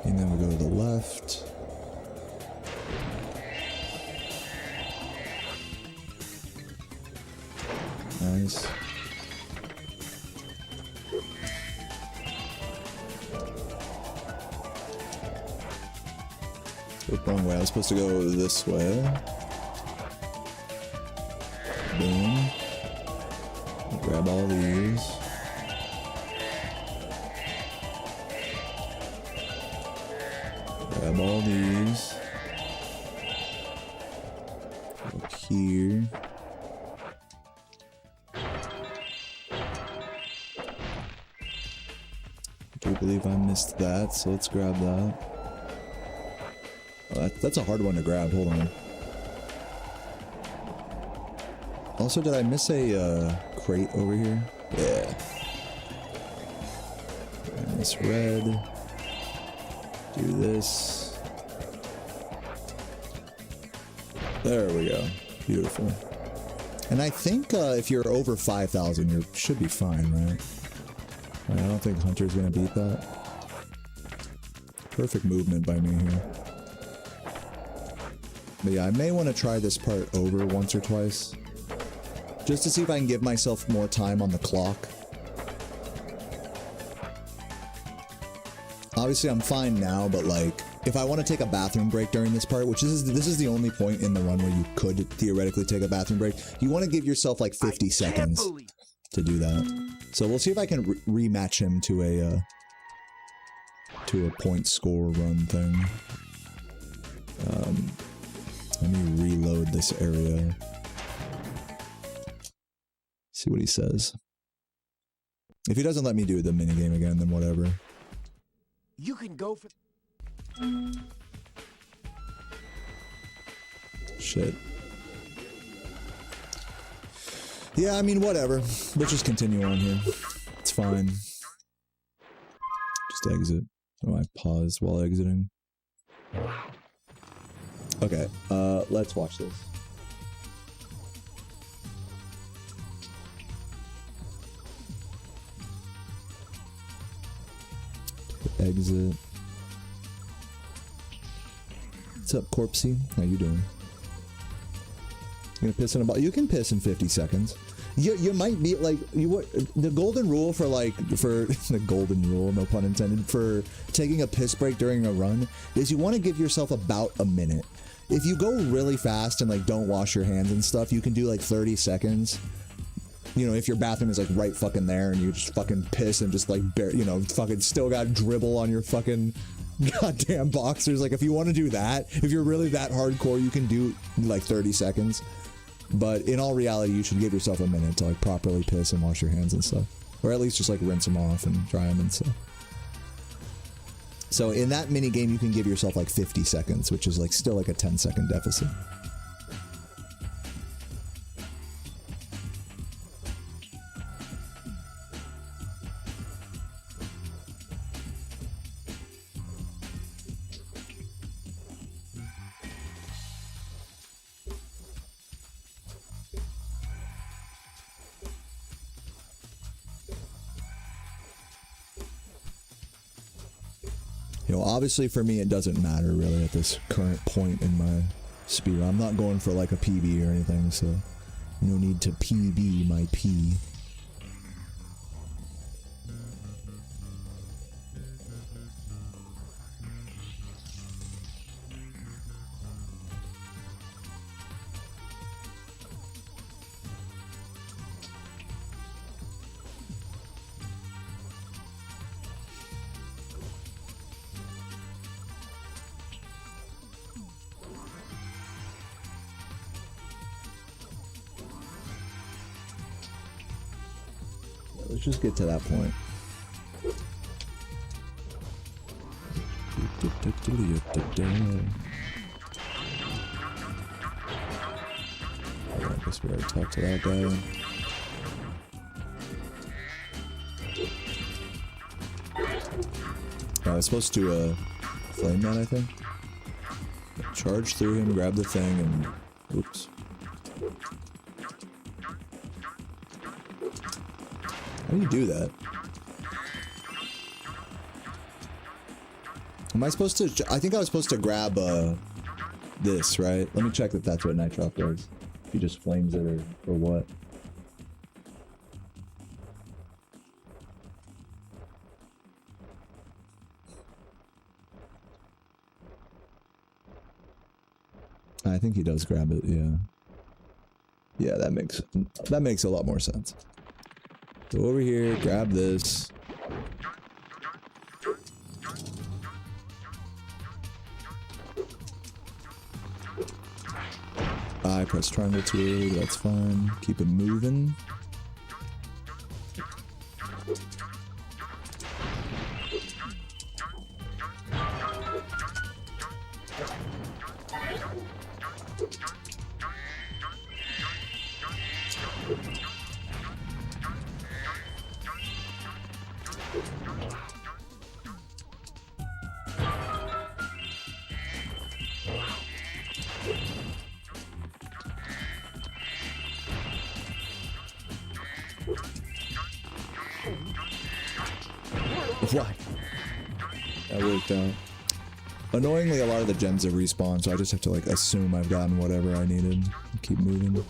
And then we go to the left. Nice. Oop, wrong way. I was supposed to go this way. Boom. Grab all these. Grab all these. Up here. I do believe I missed that, so let's grab that. Oh, that's a hard one to grab. Hold on. Also, did I miss a crate over here? Yeah. And this red. Do this. There we go. Beautiful. And I think if you're over 5,000, you should be fine, right? I don't think Hunter's gonna beat that. Perfect movement by me here. But yeah, I may want to try this part over once or twice. Just to see if I can give myself more time on the clock. Obviously, I'm fine now, but like, if I want to take a bathroom break during this part, which this is the only point in the run where you could theoretically take a bathroom break, you want to give yourself like 50 seconds to do that. So we'll see if I can rematch him to a point score run thing. Let me reload this area. See what he says. If he doesn't let me do the minigame again, then whatever. You can go for... Shit. Yeah, I mean, whatever. We'll just continue on here. It's fine. Just exit. Oh, I paused while exiting. Okay, let's watch this. Exit. What's up, Corpsey? How you doing? You gonna piss in a bottle? You can piss in 50 seconds. You might be like the golden rule for the golden rule, no pun intended, for taking a piss break during a run is you want to give yourself about a minute. If you go really fast and like don't wash your hands and stuff, you can do like 30 seconds. You know, if your bathroom is like right fucking there and you just fucking piss and just like fucking still got dribble on your fucking goddamn boxers. Like if you want to do that, if you're really that hardcore, you can do like 30 seconds. But in all reality, you should give yourself a minute to like properly piss and wash your hands and stuff. Or at least just like rinse them off and dry them and stuff. So in that mini game, you can give yourself like 50 seconds, which is like still like a 10-second deficit. You know, obviously for me, it doesn't matter really at this current point in my speed. I'm not going for like a PB or anything, so no need to PB my P. Let's just get to that point. I guess we already talked to that guy. I was supposed to flame that, I think. Charge through him, grab the thing, and oops. How do you do that? Am I supposed to? I think I was supposed to grab this, right? Let me check that that's what Nitroff does. If he just flames it or what. I think he does grab it, yeah. Yeah, that makes a lot more sense. Go over here, grab this. I press triangle too early, but that's fine. Keep it moving. Wow. That worked out. Annoyingly, a lot of the gems have respawned, so I just have to like assume I've gotten whatever I needed. Keep moving.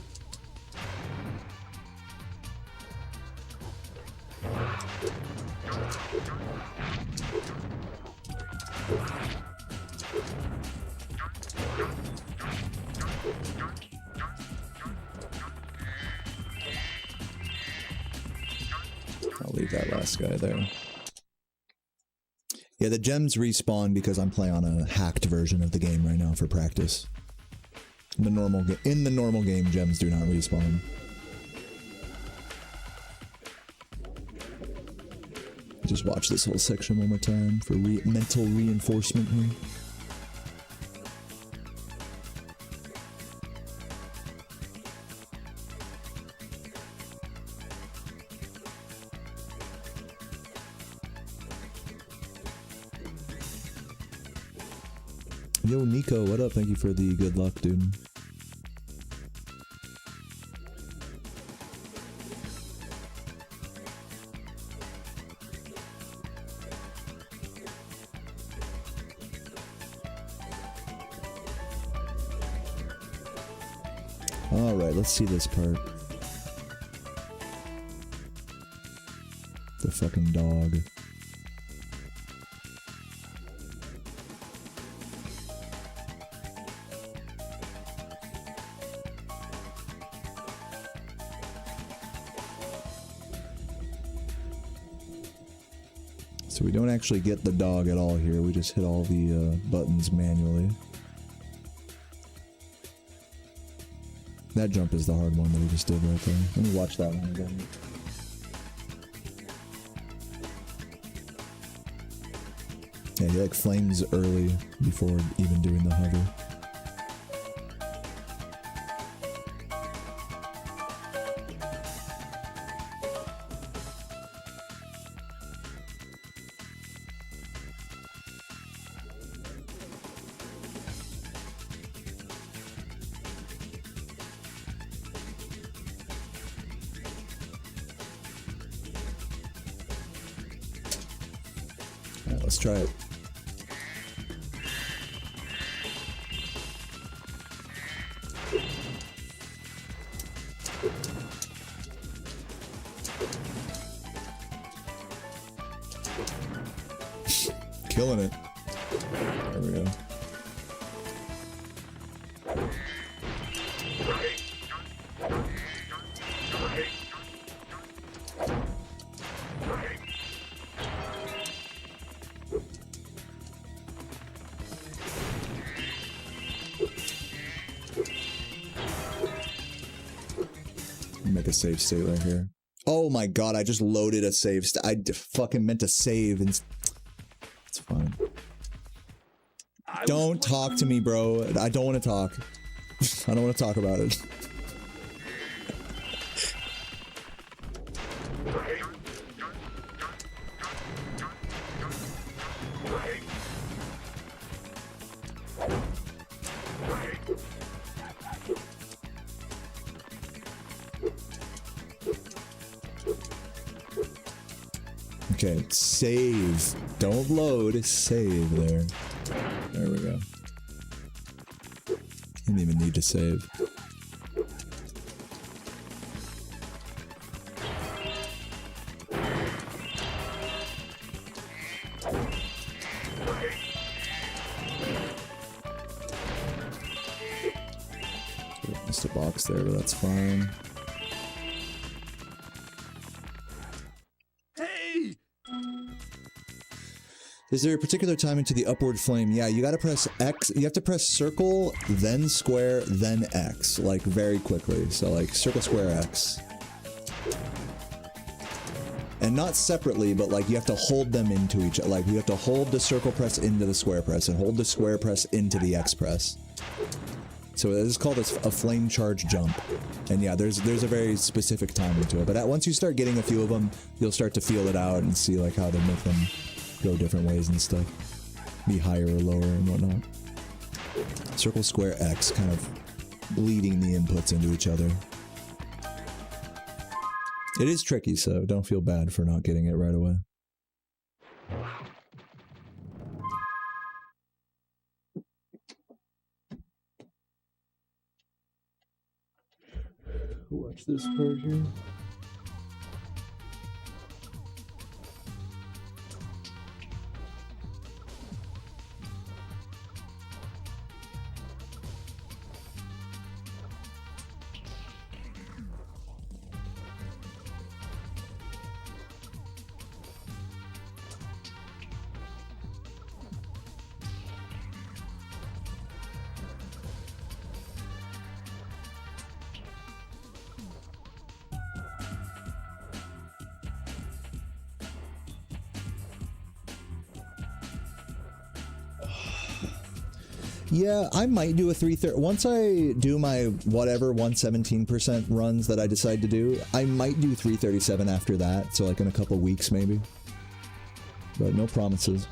I'll leave that last guy there. Yeah, the gems respawn because I'm playing on a hacked version of the game right now for practice. In the normal game, gems do not respawn. Just watch this whole section one more time for mental reinforcement here. Yo, Nico, what up? Thank you for the good luck, dude. Alright, let's see this part. The fucking dog. So we don't actually get the dog at all here, we just hit all the buttons manually. That jump is the hard one that we just did right there. Let me watch that one again. Yeah, he like flames early before even doing the hover. Let's try it. Killing it. There we go. Make a save state right here. Oh my god, I just loaded a save state. I fucking meant to save and... It's fine. Don't talk to me, bro. I don't want to talk. I don't want to talk about it. Okay, save. Don't load, save there. There we go. Didn't even need to save. Missed a box there, but that's fine. Is there a particular timing to the upward flame? Yeah, you gotta press X. You have to press circle, then square, then X, like very quickly. So like circle, square, X. And not separately, but like you have to hold them into each other. Like you have to hold the circle press into the square press and hold the square press into the X press. So this is called a flame charge jump. And yeah, there's a very specific timing to it. But once you start getting a few of them, you'll start to feel it out and see like how they make them go different ways and stuff. Be higher or lower and whatnot. Circle, square, X, kind of bleeding the inputs into each other. It is tricky, so don't feel bad for not getting it right away. Watch this part here. Yeah, I might do a 330. Once I do my whatever 117% runs that I decide to do, I might do 337 after that. So like in a couple weeks maybe. But no promises.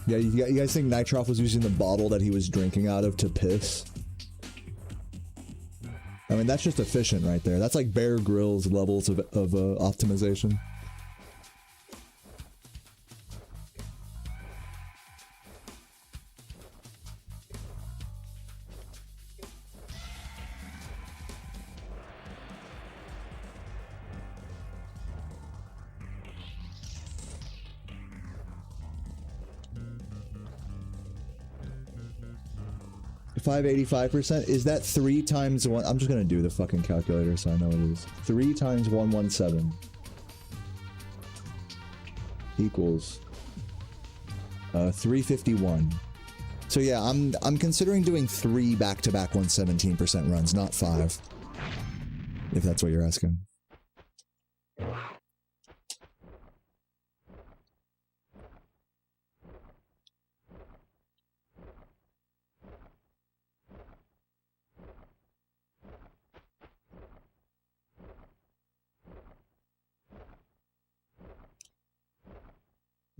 Yeah, you guys think Nitroff was using the bottle that he was drinking out of to piss? I mean, that's just efficient right there. That's like Bear Grylls levels of optimization. $585%? Is that 3 times 1? I'm just gonna do the fucking calculator so I know what it is. 3 times 117 equals 351. So yeah, I'm considering doing 3 back-to-back 117% runs, not 5. If that's what you're asking.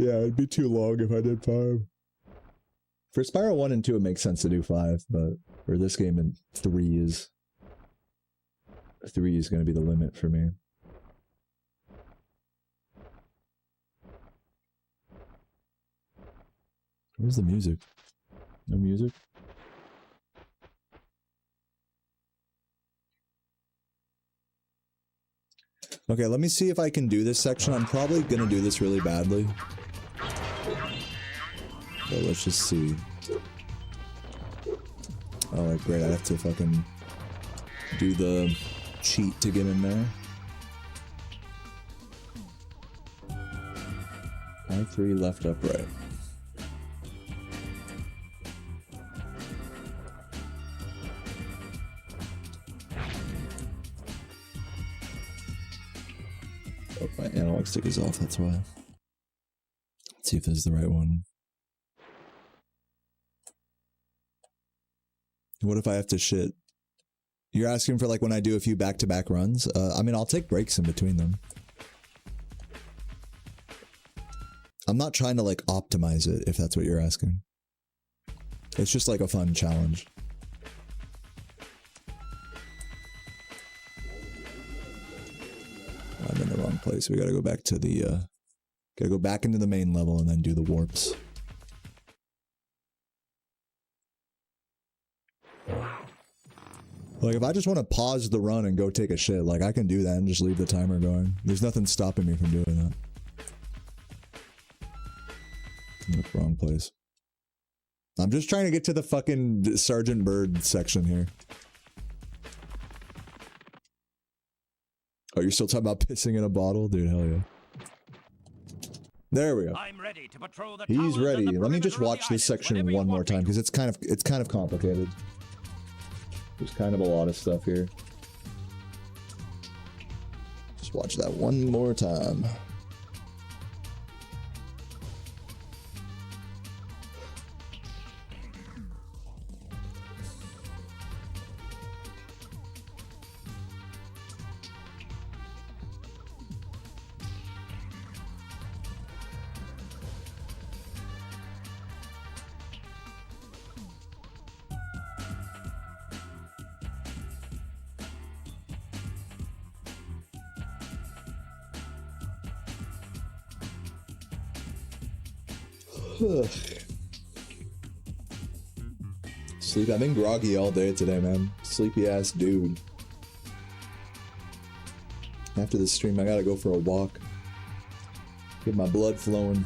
Yeah, it'd be too long if I did 5. For Spyro 1 and 2, it makes sense to do 5, but for this game, 3 is going to be the limit for me. Where's the music? No music? Okay, let me see if I can do this section. I'm probably going to do this really badly. So let's just see. Oh, great. I have to fucking do the cheat to get in there. 5-3 left up right. Oh, my analog stick is off, that's why. Let's see if this is the right one. What if I have to shit? You're asking for like when I do a few back-to-back runs? I mean, I'll take breaks in between them. I'm not trying to like optimize it, if that's what you're asking. It's just like a fun challenge. I'm in the wrong place. We gotta go back to the, gotta go back into the main level and then do the warps. Like, if I just want to pause the run and go take a shit, like, I can do that and just leave the timer going. There's nothing stopping me from doing that. I'm in the wrong place. I'm just trying to get to the fucking Sergeant Bird section here. Oh, you're still talking about pissing in a bottle? Dude, hell yeah. There we go. I'm ready to patrol the He's ready. Let me just watch this section one more time, because it's kind of complicated. There's kind of a lot of stuff here. Just watch that one more time. Sleep. I've been groggy all day today, man. Sleepy ass dude. After this stream, I gotta go for a walk. Get my blood flowing.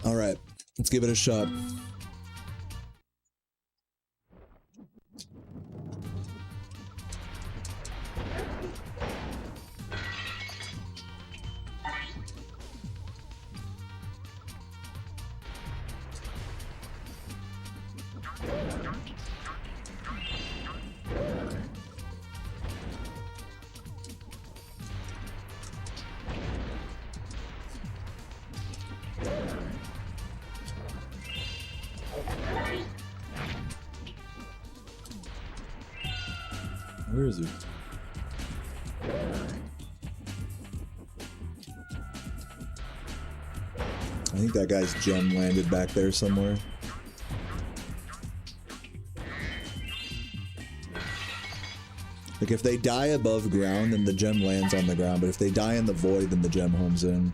All right, let's give it a shot. Where is he? I think that guy's gem landed back there somewhere. Like if they die above ground, then the gem lands on the ground, but if they die in the void, then the gem homes in.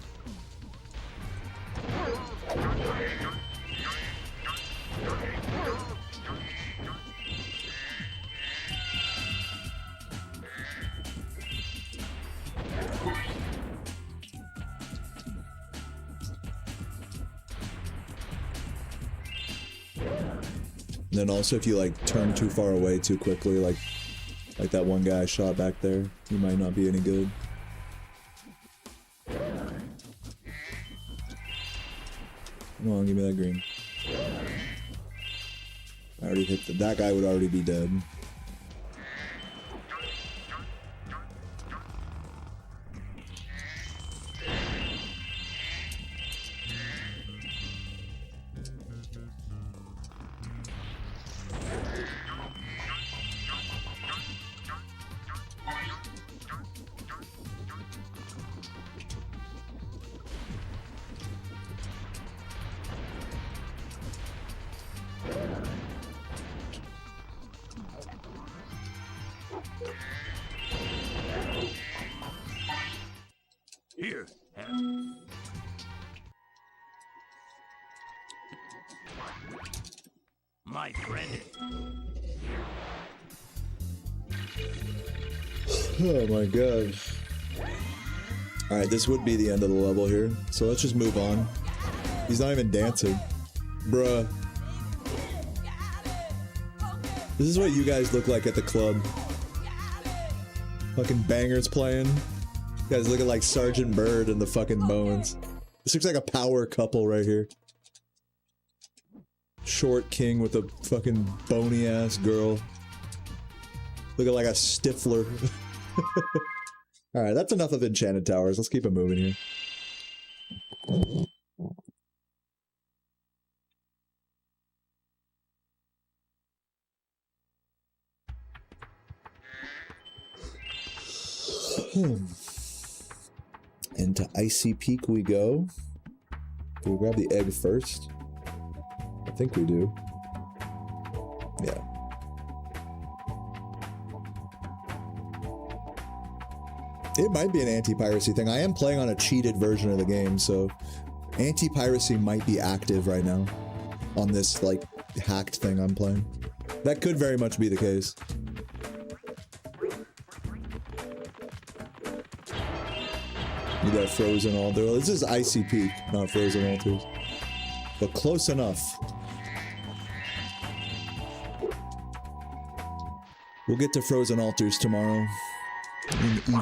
And then also if you like turn too far away too quickly, like that one guy I shot back there, he might not be any good. Come on, give me that green. I already hit that guy would already be dead. Here. My friend. Oh my god. Alright, this would be the end of the level here. So let's just move on. He's not even dancing. Bruh. This is what you guys look like at the club. Fucking bangers playing. You guys looking like Sergeant Bird and the fucking Bones. This looks like a power couple right here. Short king with a fucking bony ass girl. Looking like a Stifler. Alright, that's enough of Enchanted Towers. Let's keep it moving here. Into Icy Peak we go. Do we grab the egg first? I think we do. Yeah. It might be an anti-piracy thing. I am playing on a cheated version of the game, so anti-piracy might be active right now on this, like, hacked thing I'm playing. That could very much be the case. You got Frozen Altar. This is Icy Peak, not Frozen Altars. But close enough. We'll get to Frozen Altars tomorrow.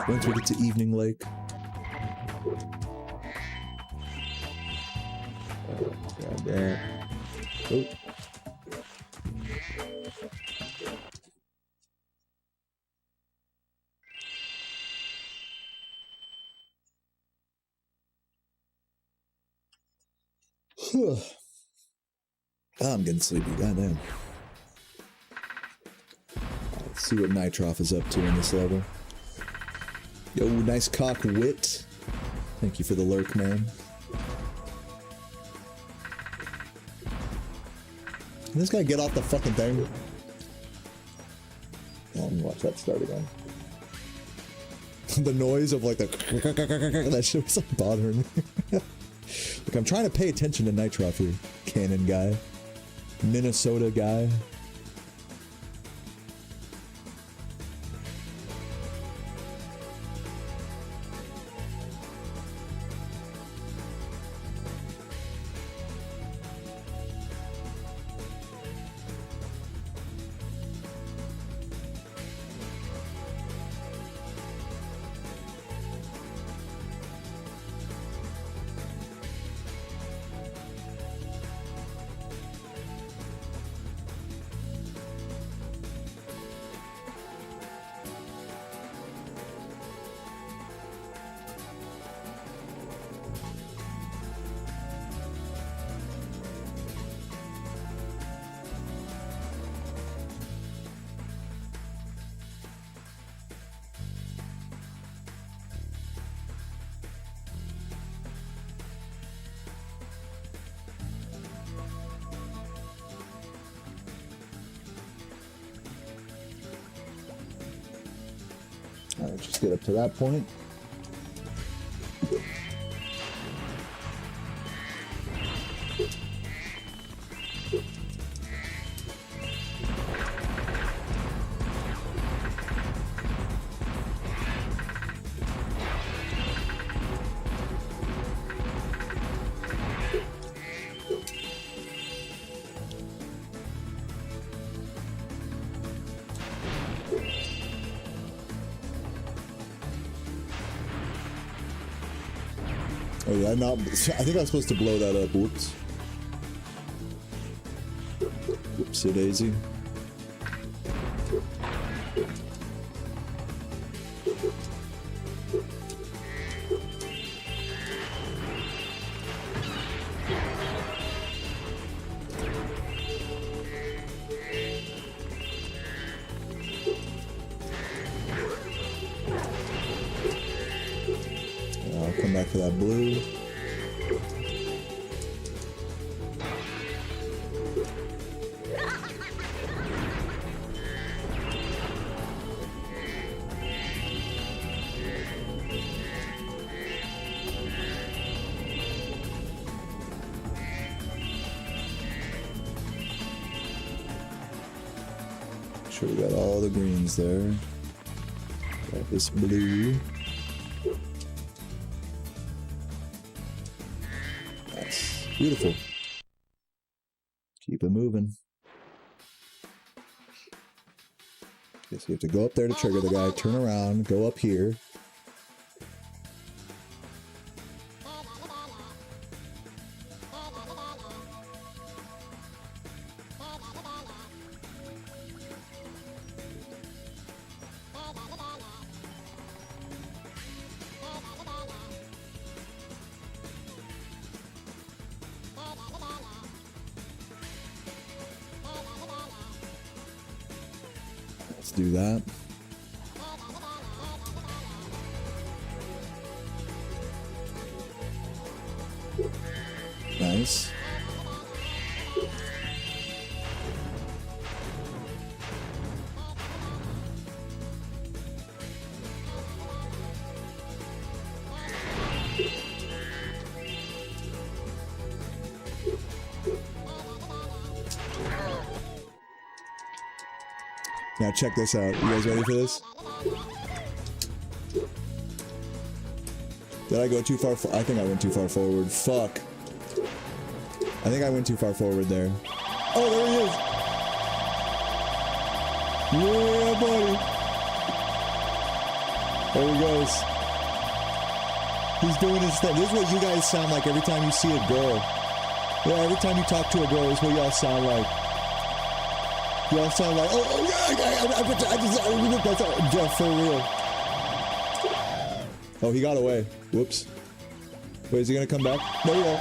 Once we get to Evening Lake. Grab that. Oh. I'm getting sleepy, goddamn. Let's see what Nitroff is up to in this level. Yo, nice cock wit. Thank you for the lurk, man. Can this guy get off the fucking thing? Oh, I'm gonna watch that start again. The noise of like the that shit was like bothering me. Look, I'm trying to pay attention to Nitroff here. Cannon guy. Minnesota guy. Alright, just get up to that point. Oh yeah, I think I'm supposed to blow that up. Whoops. Whoopsie daisy. I'll come back for that blue. Sure, we got all the greens there. Got this blue. Nice. Beautiful. Keep it moving. Okay, so you have to go up there to trigger the guy, turn around, go up here. Let's do that. Nice. Now check this out. You guys ready for this? Did I go too far? I think I went too far forward. Fuck. I think I went too far forward there. Oh, there he is. Yeah, buddy. There he goes. He's doing his thing. This is what you guys sound like every time you see a girl. Yeah, every time you talk to a girl, this is what y'all sound like. Y'all sound like, Jeff, for real. Oh, he got away. Whoops. Wait, is he gonna come back? There we go.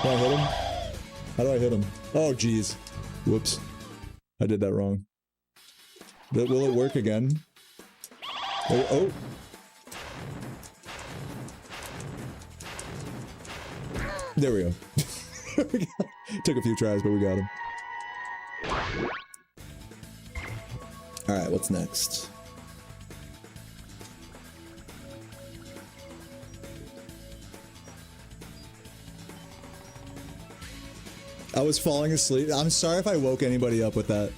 Can I hit him? How do I hit him? Oh, jeez. Whoops. I did that wrong. Will it work again? Oh. There we go. Took a few tries, but we got him. Alright, what's next? I was falling asleep. I'm sorry if I woke anybody up with that.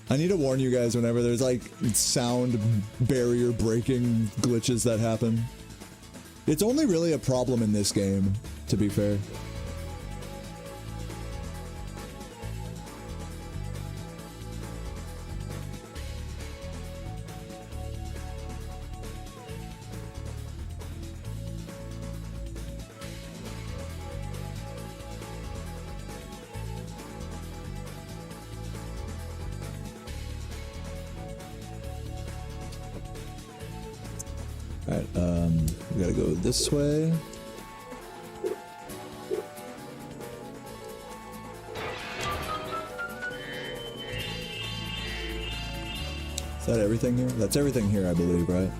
I need to warn you guys whenever there's like sound barrier breaking glitches that happen. It's only really a problem in this game, to be fair. Alright, we gotta go this way. Is that everything here? That's everything here, I believe, right?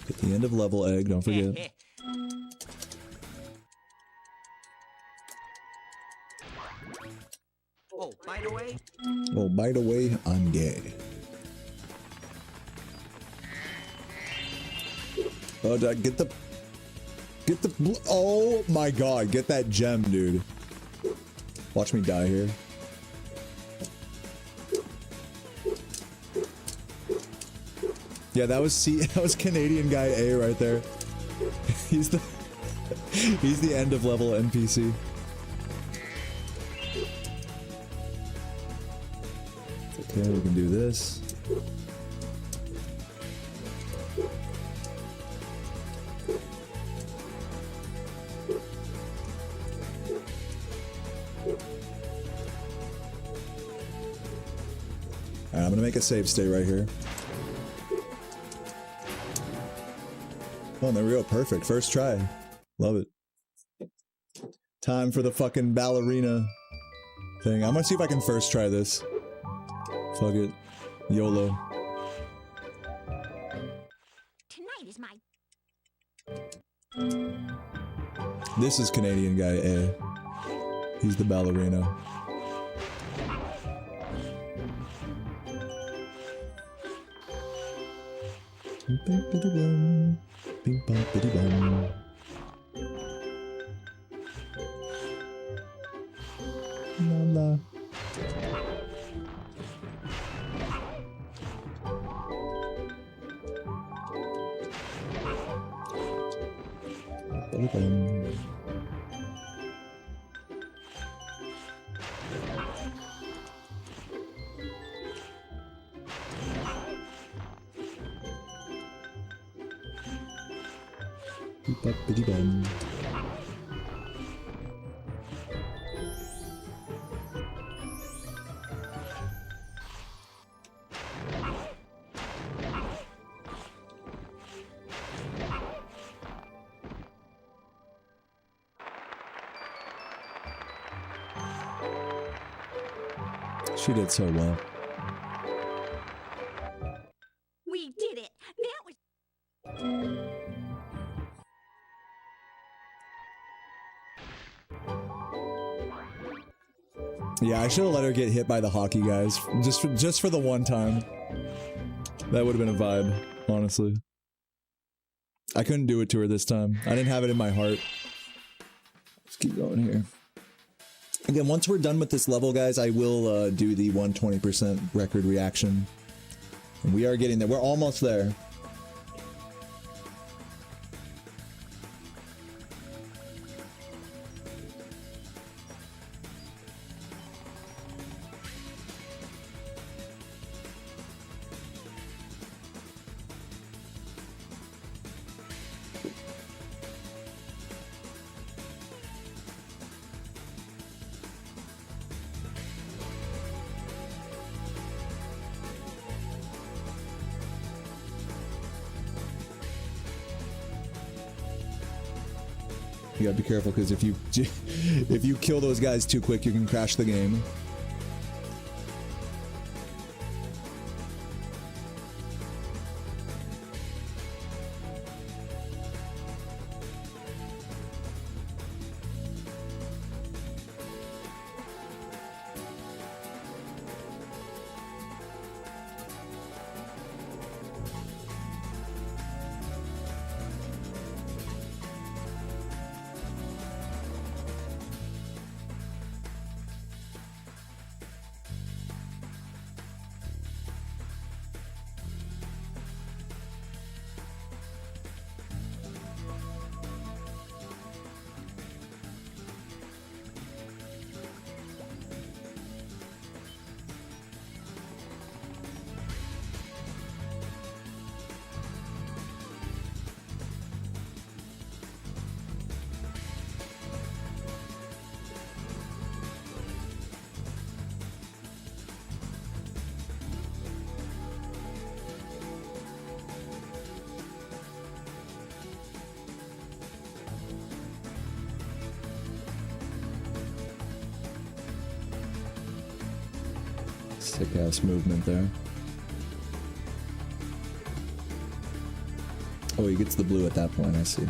Get the end of level egg, don't forget. Oh, by the way. Oh, by the way, I'm gay. Oh, get the oh my god, get that gem, dude. Watch me die here. Yeah, that was Canadian guy A right there. He's the end of level NPC. Okay, we can do this. Alright, I'm gonna make a save state right here. Oh, there we go. Perfect. First try. Love it. Time for the fucking ballerina thing. I'm gonna see if I can first try this. Fuck it. YOLO. Tonight is my... This is Canadian guy A. He's the ballerina. Bing bong biddy bong. La la. Biddy bong. Biddy bong. She did so well. We did it! That was... Yeah, I should have let her get hit by the hockey guys. Just for the one time. That would have been a vibe, honestly. I couldn't do it to her this time. I didn't have it in my heart. keep going here. Again, once we're done with this level, guys, I will do the 120% record reaction. And we are getting there. We're almost there. You gotta be careful, because if you kill those guys too quick, you can crash the game. Sick ass movement there. Oh, he gets the blue at that point, I see.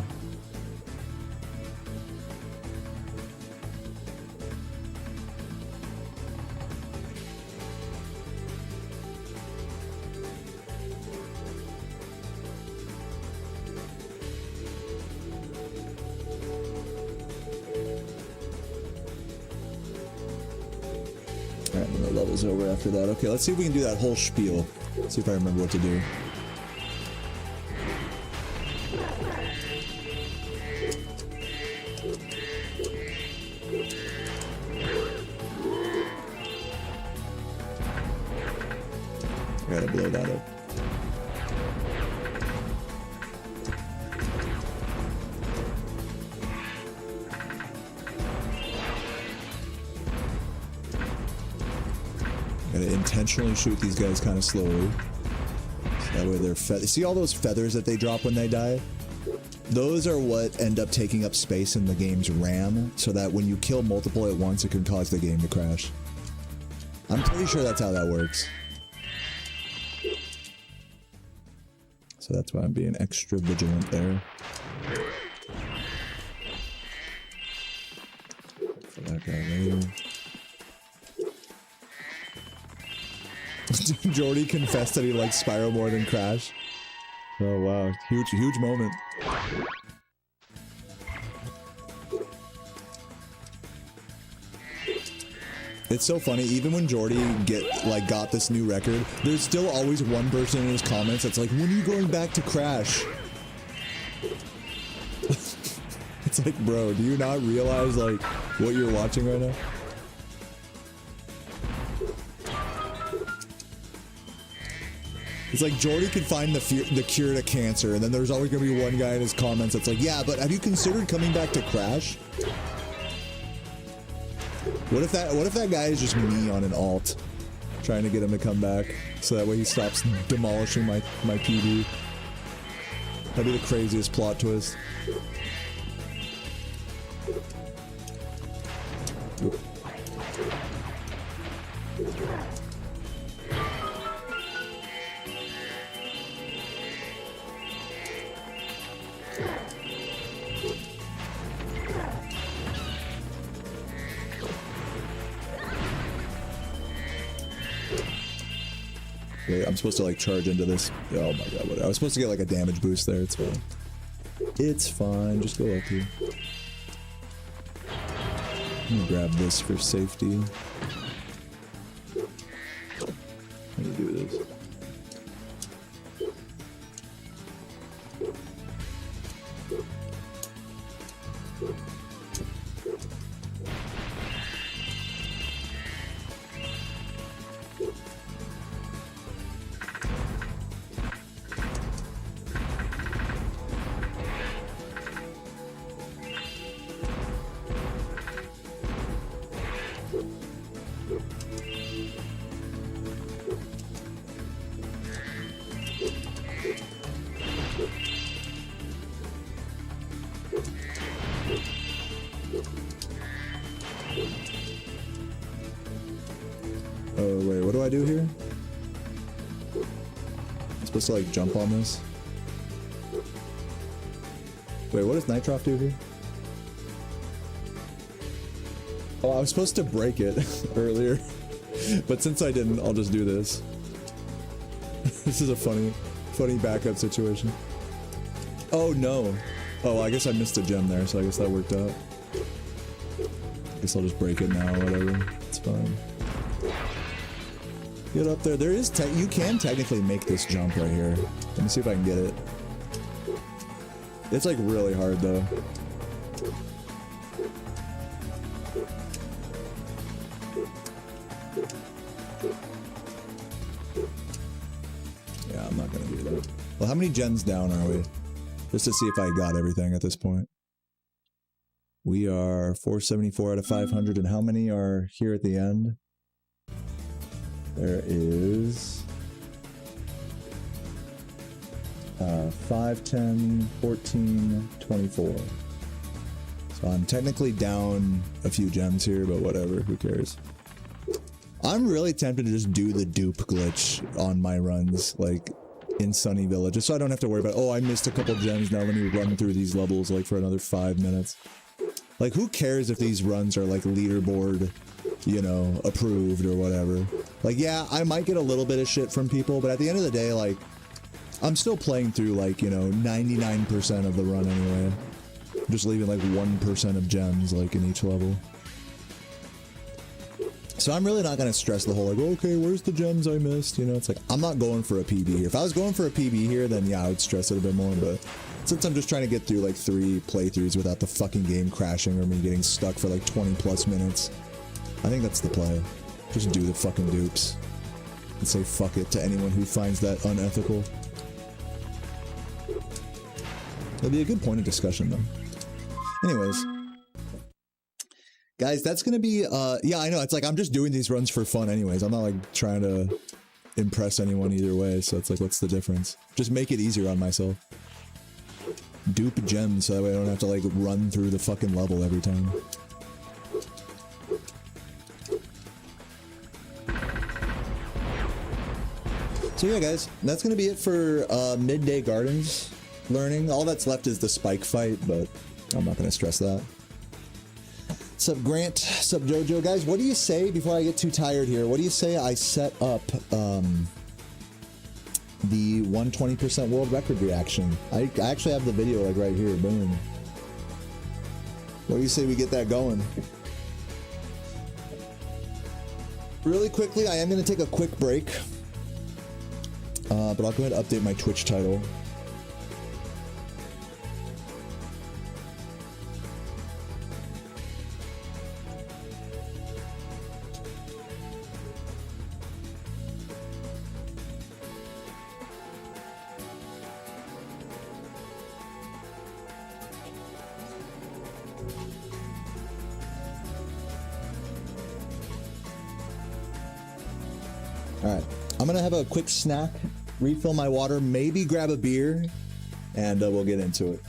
Alright, then the level's over after that. Okay, let's see if we can do that whole spiel. See if I remember what to do. I gotta blow that up. Gotta intentionally shoot these guys kind of slowly. So that way they're see all those feathers that they drop when they die? Those are what end up taking up space in the game's RAM, so that when you kill multiple at once, it can cause the game to crash. I'm pretty sure that's how that works. So that's why I'm being extra vigilant there. For that guy later. Jordy confessed that he likes Spyro more than Crash. Oh wow, huge moment. It's so funny, even when Jordy got this new record, there's still always one person in his comments that's like, when are you going back to Crash? It's like, bro, do you not realize like what you're watching right now? It's like Jordy could find the cure to cancer, and then there's always gonna be one guy in his comments that's like, yeah, but have you considered coming back to Crash? What if that guy is just me on an alt, trying to get him to come back, so that way he stops demolishing my PB? That'd be the craziest plot twist. I'm supposed to like charge into this. Oh my god, what? I was supposed to get like a damage boost there. It's fine. It's fine. Just go up here. I'm gonna grab this for safety. How do you do this? Oh, wait, what do I do here? I'm supposed to, like, jump on this? Wait, what does Nitroff do here? Oh, I was supposed to break it earlier. But since I didn't, I'll just do this. This is a funny backup situation. Oh, no. Oh, I guess I missed a gem there, so I guess that worked out. I guess I'll just break it now or whatever. It's fine. Get up there. There is you can technically make this jump right here. Let me see if I can get it. It's like really hard though. Yeah, I'm not gonna do that. Well, how many gens down are we? Just to see if I got everything at this point. We are 474 out of 500, and how many are here at the end? There is 5, 10, 14, 24. So I'm technically down a few gems here, but whatever, who cares? I'm really tempted to just do the dupe glitch on my runs, like in Sunny Village, just so I don't have to worry about, oh, I missed a couple gems, now let me run through these levels like for another 5 minutes. Like, who cares if these runs are like leaderboard, you know, approved or whatever. Like, yeah, I might get a little bit of shit from people, but at the end of the day, like, I'm still playing through, like, you know, 99% of the run anyway. Just leaving, like, 1% of gems, like, in each level. So I'm really not going to stress the whole, like, okay, where's the gems I missed? You know, it's like, I'm not going for a PB here. If I was going for a PB here, then, yeah, I would stress it a bit more, but since I'm just trying to get through, like, 3 playthroughs without the fucking game crashing or me getting stuck for, like, 20+ minutes, I think that's the play. Just do the fucking dupes. And say fuck it to anyone who finds that unethical. It'll be a good point of discussion, though. Anyways. Guys, that's gonna be, yeah, I know, it's like, I'm just doing these runs for fun anyways. I'm not, like, trying to impress anyone either way, so it's like, what's the difference? Just make it easier on myself. Dupe gems so that way I don't have to, like, run through the fucking level every time. So yeah, guys, that's gonna be it for Midday Gardens learning. All that's left is the spike fight, but I'm not gonna stress that. Sup Grant, sup Jojo. Guys, what do you say, before I get too tired here, what do you say I set up the 120% world record reaction? I actually have the video, like, right here, boom. What do you say we get that going? Really quickly, I am going to take a quick break. But I'll go ahead and update my Twitch title. Alright, I'm gonna have a quick snack, refill my water, maybe grab a beer, and we'll get into it.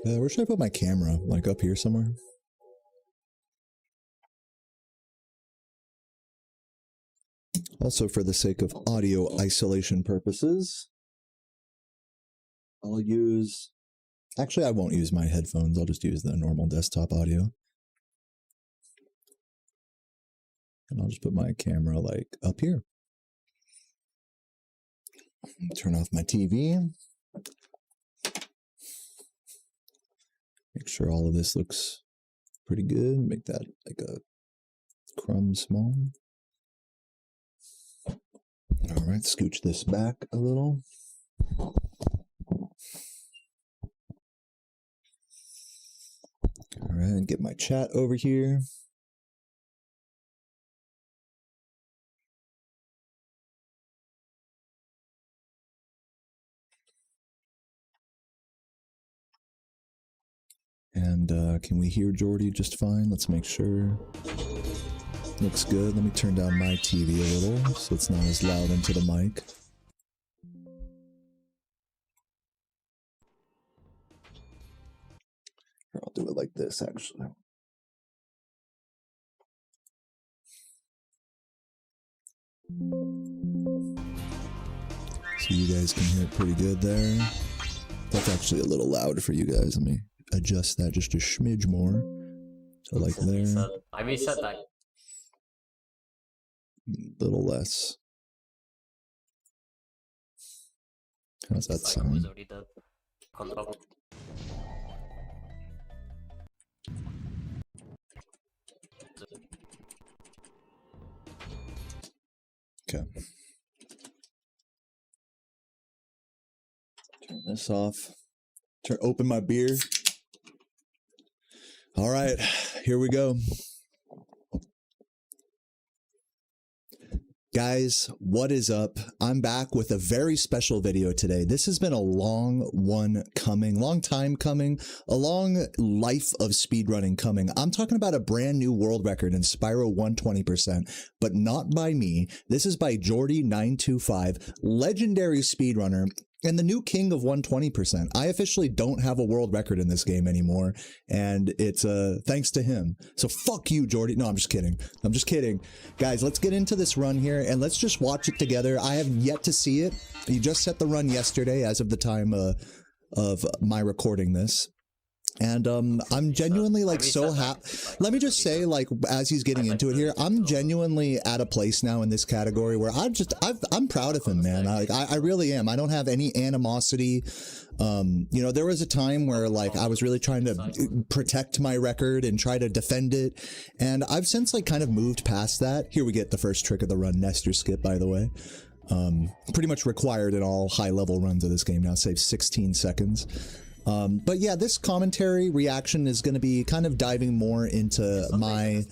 Where should I put my camera? Like up here somewhere? Also, for the sake of audio isolation purposes, I'll use... Actually, I won't use my headphones. I'll just use the normal desktop audio. And I'll just put my camera, like, up here. Turn off my TV. Make sure all of this looks pretty good. Make that, like, a crumb small. All right, scooch this back a little. All right, get my chat over here. And can we hear Jordy just fine? Let's make sure. Looks good. Let me turn down my TV a little so it's not as loud into the mic. Here, I'll do it like this, actually. So you guys can hear it pretty good there. That's actually a little loud for you guys. Let me adjust that just a smidge more. So like there. I reset that. Little less. How's that sound? Okay. Turn this off. Open my beer. All right, here we go. Guys, what is up? I'm back with a very special video today. This has been a long time coming, a long life of speedrunning coming. I'm talking about a brand new world record in Spyro 120%, but not by me. This is by Jordy925, legendary speedrunner, and the new king of 120%. I officially don't have a world record in this game anymore, and it's thanks to him. So fuck you, Jordy. No, I'm just kidding. I'm just kidding. Guys, let's get into this run here, and let's just watch it together. I have yet to see it. He just set the run yesterday as of the time of my recording this. And I'm genuinely like so happy. Let me just say, like, as he's getting into it here, I'm genuinely at a place now in this category where I'm proud of him, man. I really am. I don't have any animosity. You know, there was a time where like I was really trying to protect my record and try to defend it, and I've since like kind of moved past that. Here we get the first trick of the run, Nestor skip, by the way. Pretty much required in all high level runs of this game now. Saves 16 seconds. But yeah, this commentary reaction is going to be kind of diving more into my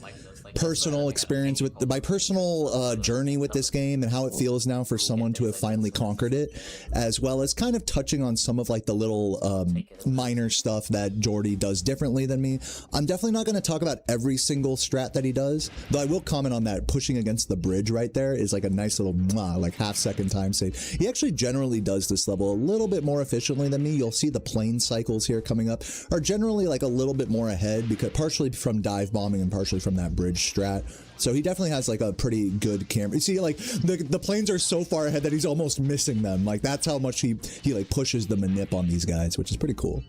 personal experience with my personal journey with this game and how it feels now for someone to have finally conquered it, as well as kind of touching on some of like the little minor stuff that Jordy does differently than me. I'm definitely not going to talk about every single strat that he does, though I will comment on that. Pushing against the bridge right there is like a nice little like half-second time save. He actually generally does this level a little bit more efficiently than me. You'll see the plane cycles here coming up are generally like a little bit more ahead, because partially from dive bombing and partially from that bridge strat. So he definitely has like a pretty good camera. You see, like the planes are so far ahead that he's almost missing them. Like that's how much he like pushes the manip on these guys, which is pretty cool.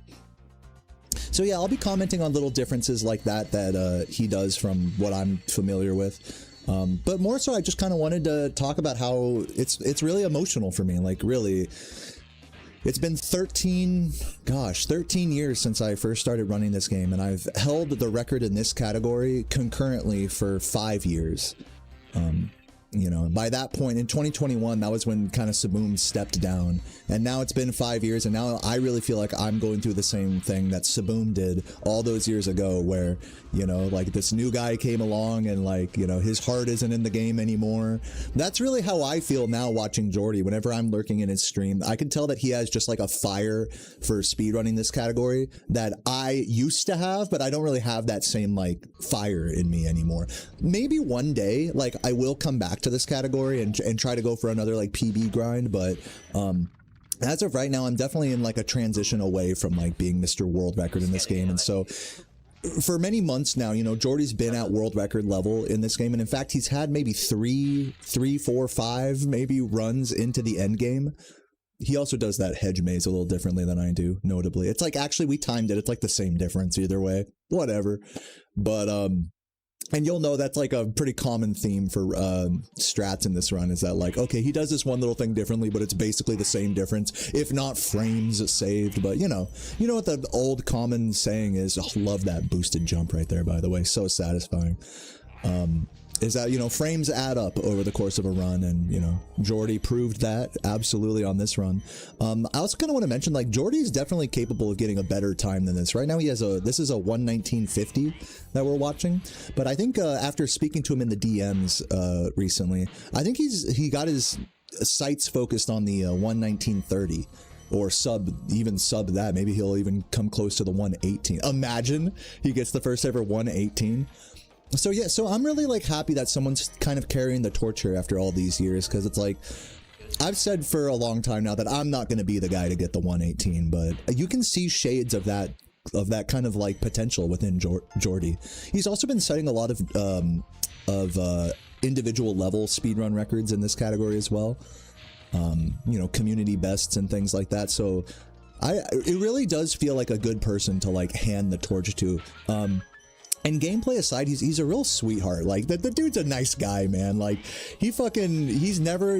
So yeah, I'll be commenting on little differences like that he does from what I'm familiar with. But more so, I just kind of wanted to talk about how it's really emotional for me. Like really, it's been 13 years since I first started running this game, and I've held the record in this category concurrently for 5 years. You know, by that point in 2021, that was when kind of Saboom stepped down, and now it's been 5 years, and now I really feel like I'm going through the same thing that Saboom did all those years ago, where, you know, like this new guy came along and like, you know, his heart isn't in the game anymore. That's really how I feel now watching Jordy. Whenever I'm lurking in his stream, I can tell that he has just like a fire for speedrunning this category that I used to have, but I don't really have that same like fire in me anymore. Maybe one day, like I will come back to this category and try to go for another like PB grind, but as of right now, I'm definitely in like a transition away from like being Mr. World Record in this game. And so for many months now, you know, Jordy's been at world record level in this game. And in fact, he's had maybe three, four, five maybe runs into the end game. He also does that hedge maze a little differently than I do, notably. It's like, actually, we timed it. It's like the same difference either way. Whatever. But, and you'll know that's like a pretty common theme for strats in this run is that like, okay, he does this one little thing differently, but it's basically the same difference, if not frames saved. But you know what the old common saying is. Oh, love that boosted jump right there, by the way. So satisfying. Is that, you know, frames add up over the course of a run, and, you know, Jordy proved that absolutely on this run. I also kind of want to mention, like, Jordy's definitely capable of getting a better time than this. Right now he has this is a 1:19.50 that we're watching, but I think after speaking to him in the DMs recently, I think he got his sights focused on the 1:19.30. Or even sub that. Maybe he'll even come close to the 1:18. Imagine he gets the first ever 1:18. So yeah, so I'm really like happy that someone's kind of carrying the torch here after all these years, because it's like, I've said for a long time now that I'm not going to be the guy to get the 1:18, but you can see shades of that kind of like potential within Jordy. He's also been setting a lot of individual level speedrun records in this category as well. You know, community bests and things like that. So it really does feel like a good person to like hand the torch to. And gameplay aside, he's a real sweetheart. Like the dude's a nice guy, man. Like he never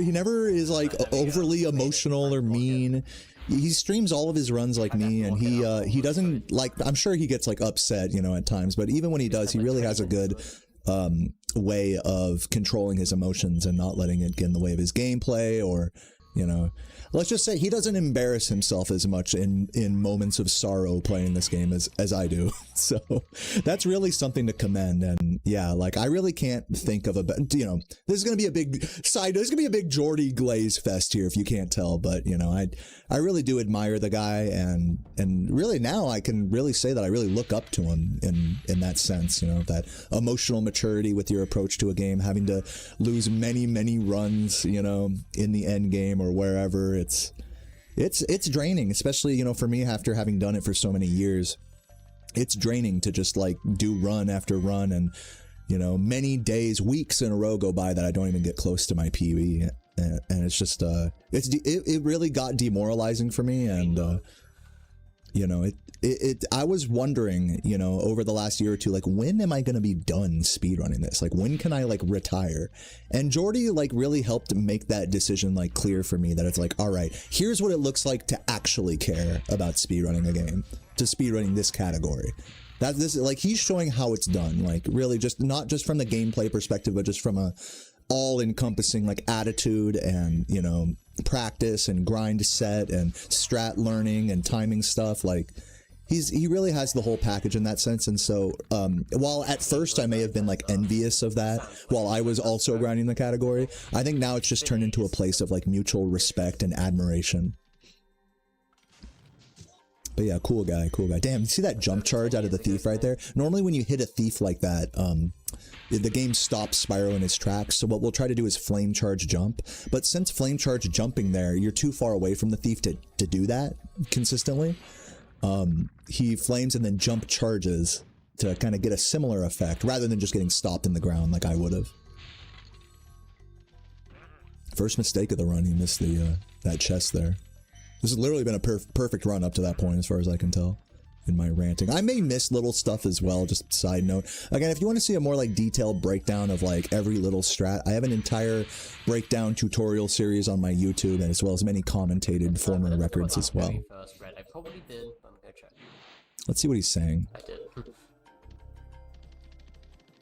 is like overly emotional or mean. He streams all of his runs like me, and he doesn't like, I'm sure he gets like upset, you know, at times, but even when he does, he really has a good way of controlling his emotions and not letting it get in the way of his gameplay, or, you know, let's just say he doesn't embarrass himself as much in moments of sorrow playing this game as I do. So that's really something to commend. And yeah, like I really can't think of you know, this is going to be a big side. There's going to be a big Jordy glaze fest here if you can't tell. But, you know, I really do admire the guy, and really now I can really say that I really look up to him in that sense, you know, that emotional maturity with your approach to a game, having to lose many runs, you know, in the end game or wherever. It's draining, especially, you know, for me after having done it for so many years. It's draining to just like do run after run, and, you know, many days, weeks in a row go by that I don't even get close to my PB, and it's just it really got demoralizing for me. And you know, I was wondering, you know, over the last year or two, like, when am I going to be done speedrunning this? Like, when can I, like, retire? And Jordy, like, really helped make that decision, like, clear for me, that it's like, all right, here's what it looks like to actually care about speedrunning a game, to speedrunning this category. Like, he's showing how it's done, like, really just, not just from the gameplay perspective, but just from a all-encompassing, like, attitude and, you know, practice and grind set and strat learning and timing stuff. Like, he really has the whole package in that sense. And so while at first I may have been like envious of that while I was also grinding the category, I think now it's just turned into a place of like mutual respect and admiration. But yeah, cool guy. Damn, you see that jump charge out of the thief right there? Normally when you hit a thief like that, the game stops Spyro in his tracks. So what we'll try to do is flame charge jump. But since flame charge jumping there, you're too far away from the thief to do that consistently. He flames and then jump charges to kind of get a similar effect, rather than just getting stopped in the ground like I would have. First mistake of the run, he missed that chest there. This has literally been a perfect run up to that point, as far as I can tell, in my ranting. I may miss little stuff as well, just side note. Again, if you want to see a more like detailed breakdown of like every little strat, I have an entire breakdown tutorial series on my YouTube, and as well as many commentated former records as well. I probably did. I'm gonna check. Let's see what he's saying. I did.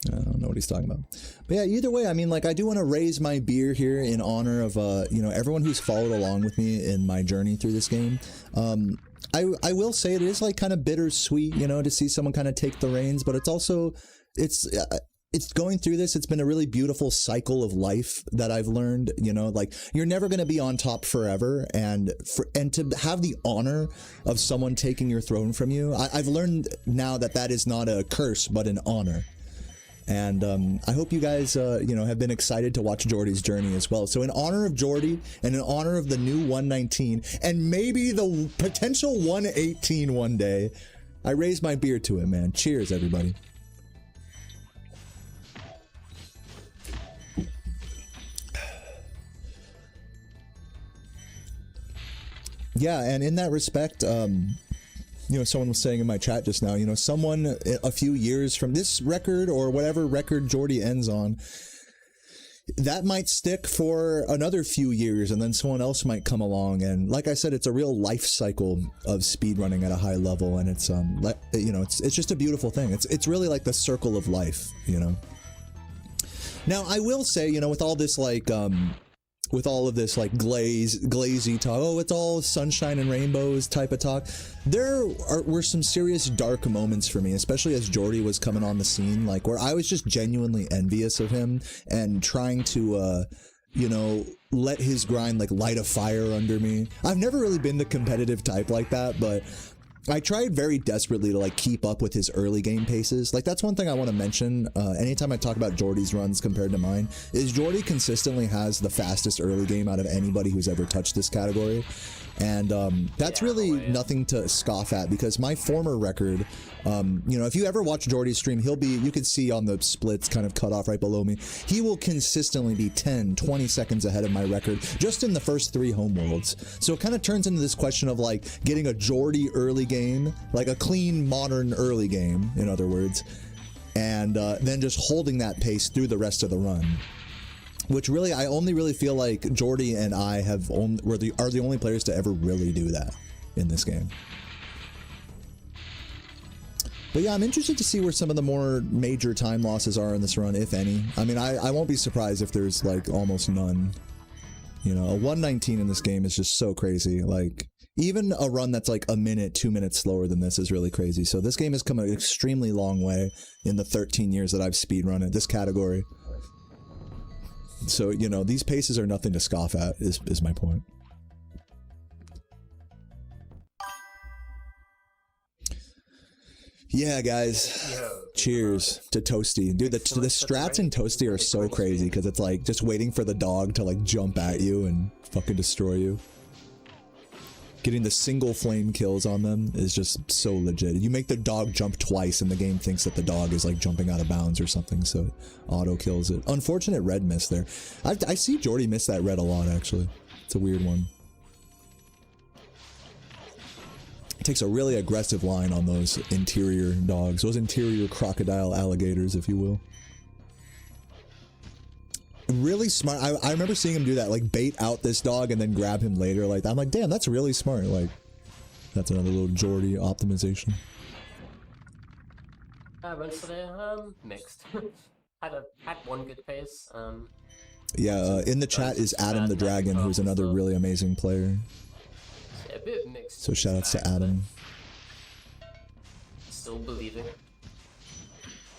I don't know what he's talking about. But yeah, either way, I mean, like, I do want to raise my beer here in honor of, you know, everyone who's followed along with me in my journey through this game. I will say it is, like, kind of bittersweet, you know, to see someone kind of take the reins, but it's also, it's going through this, it's been a really beautiful cycle of life that I've learned, you know, like, you're never going to be on top forever, and to have the honor of someone taking your throne from you, I've learned now that is not a curse, but an honor. And I hope you guys, you know, have been excited to watch Jordy's journey as well. So in honor of Jordy and in honor of the new 119 and maybe the potential 118 one day, I raise my beer to him, man. Cheers, everybody. Yeah, and in that respect, you know, someone was saying in my chat just now, you know, someone a few years from this record or whatever record Jordy ends on, that might stick for another few years, and then someone else might come along. And like I said, it's a real life cycle of speedrunning at a high level, and it's you know, it's just a beautiful thing. It's really like the circle of life, you know. Now I will say, you know, with all this like with all of this like glazy talk, oh, it's all sunshine and rainbows type of talk, were some serious dark moments for me, especially as Jordy was coming on the scene, like where I was just genuinely envious of him and trying to you know, let his grind like light a fire under me. I've never really been the competitive type like that, but I tried very desperately to like keep up with his early game paces. Like that's one thing I want to mention anytime I talk about Jordy's runs compared to mine, is Jordy consistently has the fastest early game out of anybody who's ever touched this category. And that's really nothing to scoff at, because my former record, you know, if you ever watch Jordy's stream, you can see on the splits kind of cut off right below me, he will consistently be 10, 20 seconds ahead of my record just in the first 3 homeworlds. So it kind of turns into this question of like getting a Jordy early game, like a clean modern early game, in other words, and then just holding that pace through the rest of the run. Which really, I only really feel like Jordy and I are the only players to ever really do that in this game. But yeah, I'm interested to see where some of the more major time losses are in this run, if any. I mean, I won't be surprised if there's like almost none. You know, a 119 in this game is just so crazy. Like, even a run that's like a minute, 2 minutes slower than this is really crazy. So this game has come an extremely long way in the 13 years that I've speedrun it, this category. So, you know, these paces are nothing to scoff at, is my point. Yeah, guys. Cheers to Toasty. Dude, the strats in Toasty are so crazy, because it's like just waiting for the dog to like jump at you and fucking destroy you. Getting the single flame kills on them is just so legit. You make the dog jump twice and the game thinks that the dog is like jumping out of bounds or something, so it auto kills it. Unfortunate red miss there. I see Jordy miss that red a lot, actually. It's a weird one. It takes a really aggressive line on those interior dogs, those interior crocodile alligators, if you will. Really smart. I remember seeing him do that, like bait out this dog and then grab him later. Like, I'm like, damn, that's really smart. Like, that's another little Jordy optimization. Runs today, mixed. had one good pace. Yeah, in the chat is Adam the Dragon, who's another really amazing player. Yeah, a bit mixed. So shout outs to Adam. Still believing.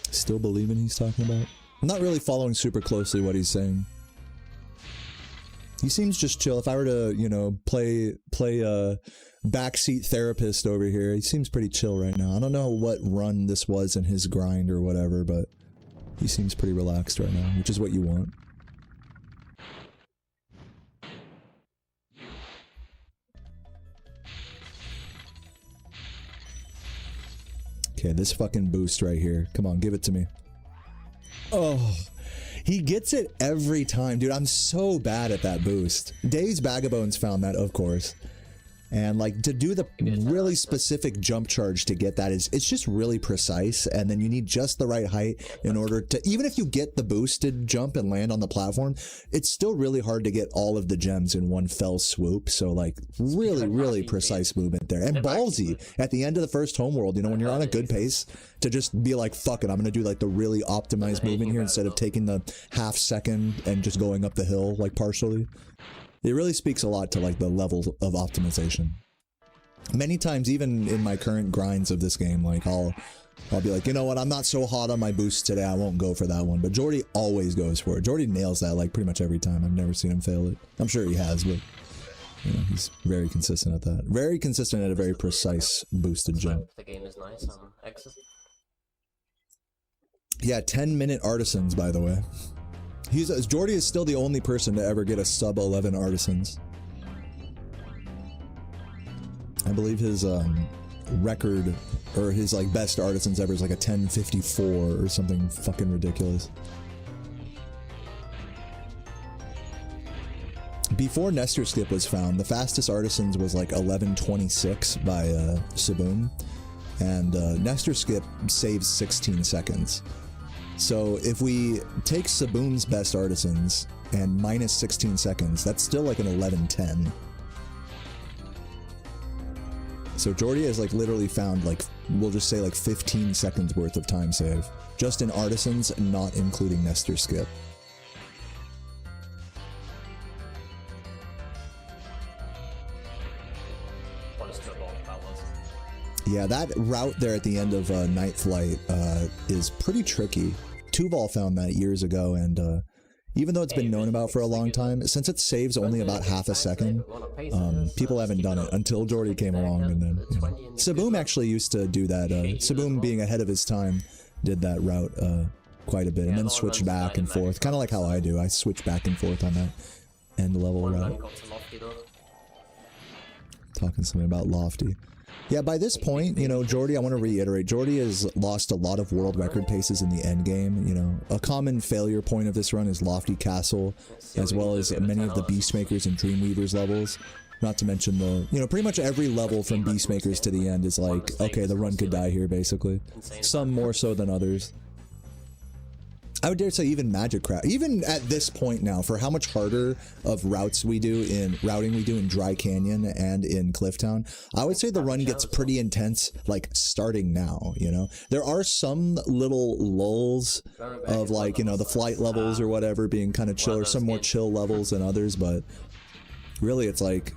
Still believing, he's talking about? I'm not really following super closely what he's saying. He seems just chill. If I were to, you know, play backseat therapist over here, he seems pretty chill right now. I don't know what run this was in his grind or whatever, but he seems pretty relaxed right now, which is what you want. Okay, this fucking boost right here. Come on, give it to me. Oh, he gets it every time. Dude, I'm so bad at that boost. Days Vagabonds found that, of course. And like to do the really specific jump charge to get that it's just really precise, and then you need just the right height in order to, even if you get the boosted jump and land on the platform, it's still really hard to get all of the gems in one fell swoop. So like really precise movement there, and ballsy at the end of the first homeworld, you know, when you're on a good pace, to just be like, fuck it, I'm gonna do like the really optimized movement here instead of taking the half second and just going up the hill like partially. It really speaks a lot to like the level of optimization. Many times, even in my current grinds of this game, like I'll be like, you know what, I'm not so hot on my boost today, I won't go for that one. But Jordy always goes for it. Jordy nails that like pretty much every time. I've never seen him fail it. I'm sure he has, but you know, he's very consistent at that. Very consistent at a very precise boosted jump. The game is nice. Exit. Yeah, 10-minute artisans, by the way. Jordy is still the only person to ever get a sub 11 artisans. I believe his record, or his like best artisans ever is like a 1054 or something fucking ridiculous. Before Nestor Skip was found, the fastest artisans was like 1126 by Saboom, and Nestor Skip saves 16 seconds. So if we take Saboom's best artisans and minus 16 seconds, that's still like an 1110. So Jordy has like literally found like, we'll just say like 15 seconds worth of time save, just in artisans, not including Nestor Skip. Yeah, that route there at the end of Night Flight is pretty tricky. Tuval found that years ago, and even though it's been known about for a long time, since it saves only about half a second, people haven't done it until Jordy came along, and then Saboom actually used to do that. Saboom, being ahead of his time, did that route quite a bit, and then switched back and forth, kind of like how I do. I switch back and forth on that end level route. Talking something about Lofty. Yeah, by this point, you know, Jordy, I want to reiterate, Jordy has lost a lot of world record paces in the end game. You know, a common failure point of this run is Lofty Castle, as well as many of the Beastmakers and Dreamweavers levels. Not to mention the, you know, pretty much every level from Beastmakers to the end is like, okay, the run could die here, basically. Some more so than others. I would dare say even Magic Craft, even at this point now, for how much harder of routing we do in Dry Canyon and in Clifftown, I would say the run gets pretty intense, like starting now, you know? There are some little lulls of like, you know, the flight levels or whatever being kind of chill, or some more chill levels than others, but really it's like,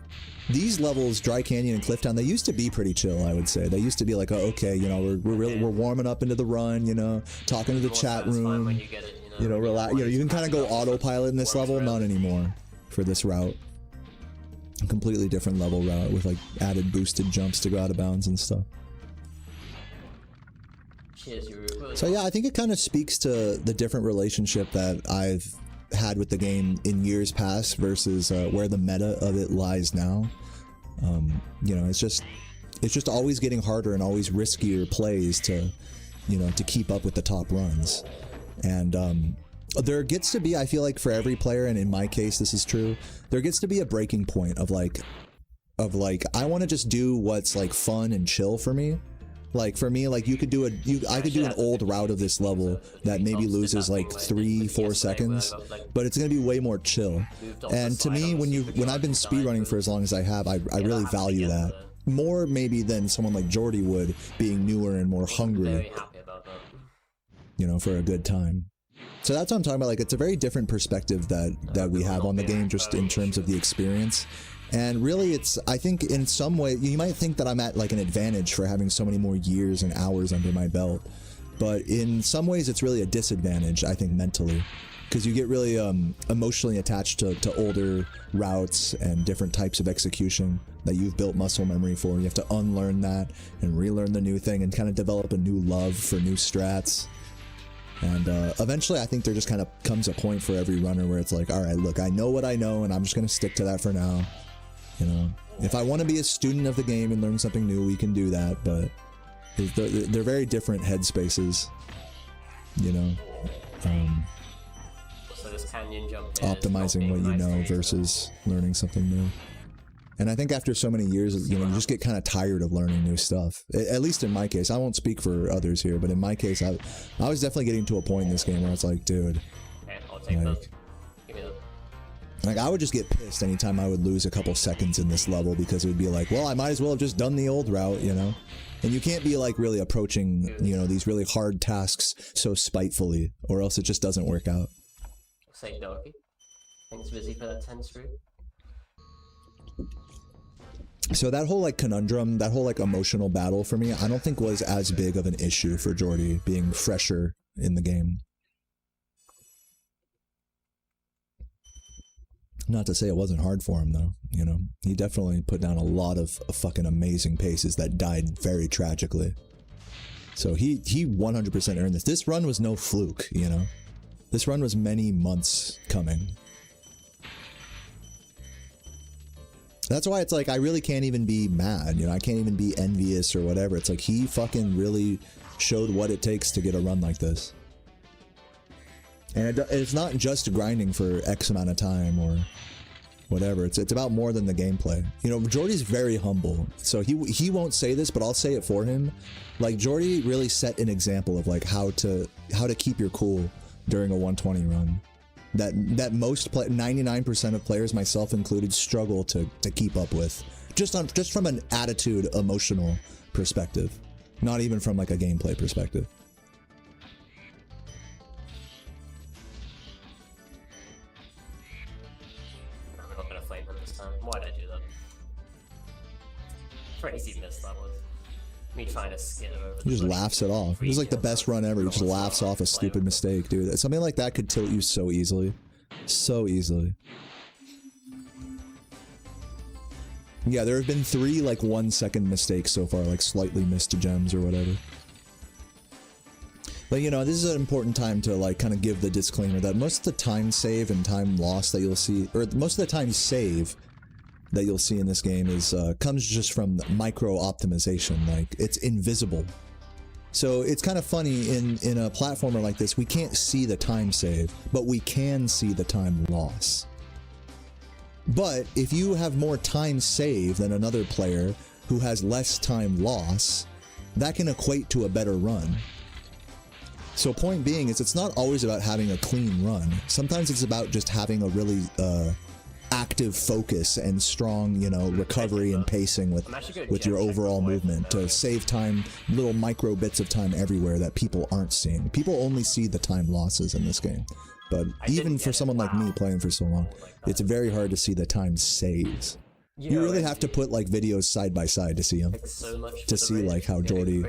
these levels, Dry Canyon and Clifftown, they used to be pretty chill, I would say. They used to be like, oh, okay, you know, we're warming up into the run, you know, talking to the chat room, you know, relax. You know, you can kind of go autopilot in this level. Not anymore for this route. A completely different level route with like added boosted jumps to go out of bounds and stuff. So yeah, I think it kind of speaks to the different relationship that I've had with the game in years past versus where the meta of it lies now. You know, it's just always getting harder and always riskier plays to, you know, to keep up with the top runs. And there gets to be, I feel like for every player, and in my case this is true, there gets to be a breaking point of like I want to just do what's like fun and chill for me. Like for me, like I could do an old route of this level that maybe loses like 3-4 seconds, but it's gonna be way more chill. And to me, when I've been speedrunning for as long as I have, I really value that more maybe than someone like Jordy would, being newer and more hungry, you know, for a good time. So that's what I'm talking about. Like, it's a very different perspective that we have on the game, just in terms of the experience. And really, it's, I think in some way, you might think that I'm at like an advantage for having so many more years and hours under my belt. But in some ways, it's really a disadvantage, I think, mentally. Because you get really emotionally attached to older routes and different types of execution that you've built muscle memory for. You have to unlearn that and relearn the new thing and kind of develop a new love for new strats. And eventually, I think there just kind of comes a point for every runner where it's like, all right, look, I know what I know, and I'm just going to stick to that for now. You know, if I want to be a student of the game and learn something new, we can do that, but they're very different headspaces, you know. So this canyon jump Optimizing what you know versus learning something new. And I think after so many years, you know, you just get kind of tired of learning new stuff. At least in my case. I won't speak for others here, but in my case, I was definitely getting to a point in this game where it's like, dude, okay, I'll take those. Give me those. Like, I would just get pissed anytime I would lose a couple seconds in this level, because it would be like, well, I might as well have just done the old route, you know? And you can't be like really approaching, you know, these really hard tasks so spitefully, or else it just doesn't work out. Say Doki. Thanks, Vizzy, for that 10 screw. So that whole like conundrum, that whole like emotional battle for me, I don't think was as big of an issue for Jordy, being fresher in the game. Not to say it wasn't hard for him, though. You know, he definitely put down a lot of fucking amazing paces that died very tragically. So he 100% earned this. This run was no fluke, you know? This run was many months coming. That's why it's like, I really can't even be mad, you know? I can't even be envious or whatever. It's like, he fucking really showed what it takes to get a run like this. And it's not just grinding for X amount of time or whatever. It's about more than the gameplay. You know, Jordy's very humble. So he won't say this, but I'll say it for him. Like, Jordy really set an example of like how to keep your cool during a 120 run. That most 99% of players, myself included, struggle to keep up with. Just from an attitude, emotional perspective. Not even from like a gameplay perspective. Why'd I do that? Crazy miss that was. Me trying to skid over. He just laughs it off. It was like the best run ever. He just laughs off a stupid mistake, dude. Something like that could tilt you so easily. So easily. Yeah, there have been 3 like 1 second mistakes so far, like slightly missed gems or whatever. But you know, this is an important time to like kind of give the disclaimer that most of the time save and time loss that you'll see, or most of the time save that you'll see in this game is comes just from micro optimization. Like, it's invisible. So it's kind of funny in a platformer like this, we can't see the time save, but we can see the time loss. But if you have more time save than another player who has less time loss, that can equate to a better run. So point being is, it's not always about having a clean run. Sometimes it's about just having a really active focus and strong, you know, recovery and pacing with your overall movement to save time, little micro bits of time everywhere that people aren't seeing. People only see the time losses in this game. But even for someone like me playing for so long, it's very hard to see the time saves. You really have to put like videos side by side to see them. To see like how Jordy...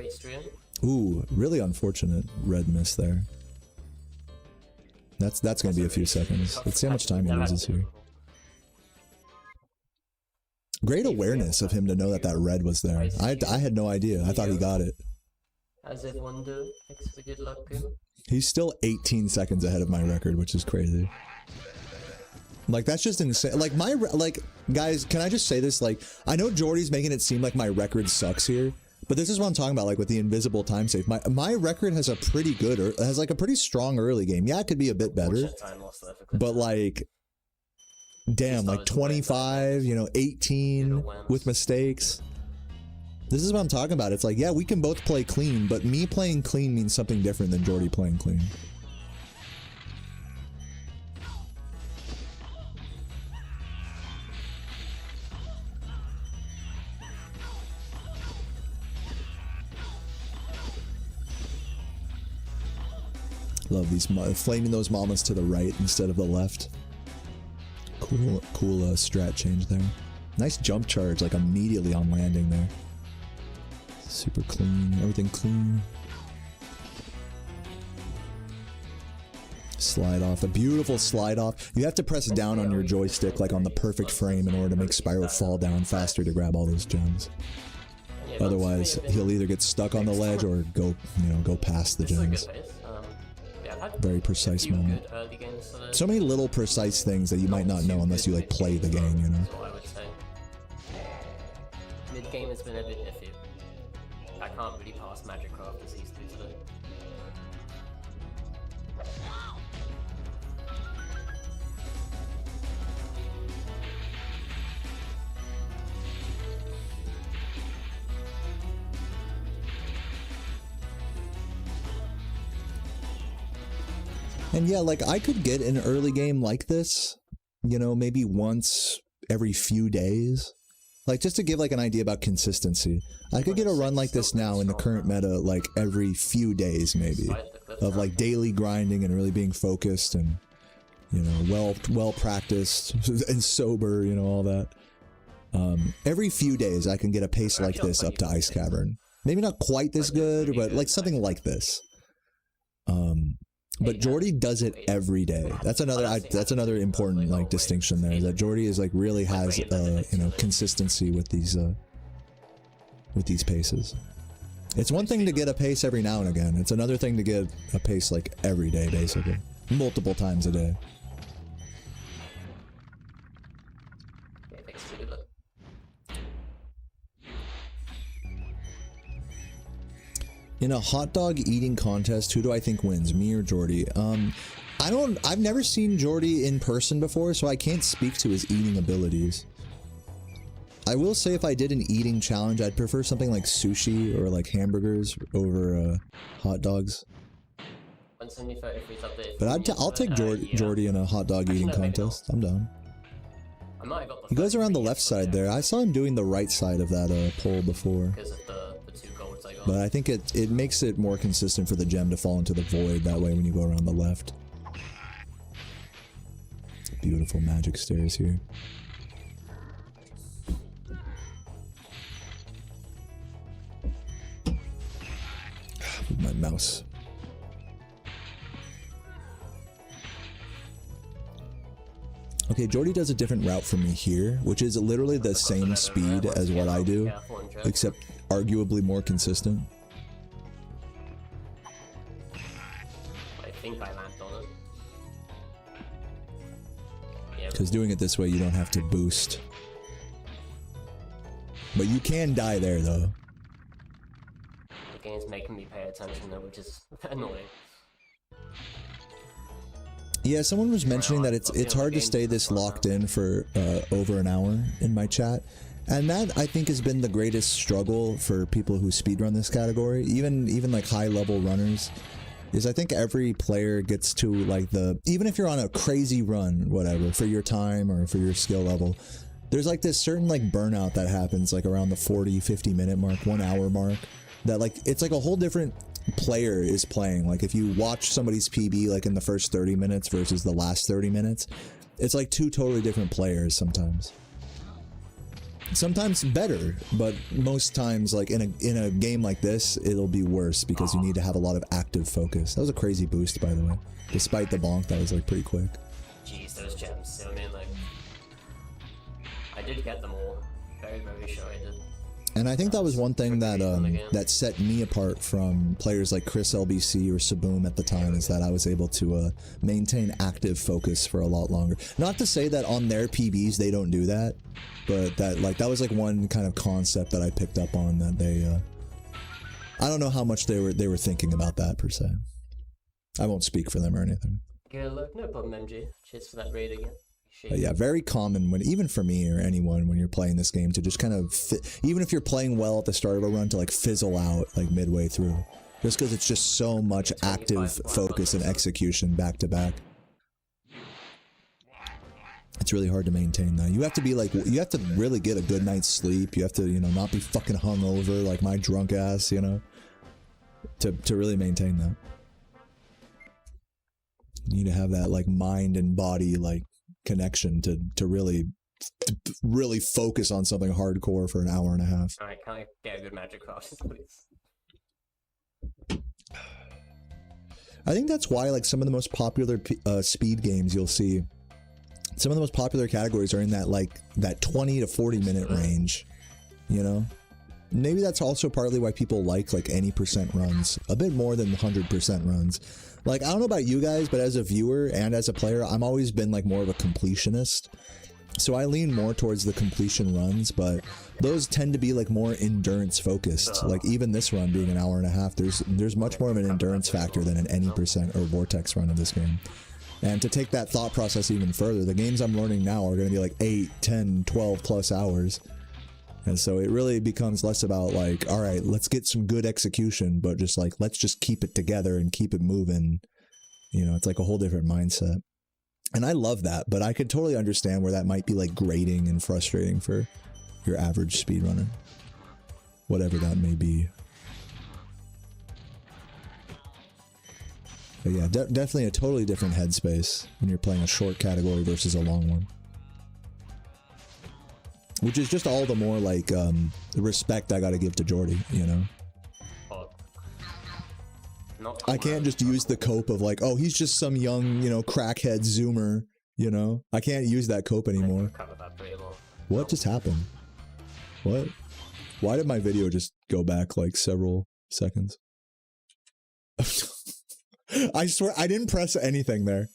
Ooh, really unfortunate red miss there. That's gonna be a few seconds. Let's see how much time he loses here. Great awareness of him to know that red was there. I had no idea. I thought he got it. As everyone do. Thanks for the good luck, Pim. He's still 18 seconds ahead of my record, which is crazy. Like, that's just insane. Like, guys, can I just say this? Like, I know Jordy's making it seem like my record sucks here, but this is what I'm talking about, like, with the invisible time save. My record has a pretty good, has like a pretty strong early game. Yeah, it could be a bit better, but like, damn, like 25, you know, 18 with mistakes. This is what I'm talking about. It's like, yeah, we can both play clean, but me playing clean means something different than Jordy playing clean. Love these, flaming those mamas to the right instead of the left. Cool strat change there. Nice jump charge, like immediately on landing there. Super clean, everything clean. Slide off, a beautiful slide off. You have to press down on your joystick, like on the perfect frame, in order to make Spyro fall down faster to grab all those gems. Otherwise, he'll either get stuck on the ledge or go, you know, go past the gems. Very precise moment. So many little precise things that you might not know unless you like play the game, you know. Mid game has been a bit iffy. I can't really pass Magic Craft as easily today. And yeah, like, I could get an early game like this, you know, maybe once every few days. Like, just to give like an idea about consistency. I could get a run like this now in the current meta, like every few days maybe. Of like daily grinding and really being focused and, you know, well practiced and sober, you know, all that. Every few days I can get a pace like this up to Ice Cavern. Maybe not quite this good, but like something like this. But Jordy does it every day. That's another important like distinction there. That Jordy is like really has you know, consistency with these paces. It's one thing to get a pace every now and again. It's another thing to get a pace like every day, basically. Multiple times a day. Yeah, thanks for good luck. In a hot dog eating contest, who do I think wins, me or Jordy? I've never seen Jordy in person before, so I can't speak to his eating abilities. I will say if I did an eating challenge, I'd prefer something like sushi or like hamburgers over hot dogs. But I'll take Jordy in a hot dog eating contest. I'm down. He goes around the left side there. I saw him doing the right side of that pole before. Because of the 2 golds I got. But I think it makes it more consistent for the gem to fall into the void that way when you go around the left. Beautiful magic stairs here. With my mouse. Okay, Jordy does a different route from me here, which is literally the same speed as what I do, except arguably more consistent. I think I landed on it. Because doing it this way, you don't have to boost. But you can die there, though. The game's making me pay attention though, which is annoying. Yeah, someone was mentioning that it's hard to stay this locked in for over an hour in my chat. And that, I think, has been the greatest struggle for people who speedrun this category, even like high-level runners, is I think every player gets to, like, even if you're on a crazy run, whatever, for your time or for your skill level, there's, like, this certain, like, burnout that happens, like, around the 40, 50-minute mark, 1 hour mark, that, like, it's like a whole different player is playing. Like, if you watch somebody's PB, like, in the first 30 minutes versus the last 30 minutes, it's like 2 totally different players sometimes. Sometimes better, but most times, like, in a game like this, it'll be worse because you need to have a lot of active focus. That was a crazy boost, by the way. Despite the bonk, that was, like, pretty quick. Jeez, those gems. I mean, like, I did get them all. Very, very sure I did. And I think that was one thing that that set me apart from players like Chris LBC or Saboom at the time, is that I was able to maintain active focus for a lot longer. Not to say that on their PBs they don't do that, but that was like one kind of concept that I picked up on, that they I don't know how much they were thinking about that per se. I won't speak for them or anything. Good luck, no problem, MG. Cheers for that raid again. But yeah, very common when, even for me or anyone, when you're playing this game, to just kind of even if you're playing well at the start of a run, to like fizzle out like midway through, just because it's just so much active focus and execution back to back. It's really hard to maintain that. You have to be like, you have to really get a good night's sleep. You have to, you know, not be fucking hungover like my drunk ass, you know, to really maintain that. You need to have that like mind and body like connection to really focus on something hardcore for an hour and a half. Alright, can I get a good magic cross, please? I think that's why, like, some of the most popular speed games you'll see, some of the most popular categories are in that, like, that 20 to 40 minute range, you know? Maybe that's also partly why people like any % runs, a bit more than 100% runs. Like, I don't know about you guys, but as a viewer and as a player, I'm always been like more of a completionist. So I lean more towards the completion runs, but those tend to be like more endurance focused. Like even this run being an hour and a half, there's much more of an endurance factor than an any % or vortex run of this game. And to take that thought process even further, the games I'm learning now are going to be like 8, 10, 12 plus hours. And so it really becomes less about like, all right, let's get some good execution, but just like, let's just keep it together and keep it moving. You know, it's like a whole different mindset. And I love that, but I could totally understand where that might be like grating and frustrating for your average speedrunner, whatever that may be. But yeah, definitely a totally different headspace when you're playing a short category versus a long one. Which is just all the more like the respect I gotta give to Jordy, you know? I can't just use the cope of like, oh, he's just some young, you know, crackhead zoomer, you know? I can't use that cope anymore. What just happened? What? Why did my video just go back like several seconds. I swear I didn't press anything there.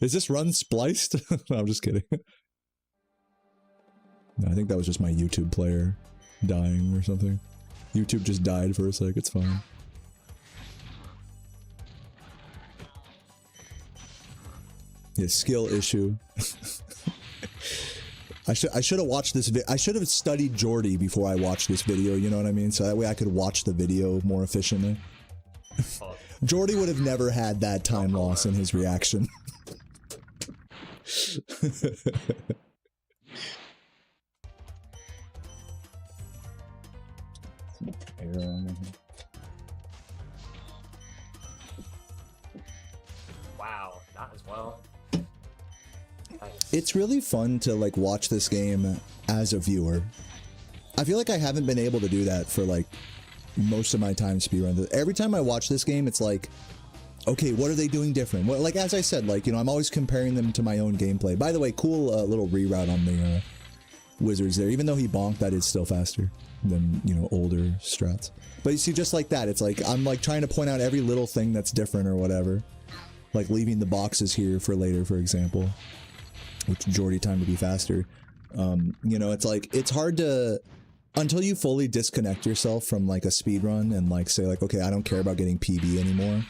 Is this run spliced? No, I'm just kidding. No, I think that was just my YouTube player dying or something. YouTube just died for a sec, it's fine. Yeah, skill issue. I should have watched this I should have studied Jordy before I watched this video, you know what I mean? So that way I could watch the video more efficiently. Jordy would have never had that time loss in his reaction. Wow, that as well. It's really fun to like watch this game as a viewer. I feel like I haven't been able to do that for like most of my time speedrun. Every time I watch this game, it's like, okay, what are they doing different? Well, like as I said, like, you know, I'm always comparing them to my own gameplay. By the way, cool little reroute on the wizards there. Even though he bonked, that is still faster than, you know, older strats. But you see, just like that, it's like I'm like trying to point out every little thing that's different or whatever. Like leaving the boxes here for later, for example, which Jordy time to be faster. You know, it's like it's hard to, until you fully disconnect yourself from like a speed run and like say like, okay, I don't care about getting PB anymore.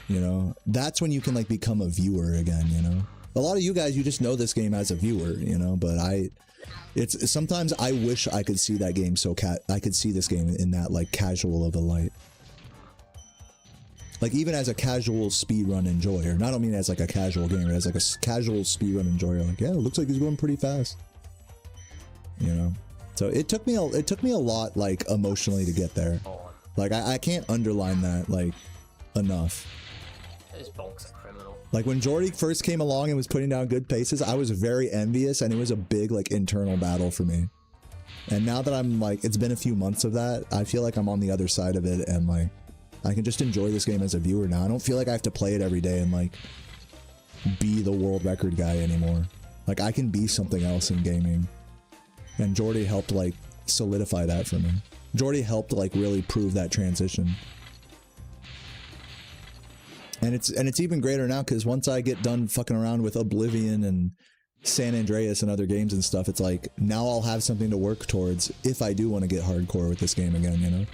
You know, that's when you can like become a viewer again, you know. A lot of you guys, you just know this game as a viewer, you know, but it's sometimes I wish I could see that game I could see this game in that like casual of a light. Like even as a casual speedrun enjoyer, and I don't mean as like a casual gamer, as like a casual speedrun enjoyer, like, yeah, it looks like he's going pretty fast. You know? So it took me a lot like emotionally to get there. Like I can't underline that like enough. Those bonks are criminal. Like when Jordy first came along and was putting down good paces, I was very envious, and it was a big like internal battle for me. And now that I'm like, it's been a few months of that, I feel like I'm on the other side of it, and like I can just enjoy this game as a viewer now. I don't feel like I have to play it every day and like be the world record guy anymore. Like I can be something else in gaming. And Jordy helped like solidify that for me. Jordy helped like really prove that transition. And it's even greater now because once I get done fucking around with Oblivion and San Andreas and other games and stuff, it's like now I'll have something to work towards if I do want to get hardcore with this game again, you know?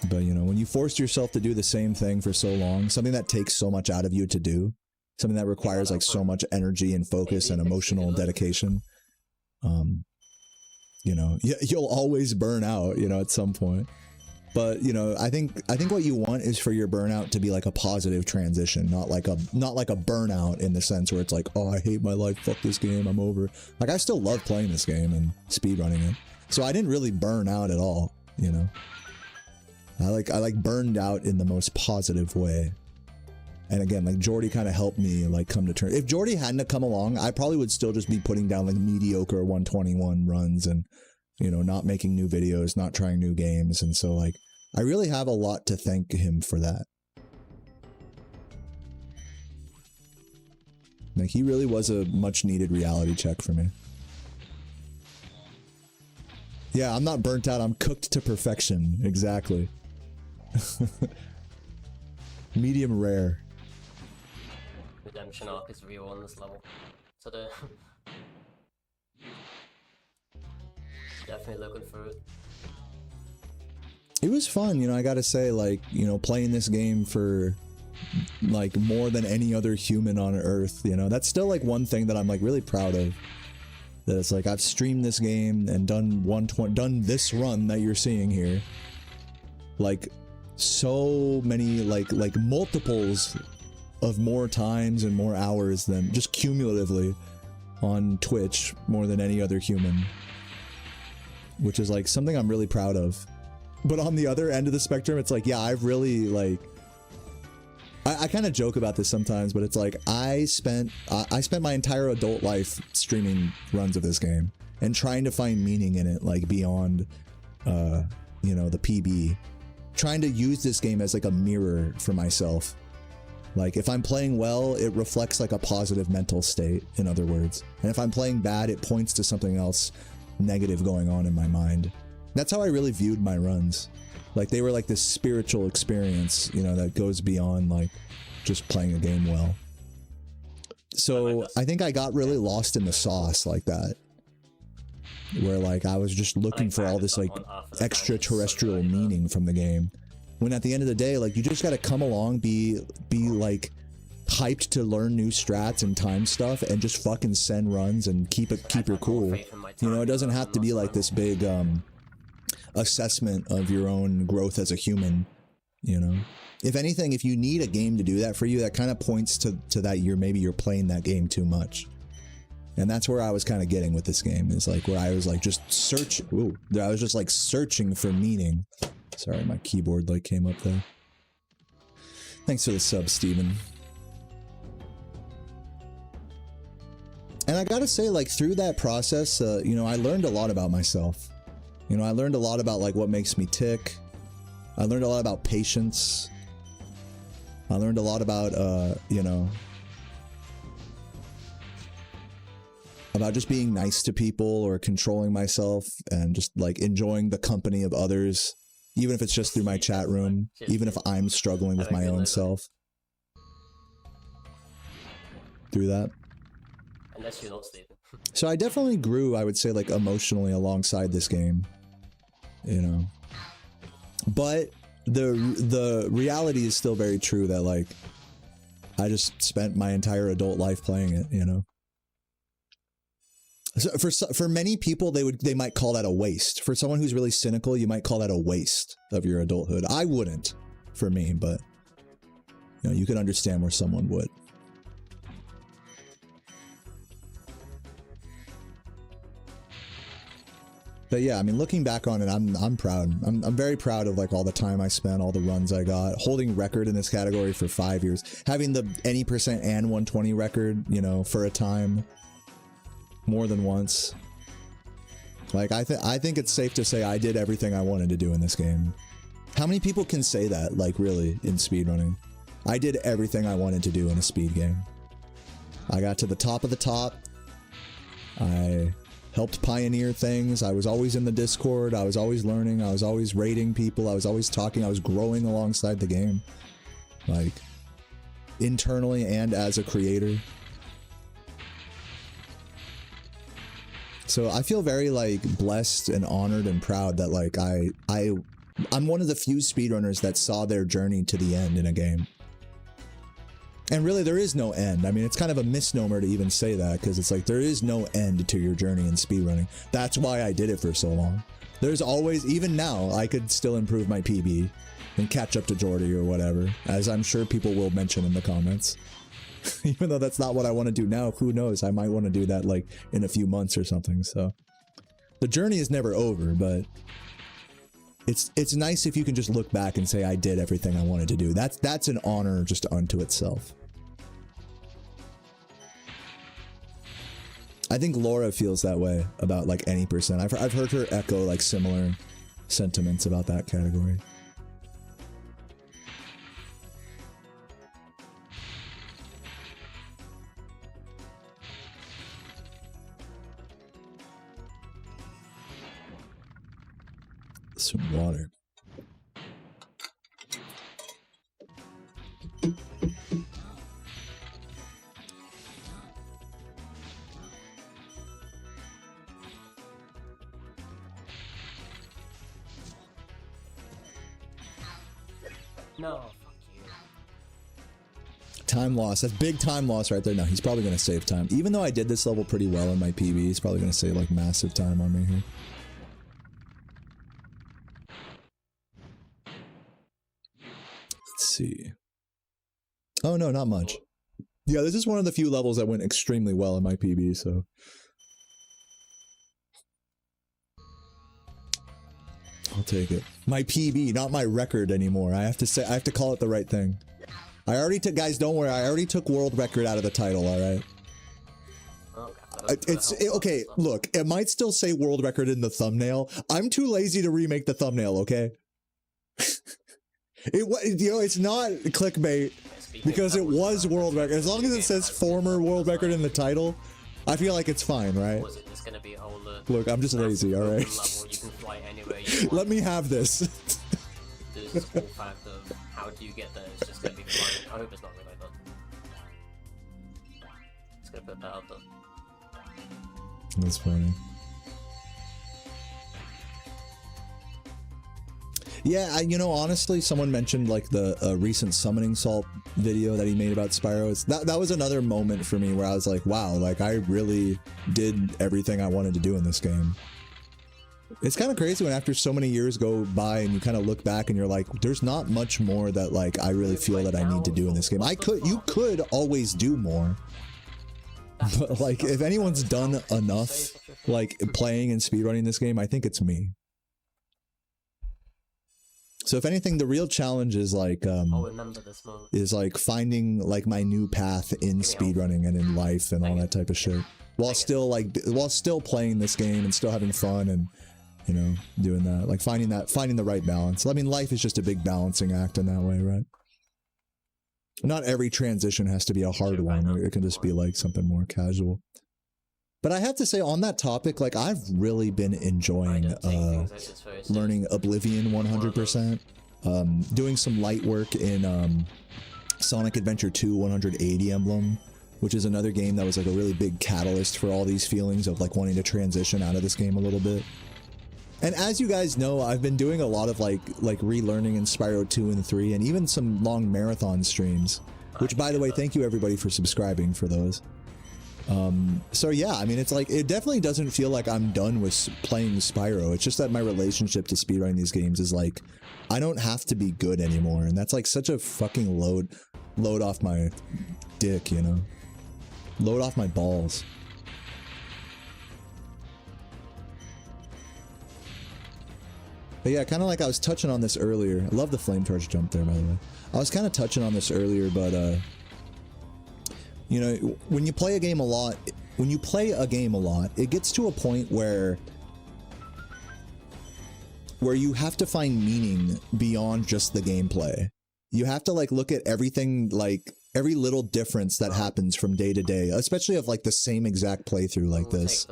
But, you know, when you force yourself to do the same thing for so long, something that takes so much out of you to do, something that requires like so much energy and focus and emotional dedication, you know, you'll always burn out, you know, at some point. But, you know, I think what you want is for your burnout to be like a positive transition, not like a burnout in the sense where it's like, oh, I hate my life, fuck this game, I'm over. Like I still love playing this game and speedrunning it. So I didn't really burn out at all, you know. I like burned out in the most positive way. And again, like Jordy kind of helped me like come to terms. If Jordy hadn't come along, I probably would still just be putting down like mediocre 121 runs and, you know, not making new videos, not trying new games. And so like, I really have a lot to thank him for that. Like he really was a much needed reality check for me. Yeah, I'm not burnt out, I'm cooked to perfection. Exactly. Medium rare. Redemption arc is real on this level. So the definitely looking for it. It was fun, you know, I gotta say, like, you know, playing this game for like more than any other human on earth, you know, that's still like one thing that I'm like really proud of. That it's like I've streamed this game and done this run that you're seeing here. Like so many like multiples of more times and more hours than just cumulatively on Twitch more than any other human. Which is like something I'm really proud of. But on the other end of the spectrum, it's like, yeah, I've really like I kind of joke about this sometimes, but it's like I spent my entire adult life streaming runs of this game and trying to find meaning in it, like beyond you know, the PB. Trying to use this game as like a mirror for myself. Like if I'm playing well, it reflects like a positive mental state, in other words. And if I'm playing bad, it points to something else negative going on in my mind. That's how I really viewed my runs. Like, they were like this spiritual experience, you know, that goes beyond like just playing a game well. So I think I got really lost in the sauce like that, where like I was just looking for all this like extraterrestrial meaning from the game, when at the end of the day, like, you just got to come along, be like hyped to learn new strats and time stuff, and just fucking send runs and keep your cool. You know, it doesn't have to be like this big assessment of your own growth as a human, you know. If anything, if you need a game to do that for you, that kind of points to that maybe you're playing that game too much. And that's where I was kind of getting with this game, is like where I was like just searching. Ooh, I was just like searching for meaning. Sorry, my keyboard like came up there. Thanks for the sub, Steven. And I gotta say, like, through that process, you know, I learned a lot about myself. You know, I learned a lot about like what makes me tick. I learned a lot about patience. I learned a lot about, you know, about just being nice to people or controlling myself and just like enjoying the company of others, even if it's just through my chat room, even if I'm struggling with my own self. Through that. Unless you're not sleeping. So I definitely grew, I would say, like emotionally alongside this game, you know. But the reality is still very true that like I just spent my entire adult life playing it, you know. So for many people, they might call that a waste. For someone who's really cynical, you might call that a waste of your adulthood. I wouldn't, for me, but you know, you can understand where someone would. But yeah, I mean, looking back on it, I'm proud. I'm very proud of like all the time I spent, all the runs I got, holding record in this category for 5 years, having the any percent and 120 record, you know, for a time, more than once. Like I think it's safe to say I did everything I wanted to do in this game. How many people can say that, like, really, in speedrunning? I did everything I wanted to do in a speed game. I got to the top of the top. I helped pioneer things. I was always in the Discord. I was always learning. I was always rating people. I was always talking. I was growing alongside the game, like internally and as a creator. So I feel very like blessed and honored and proud that like I'm one of the few speedrunners that saw their journey to the end in a game. And really, there is no end. I mean, it's kind of a misnomer to even say that, because it's like, there is no end to your journey in speedrunning. That's why I did it for so long. There's always, even now, I could still improve my PB and catch up to Jordy or whatever, as I'm sure people will mention in the comments. Even though that's not what I want to do now, who knows? I might want to do that like in a few months or something. So the journey is never over, but it's nice if you can just look back and say, I did everything I wanted to do. That's an honor just unto itself. I think Laura feels that way about like any percent. I've heard her echo like similar sentiments about that category. Some water. No, fuck you. Time loss. That's big time loss right there. No, he's probably going to save time. Even though I did this level pretty well in my PB, he's probably going to save like massive time on me here. Let's see. Oh no, not much. Yeah, this is one of the few levels that went extremely well in my PB, so. I'll take it. My PB, not my record anymore. I have to call it the right thing. I already took, guys, don't worry, I already took world record out of the title, alright? Okay, look, it might still say world record in the thumbnail. I'm too lazy to remake the thumbnail, okay? You know, it's not clickbait because it was world record. As long as it says former world record in the title, I feel like it's fine, right? Or is it just gonna be Look, I'm just lazy, all right. level, you can fly anywhere you want. Let me have this. There's this whole fact of how do you get there? It's just gonna be flying. I hope it's not really like that. Just gonna put that out there. That's funny. Yeah, you know, honestly, someone mentioned like the recent Summoning Salt video that he made about Spyro. That was another moment for me where I was like, wow, like I really did everything I wanted to do in this game. It's kind of crazy when after so many years go by and you kind of look back and you're like, there's not much more that like I really feel that I need to do in this game. You could always do more. But like, if anyone's done enough, like playing and speedrunning this game, I think it's me. So if anything, the real challenge is like, I'll remember this moment. is like finding like my new path in speedrunning and in life and all that type of shit, while still playing this game and still having fun and, you know, doing that, like finding the right balance. I mean, life is just a big balancing act in that way, right? Not every transition has to be a hard one. It can just be like something more casual. But I have to say, on that topic, like I've really been enjoying learning Oblivion 100%. Doing some light work in Sonic Adventure 2 180 Emblem, which is another game that was like a really big catalyst for all these feelings of like wanting to transition out of this game a little bit. And as you guys know, I've been doing a lot of like relearning in Spyro 2 and 3, and even some long marathon streams, which, by the way, thank you everybody for subscribing for those. So yeah, I mean, it's like, it definitely doesn't feel like I'm done with playing Spyro. It's just that my relationship to speedrunning these games is like, I don't have to be good anymore, and that's like such a fucking load off my dick, you know? Load off my balls. But yeah, kind of like I was touching on this earlier. I love the flame charge jump there, by the way. I was kind of touching on this earlier, but you know, when you play a game a lot, it gets to a point where you have to find meaning beyond just the gameplay. You have to like look at everything, like every little difference that happens from day to day, especially of like the same exact playthrough like this.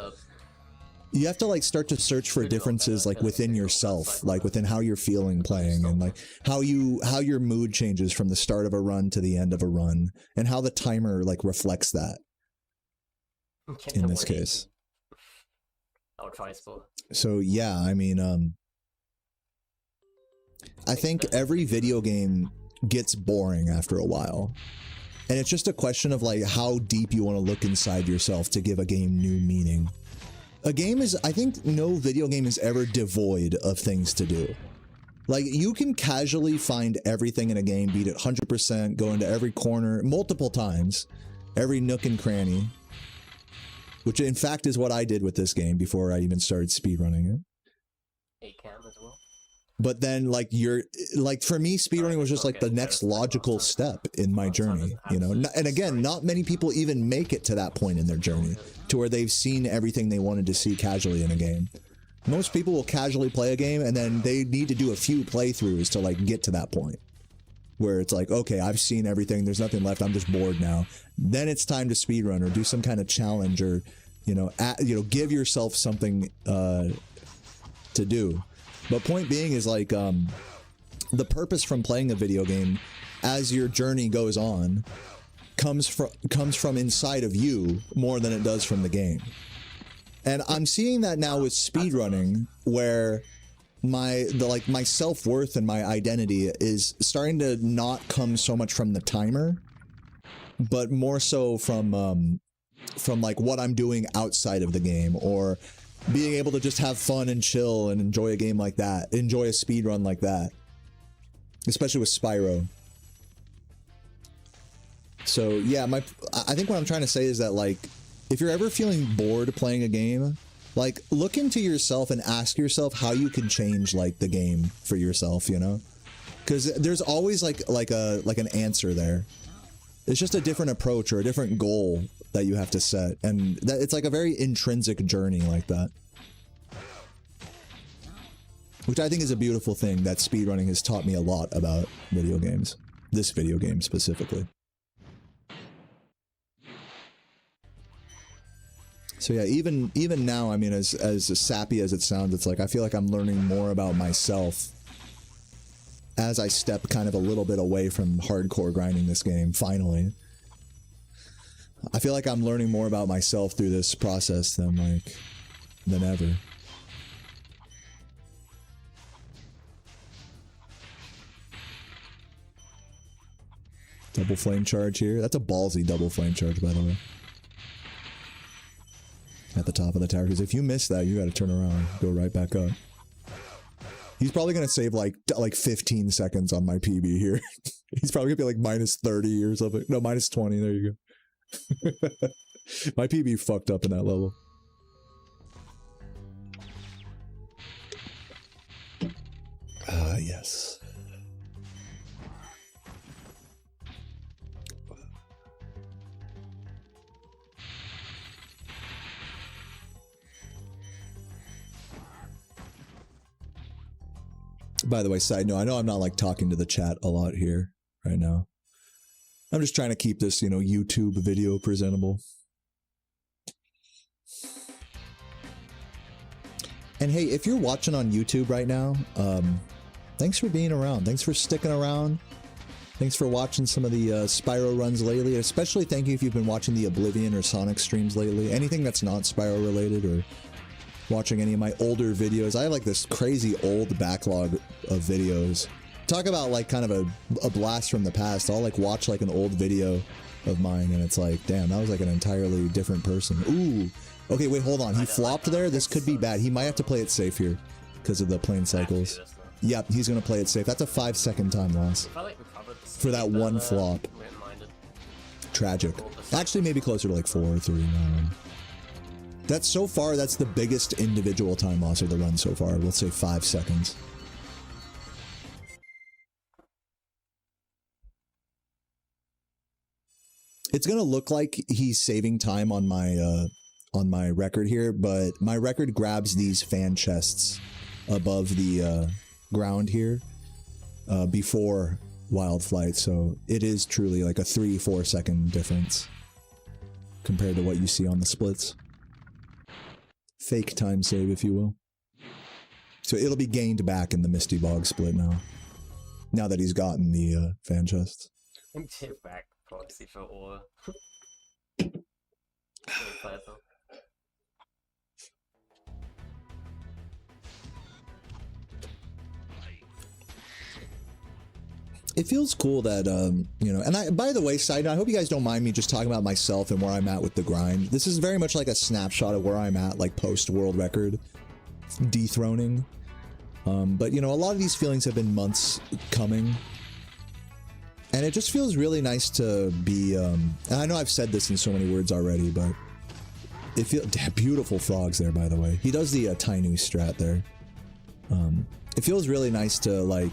You have to like start to search for differences like within yourself, like within how you're feeling playing, and like how your mood changes from the start of a run to the end of a run, and how the timer like reflects that in this case. I'll try sport. So yeah, I mean, I think every video game gets boring after a while, and it's just a question of like how deep you want to look inside yourself to give a game new meaning. A game is, I think no video game is ever devoid of things to do. Like, you can casually find everything in a game, beat it 100%, go into every corner multiple times, every nook and cranny, which in fact is what I did with this game before I even started speedrunning it. A-cam as well. But then, like, for me, speedrunning was just like the next logical step in my journey, you know? And again, not many people even make it to that point in their journey, to where they've seen everything they wanted to see casually in a game. Most people will casually play a game, and then they need to do a few playthroughs to, like, get to that point. Where it's like, okay, I've seen everything, there's nothing left, I'm just bored now. Then it's time to speedrun, or do some kind of challenge, or, you know, give yourself something to do. But point being is like, the purpose from playing a video game, as your journey goes on, comes from inside of you more than it does from the game. And I'm seeing that now with speedrunning, where my self-worth and my identity is starting to not come so much from the timer, but more so from like what I'm doing outside of the game, or being able to just have fun and chill and enjoy a game like that, enjoy a speedrun like that, especially with Spyro. So yeah, I think what I'm trying to say is that, like, if you're ever feeling bored playing a game, like, look into yourself and ask yourself how you can change like the game for yourself, you know? Because there's always like an answer there. It's just a different approach or a different goal that you have to set, and that it's like a very intrinsic journey like that, which I think is a beautiful thing that speedrunning has taught me a lot about video games, this video game specifically. So yeah, even now, I mean, as sappy as it sounds, it's like I feel like I'm learning more about myself as I step kind of a little bit away from hardcore grinding this game, finally. I feel like I'm learning more about myself through this process than ever. Double flame charge here. That's a ballsy double flame charge, by the way. At the top of the tower, because if you miss that, you gotta turn around, go right back up. He's probably gonna save like 15 seconds on my PB here. He's probably gonna be like minus 30 or something. No, minus 20, there you go. My PB fucked up in that level. Ah, yes. By the way, side note, I know I'm not like talking to the chat a lot here right now. I'm just trying to keep this, you know, YouTube video presentable. And hey, if you're watching on YouTube right now, thanks for being around. Thanks for sticking around. Thanks for watching some of the Spyro runs lately. Especially thank you if you've been watching the Oblivion or Sonic streams lately. Anything that's not Spyro related, or watching any of my older videos. I have like this crazy old backlog of videos. Talk about like kind of a blast from the past. I'll like watch like an old video of mine and it's like, damn, that was like an entirely different person. Ooh. Okay, wait, hold on. He flopped there. This could be bad. He might have to play it safe here because of the plane cycles. Yep, he's going to play it safe. That's a 5-second time loss for that one flop. Tragic. Actually, maybe closer to like 4 or 3. That's so far, that's the biggest individual time loss of the run so far. Let's say 5 seconds. It's gonna look like he's saving time on my record here, but my record grabs these fan chests above the ground here before Wild Flight, so it is truly like a 3-4 second difference compared to what you see on the splits. Fake time save, if you will. So it'll be gained back in the Misty Bog split now that he's gotten the fan chests. Back proxy for all. It feels cool that, you know, and by the way, side note, I hope you guys don't mind me just talking about myself and where I'm at with the grind. This is very much like a snapshot of where I'm at, like post-world record dethroning. But, you know, a lot of these feelings have been months coming. And it just feels really nice to be, and I know I've said this in so many words already, but it feels, beautiful frogs there, by the way. He does the Tainu strat there. It feels really nice to, like,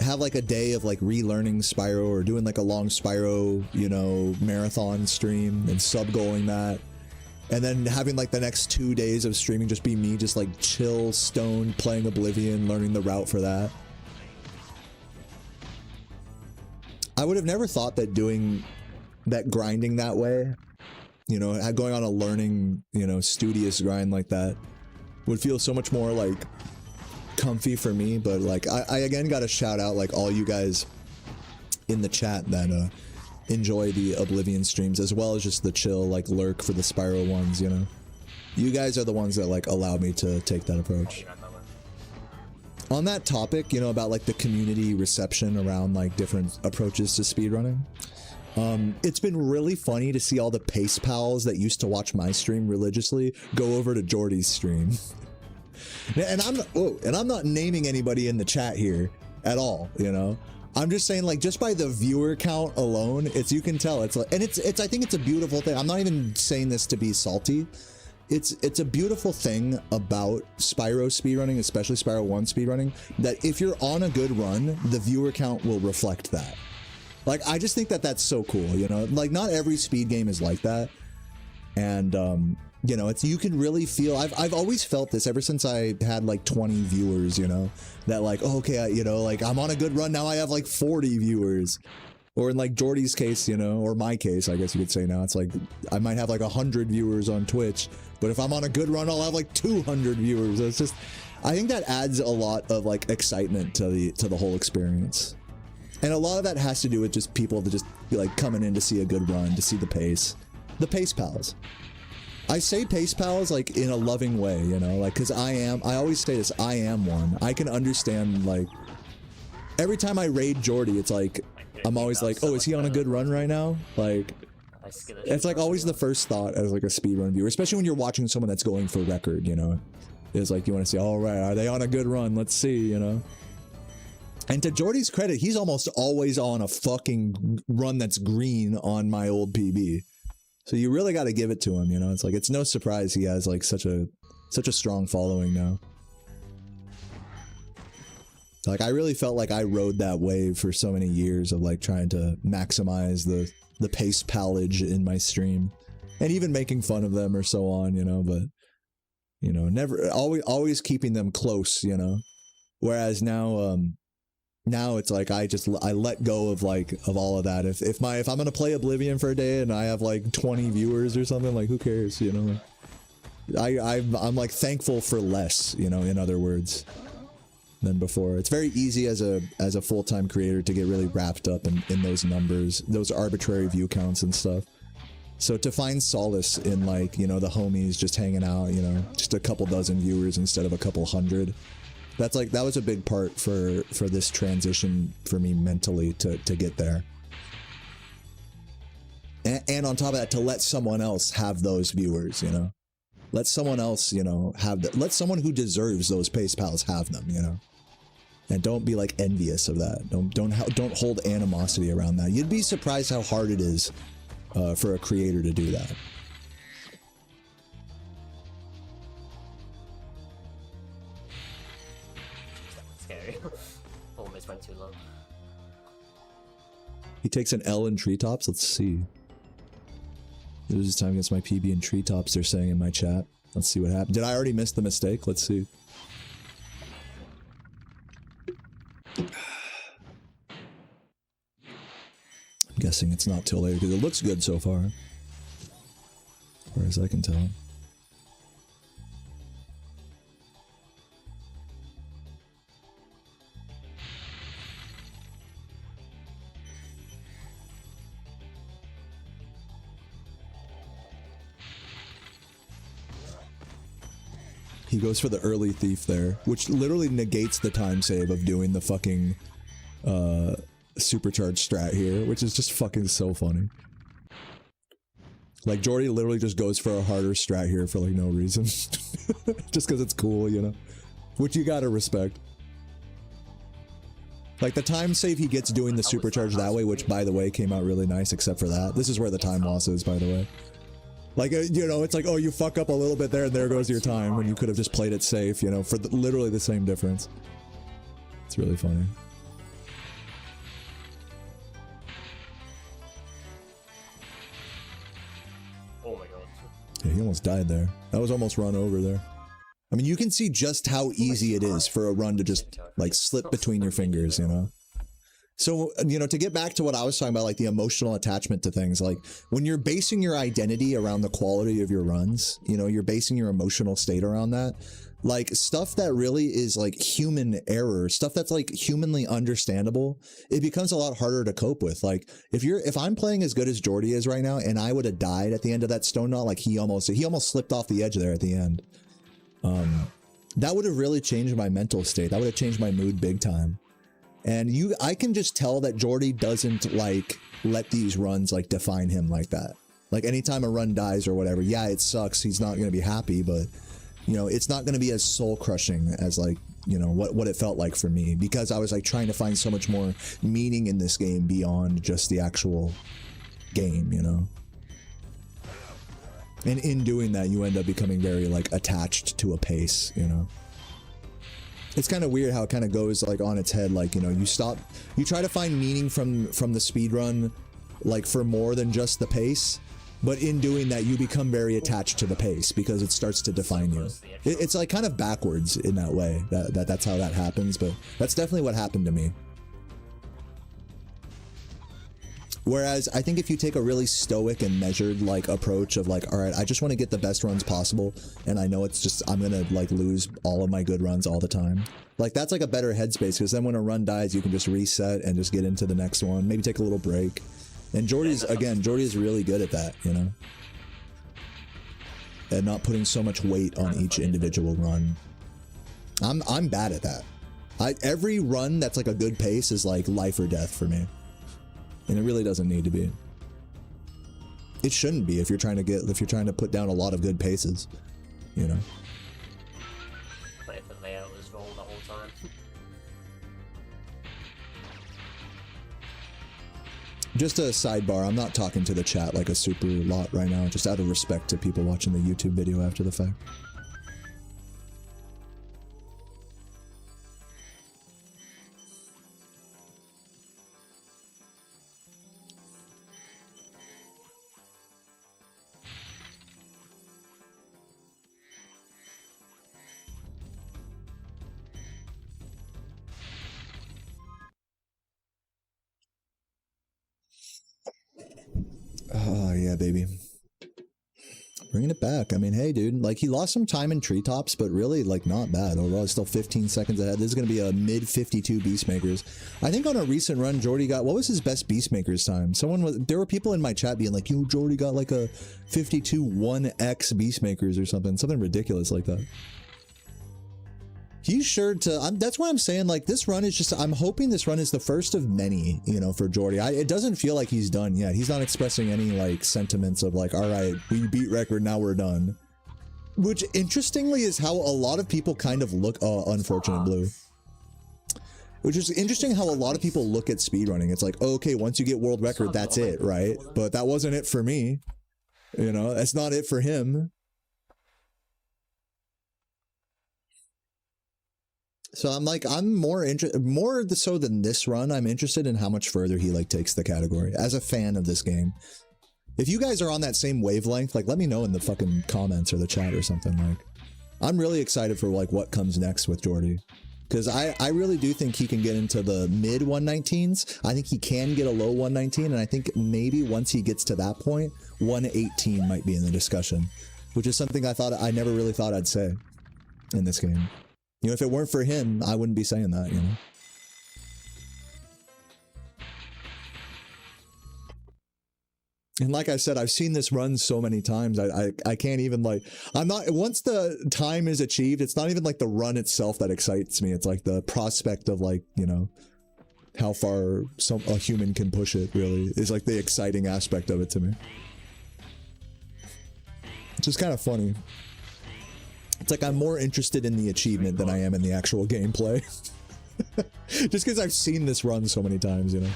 have like a day of like relearning Spyro or doing like a long Spyro, you know, marathon stream and sub-goaling that. And then having like the next 2 days of streaming just be me just like chill, stoned, playing Oblivion, learning the route for that. I would have never thought that doing that grinding that way, you know, going on a learning, you know, studious grind like that would feel so much more like comfy for me. But like I again got to shout out like all you guys in the chat that enjoy the Oblivion streams as well as just the chill like lurk for the Spyro ones, you know. You guys are the ones that like allow me to take that approach. On that topic, you know, about like the community reception around like different approaches to speedrunning, it's been really funny to see all the pace pals that used to watch my stream religiously go over to Jordy's stream. And I'm not naming anybody in the chat here at all, you know. I'm just saying, like, just by the viewer count alone, it's, you can tell it's like, and it's I think it's a beautiful thing. I'm not even saying this to be salty. It's a beautiful thing about Spyro speedrunning, especially Spyro 1 speedrunning, that if you're on a good run, the viewer count will reflect that. Like, I just think that that's so cool, you know? Like, not every speed game is like that. And, you know, it's, you can really feel, I've always felt this ever since I had like 20 viewers, you know, that like, oh, okay, you know, like I'm on a good run now, I have like 40 viewers. Or in like Jordy's case, you know, or my case, I guess you could say now, it's like I might have like 100 viewers on Twitch, but if I'm on a good run, I'll have like 200 viewers. It's just, I think that adds a lot of like excitement to the whole experience. And a lot of that has to do with just people that just be like coming in to see a good run, to see the pace pals. I say pace pals like in a loving way, you know, like, cause I always say this, I am one. I can understand, like, every time I raid Jordy, it's like, I'm always like, oh, is he on a good run right now? Like, it's like always the first thought as like a speedrun viewer, especially when you're watching someone that's going for record, you know? It's like, you want to say, all right, are they on a good run? Let's see, you know? And to Jordy's credit, he's almost always on a fucking run that's green on my old PB. So you really got to give it to him, you know? It's like, it's no surprise he has like such a strong following now. Like, I really felt like I rode that wave for so many years of like trying to maximize the pace pallage in my stream, and even making fun of them or so on, you know, but, you know, never, always keeping them close, you know? Whereas now, now it's like I let go of like of all of that. If I'm gonna play Oblivion for a day and I have like 20 viewers or something, like, who cares, you know? I'm like thankful for less, you know, in other words, than before. It's very easy as a full-time creator to get really wrapped up in those numbers, those arbitrary view counts and stuff. So to find solace in like, you know, the homies just hanging out, you know, just a couple dozen viewers instead of a couple hundred. That's like, that was a big part for this transition for me mentally to get there. And on top of that, to let someone else have those viewers, you know? Let someone else, you know, let someone who deserves those pace pals have them, you know? And don't be like envious of that. Don't hold animosity around that. You'd be surprised how hard it is for a creator to do that. Scary. Almost went too long. He takes an L in treetops. Let's see. Loses time against my PB in treetops, they're saying in my chat. Let's see what happened. Did I already miss the mistake? Let's see. I'm guessing it's not till later because it looks good so far. As far as I can tell. He goes for the early thief there, which literally negates the time save of doing the fucking supercharged strat here, which is just fucking so funny. Like, Jordy literally just goes for a harder strat here for like no reason. Just because it's cool, you know? Which you gotta respect. Like, the time save he gets doing the supercharge that way, which by the way came out really nice except for that. This is where the time loss is, by the way. Like, you know, it's like, oh, you fuck up a little bit there and there goes your time when you could have just played it safe, you know, for literally the same difference. It's really funny. Oh my god. Yeah, he almost died there. That was almost run over there. I mean, you can see just how easy it is for a run to just, like, slip between your fingers, you know? So, you know, to get back to what I was talking about, like the emotional attachment to things, like when you're basing your identity around the quality of your runs, you know, you're basing your emotional state around that, like stuff that really is like human error, stuff that's like humanly understandable, it becomes a lot harder to cope with. Like if I'm playing as good as Jordy is right now and I would have died at the end of that stone knot, like he almost slipped off the edge there at the end. That would have really changed my mental state. That would have changed my mood big time. And I can just tell that Jordy doesn't like let these runs like define him like that. Like anytime a run dies or whatever, yeah, it sucks. He's not going to be happy, but you know, it's not going to be as soul crushing as like, you know, what it felt like for me, because I was like trying to find so much more meaning in this game beyond just the actual game, you know? And in doing that, you end up becoming very like attached to a pace, you know? It's kind of weird how it kind of goes like on its head, like, you know, you try to find meaning from the speedrun, like for more than just the pace, but in doing that, you become very attached to the pace because it starts to define you. It's like kind of backwards in that way, that's how that happens, but that's definitely what happened to me. Whereas I think if you take a really stoic and measured like approach of like, all right, I just want to get the best runs possible, and I know it's just I'm gonna like lose all of my good runs all the time. Like that's like a better headspace, because then when a run dies, you can just reset and just get into the next one. Maybe take a little break. And Jordy's really good at that, you know, and not putting so much weight on each individual run. I'm bad at that. Every run that's like a good pace is like life or death for me. And it really doesn't need to be. It shouldn't be if you're trying to put down a lot of good paces, you know. But if the layout was wrong the whole time. Just a sidebar, I'm not talking to the chat like a super lot right now, just out of respect to people watching the YouTube video after the fact. Oh, yeah, baby. Bringing it back. I mean, hey, dude, like, he lost some time in treetops, but really, like, not bad. Overall, he's still 15 seconds ahead. This is going to be a mid-52 Beastmakers. I think on a recent run, Jordy got, what was his best Beastmakers time? There were people in my chat being like, Jordy got, like, a 52 1x Beastmakers or something ridiculous like that. He's sure to, that's why I'm saying, like, this run is just, I'm hoping this run is the first of many, you know, for Jordy. It doesn't feel like he's done yet. He's not expressing any, like, sentiments of, like, all right, we beat record, now we're done. Which, interestingly, is how a lot of people kind of look, unfortunate blue. Which is interesting how a lot of people look at speedrunning. It's like, oh, okay, once you get world record, that's it, right? But that wasn't it for me. You know, that's not it for him. So I'm like, I'm more so than this run, I'm interested in how much further he like takes the category as a fan of this game. If you guys are on that same wavelength, like, let me know in the fucking comments or the chat or something. Like, I'm really excited for like what comes next with Jordy, because I really do think he can get into the mid 119s. I think he can get a low 119, and I think maybe once he gets to that point, 118 might be in the discussion, which is something I never really thought I'd say in this game. You know, if it weren't for him, I wouldn't be saying that, you know? And like I said, I've seen this run so many times, I can't even, like, once the time is achieved, it's not even like the run itself that excites me. It's like the prospect of, like, you know, how far a human can push it, really, is like the exciting aspect of it to me. Which is kind of funny. It's like I'm more interested in the achievement than I am in the actual gameplay. Just because I've seen this run so many times, you know.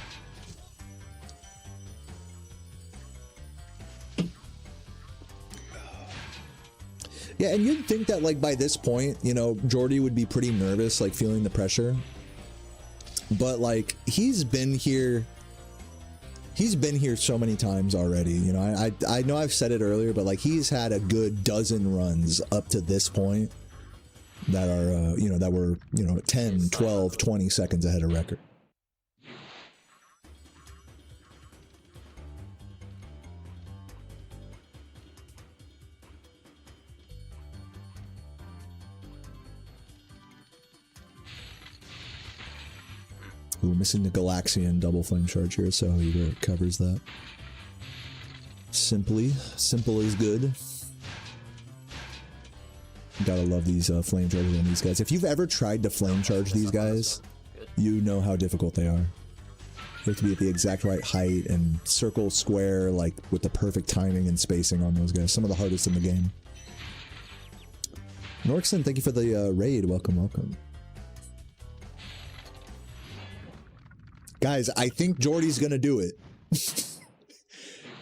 Yeah, and you'd think that, like, by this point, you know, Jordy would be pretty nervous, like, feeling the pressure. But, like, he's been here so many times already, you know. I know I've said it earlier, but like he's had a good dozen runs up to this point that are you know, that were, you know, 10, 12, 20 seconds ahead of record. Ooh, missing the Galaxian double flame charge here, so he covers that. Simple is good. Gotta love these flame charges on these guys. If you've ever tried to flame charge these guys, you know how difficult they are. You have to be at the exact right height and circle, square, like with the perfect timing and spacing on those guys. Some of the hardest in the game. Norkson, thank you for the raid. Welcome, welcome. Guys, I think Jordy's gonna do it.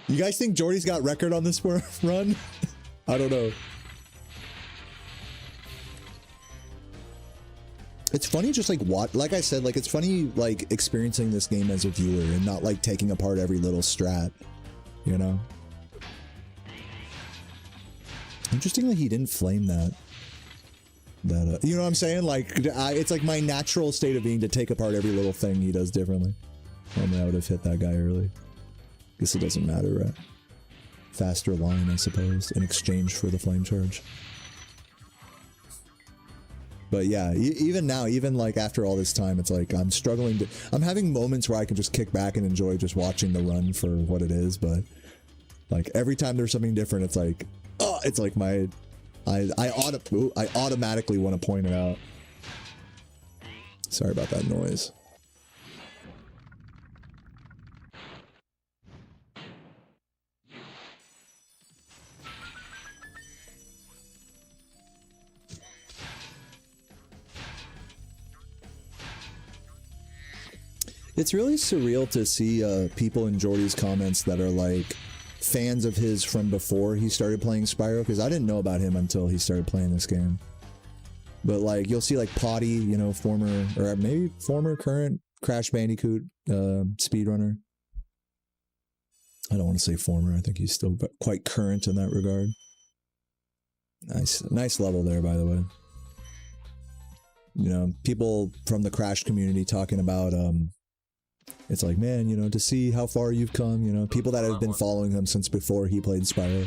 You guys think Jordy's got record on this run? I don't know. It's funny just like what, like I said, like it's funny like experiencing this game as a viewer and not like taking apart every little strat, you know? Interestingly, he didn't flame that. You know what I'm saying? Like, it's like my natural state of being to take apart every little thing he does differently. Normally I would have hit that guy early. Guess it doesn't matter, right? Faster line, I suppose, in exchange for the flame charge. But yeah, even now, even like after all this time, it's like I'm struggling to... I'm having moments where I can just kick back and enjoy just watching the run for what it is, but like every time there's something different, it's like, oh, it's like my... I automatically want to point it out. Sorry about that noise. It's really surreal to see people in Jordy's comments that are like fans of his from before he started playing Spyro, because I didn't know about him until he started playing this game. But like you'll see like Potty, you know, former or maybe former current Crash Bandicoot speedrunner. I don't want to say former, I think he's still quite current in that regard. Nice level there, by the way. You know, people from the Crash community talking about it's like, man, you know, to see how far you've come, you know, people that have been following him since before he played Spyro.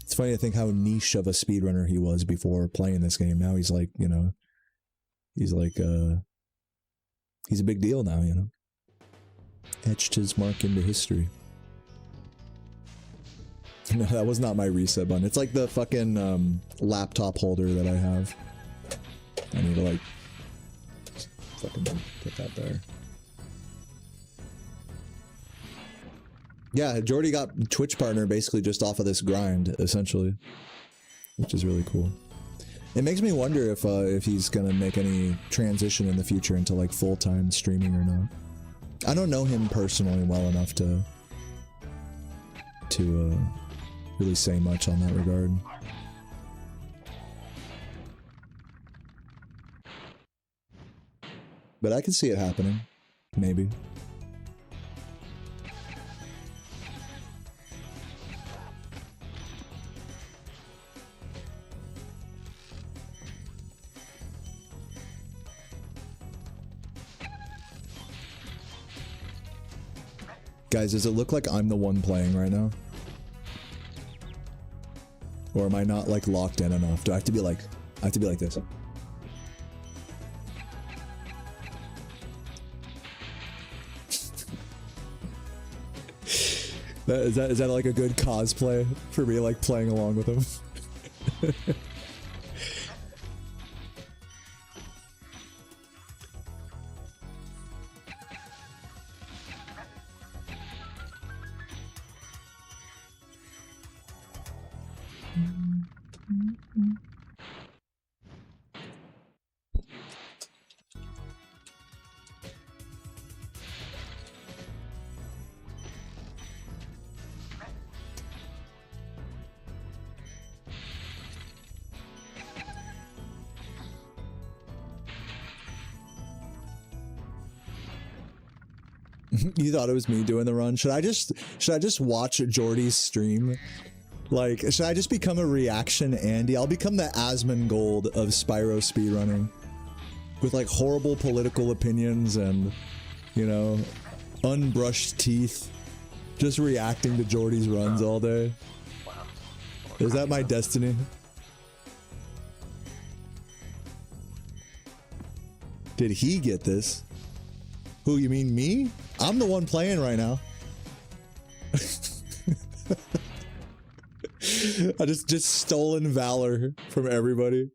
It's funny to think how niche of a speedrunner he was before playing this game. Now he's like, you know, he's like, he's a big deal now, you know. Etched his mark into history. No, that was not my reset button. It's like the fucking laptop holder that I have. I need to like fucking put that there. Yeah, Jordy got Twitch partner basically just off of this grind, essentially, which is really cool. It makes me wonder if he's gonna make any transition in the future into like full-time streaming or not. I don't know him personally well enough to really say much on that regard. But I can see it happening. Maybe. Guys, does it look like I'm the one playing right now? Or am I not like locked in enough? Do I have to be like this? Is that like a good cosplay for me, like playing along with him? You thought it was me doing the run? Should I just watch Jordy's stream? Like, should I just become a reaction Andy? I'll become the Asmongold of Spyro speedrunning. With like horrible political opinions and, you know, unbrushed teeth. Just reacting to Jordy's runs all day. Is that my destiny? Did he get this? Who, you mean me? I'm the one playing right now. I just stolen valor from everybody.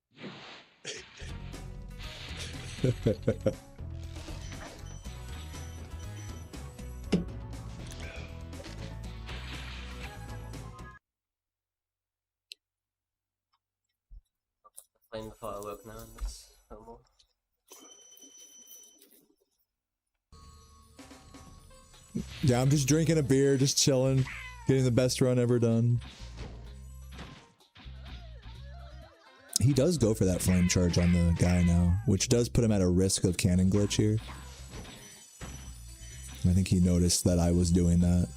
Playing the firework now in this film. Yeah, I'm just drinking a beer, just chilling, getting the best run ever done. He does go for that flame charge on the guy now, which does put him at a risk of cannon glitch here. I think he noticed that I was doing that.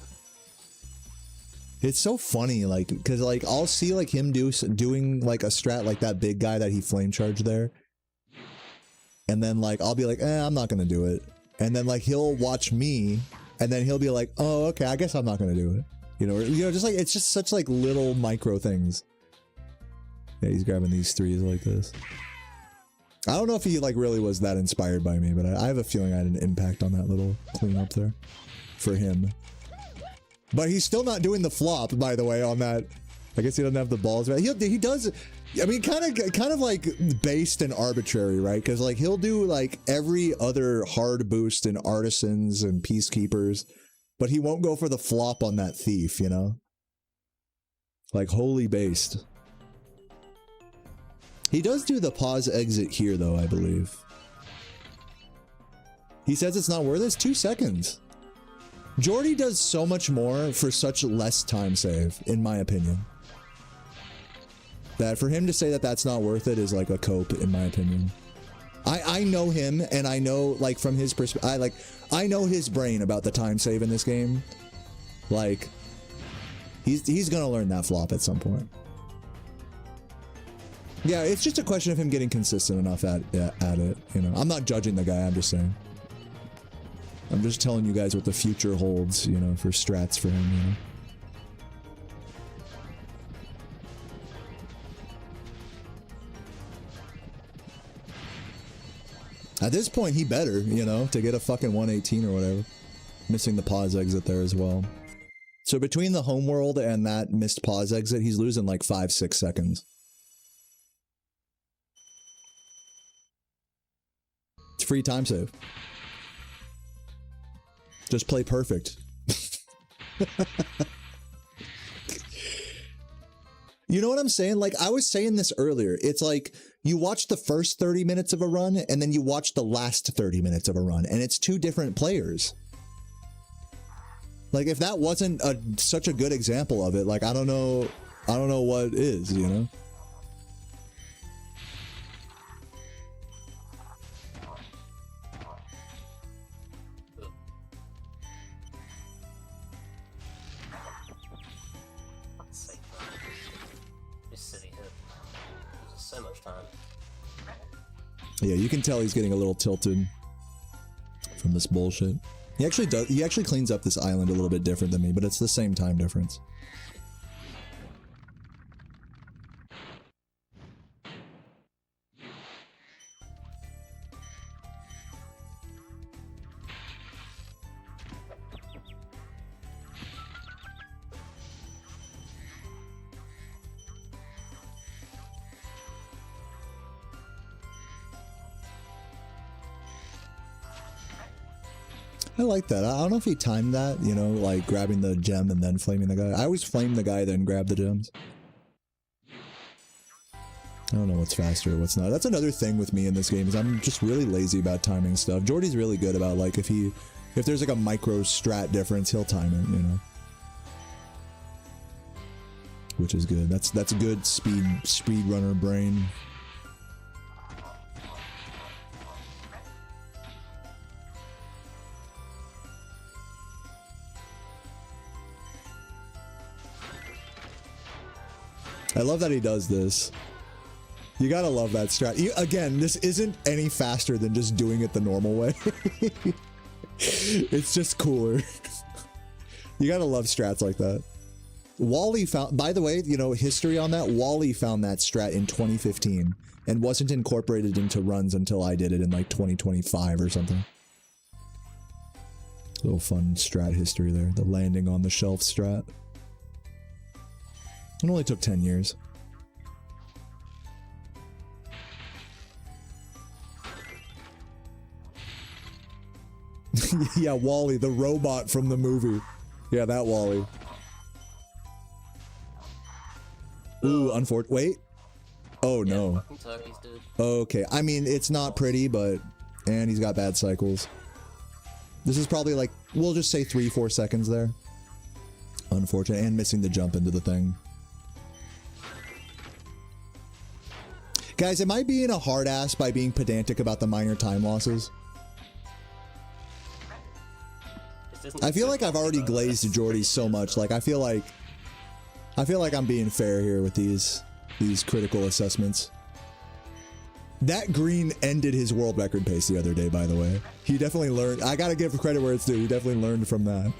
It's so funny, like, because like I'll see like him doing like a strat like that big guy that he flame charged there, and then like I'll be like, I'm not gonna do it, and then like he'll watch me and then he'll be like, oh, okay, I guess I'm not gonna do it. You know, just like, it's just such like little micro things. Yeah, he's grabbing these threes like this. I don't know if he like really was that inspired by me, but I have a feeling I had an impact on that little cleanup there for him. But he's still not doing the flop, by the way, on that. I guess he doesn't have the balls. He does. I mean, kind of like based and arbitrary, right? Because like he'll do like every other hard boost in artisans and peacekeepers, but he won't go for the flop on that thief, you know? Like wholly based. He does do the pause exit here, though, I believe. He says it's not worth it. It's 2 seconds. Jordy does so much more for such less time save, in my opinion. That for him to say that that's not worth it is like a cope, in my opinion. I know him, and I know, like, from his perspective, I know his brain about the time save in this game. Like, he's gonna learn that flop at some point. Yeah, it's just a question of him getting consistent enough at it, you know. I'm not judging the guy, I'm just saying. I'm just telling you guys what the future holds, you know, for strats for him, you know. At this point, he better, you know, to get a fucking 118 or whatever. Missing the pause exit there as well. So between the homeworld and that missed pause exit, he's losing like 5-6 seconds. It's free time save. Just play perfect. You know what I'm saying? Like, I was saying this earlier. It's like, you watch the first 30 minutes of a run, and then you watch the last 30 minutes of a run, and it's two different players. Like, if that wasn't such a good example of it, like, I don't know what is, you know? Yeah, you can tell he's getting a little tilted from this bullshit. He actually cleans up this island a little bit different than me, but it's the same time difference. I like that. I don't know if he timed that, you know, like grabbing the gem and then flaming the guy. I always flame the guy, then grab the gems. I don't know what's faster or what's not. That's another thing with me in this game, is I'm just really lazy about timing stuff. Jordy's really good about, like, if there's like a micro strat difference, he'll time it, you know. Which is good. That's good speed runner brain. I love that he does this. You gotta love that strat. Again, this isn't any faster than just doing it the normal way. It's just cooler. You gotta love strats like that. Wally found, by the way, you know, history on that, Wally found that strat in 2015 and wasn't incorporated into runs until I did it in like 2025 or something. Little fun strat history there. The landing on the shelf strat. It only took 10 years. Yeah, Wally, the robot from the movie. Yeah, that Wally. Ooh, unfortunate. Wait. Oh, yeah, no. Turkeys, dude. Okay, I mean, it's not pretty, but... And he's got bad cycles. This is probably like, we'll just say 3-4 seconds there. Unfortunate, and missing the jump into the thing. Guys, am I being a hard ass by being pedantic about the minor time losses? I feel like I've already glazed Jordy so much. Like, I feel like I'm being fair here with these critical assessments. That green ended his world record pace the other day, by the way. He definitely learned. I gotta give credit where it's due. He definitely learned from that.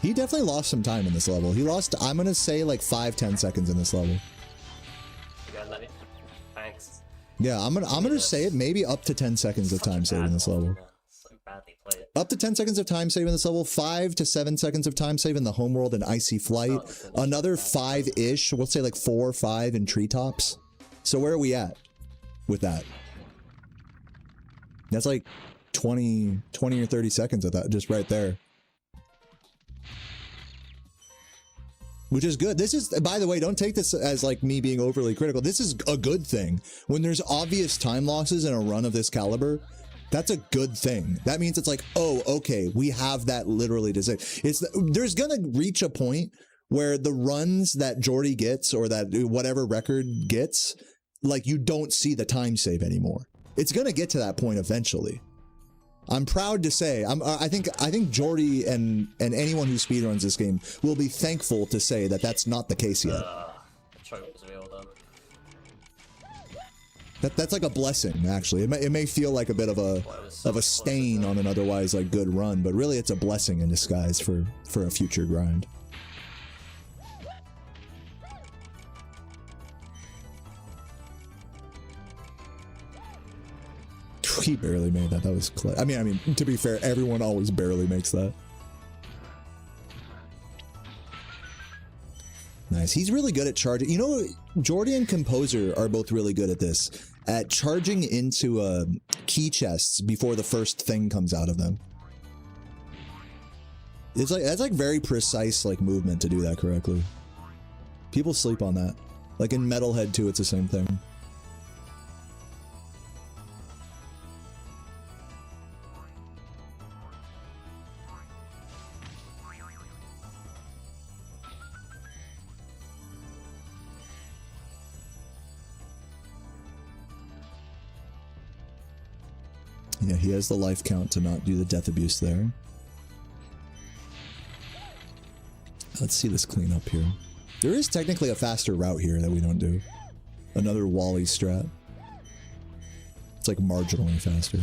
He definitely lost some time in this level. He lost, I'm gonna say, like 5-10 seconds in this level. You got let me. Thanks. Yeah, I'm gonna say it maybe up to 10 seconds of time save in this level. So badly played. Up to 10 seconds of time save in this level, 5 to 7 seconds of time save in the homeworld and icy flight, another 5-ish, we'll say like 4 or 5 in treetops. So where are we at with that? That's like 20 or 30 seconds of that, just right there. Which is good. This is, by the way, don't take this as like me being overly critical. This is a good thing. When there's obvious time losses in a run of this caliber, that's a good thing. That means it's like, oh, okay, we have that literally to say. There's gonna reach a point where the runs that Jordy gets or that whatever record gets, like you don't see the time save anymore. It's gonna get to that point eventually. I'm proud to say, I think Jordy and anyone who speedruns this game will be thankful to say that that's not the case yet. The choke was real though. That's like a blessing, actually. It may feel like a bit of a stain on an otherwise like good run, but really it's a blessing in disguise for a future grind. He barely made that. That was I mean, to be fair, everyone always barely makes that. Nice. He's really good at charging. You know, Jordy and Composer are both really good at this, at charging into key chests before the first thing comes out of them. It's like, that's like very precise like movement to do that correctly. People sleep on that. Like in Metalhead 2, it's the same thing. Yeah, he has the life count to not do the death abuse there. Let's see this clean up here. There is technically a faster route here that we don't do. Another Wally strat. It's like marginally faster.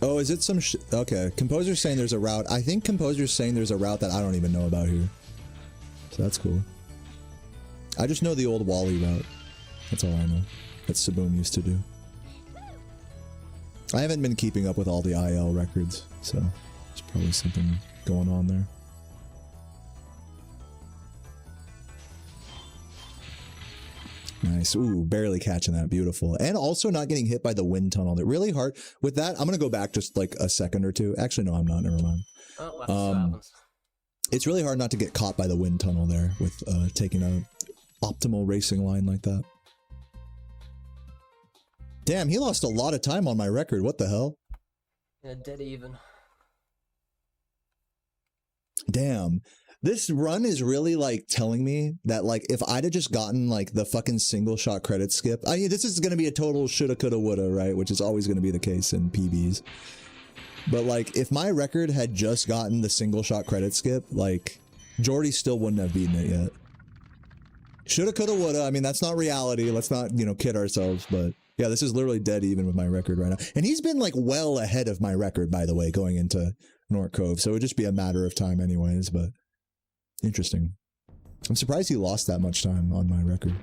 Oh, is it some okay, Composer's saying there's a route. I think Composer's saying there's a route that I don't even know about here. So that's cool. I just know the old Wally route. That's all I know. That Saboom used to do. I haven't been keeping up with all the IL records, so there's probably something going on there. Nice. Ooh, barely catching that. Beautiful. And also not getting hit by the wind tunnel. They're really hard. With that, I'm going to go back just like a second or two. Actually, no, I'm not. Never mind. Oh, happens. It's really hard not to get caught by the wind tunnel there with taking a optimal racing line like that. Damn, he lost a lot of time on my record. What the hell? Yeah, dead even. Damn. This run is really like telling me that like if I'd have just gotten like the fucking single shot credit skip, I mean, this is going to be a total shoulda, coulda, woulda, right? Which is always going to be the case in PBs. But like if my record had just gotten the single shot credit skip, like Jordy still wouldn't have beaten it yet. Shoulda, coulda, woulda. I mean, that's not reality. Let's not, you know, kid ourselves. But yeah, this is literally dead even with my record right now. And he's been like well ahead of my record, by the way, going into North Cove. So it would just be a matter of time anyways, but interesting. I'm surprised he lost that much time on my record.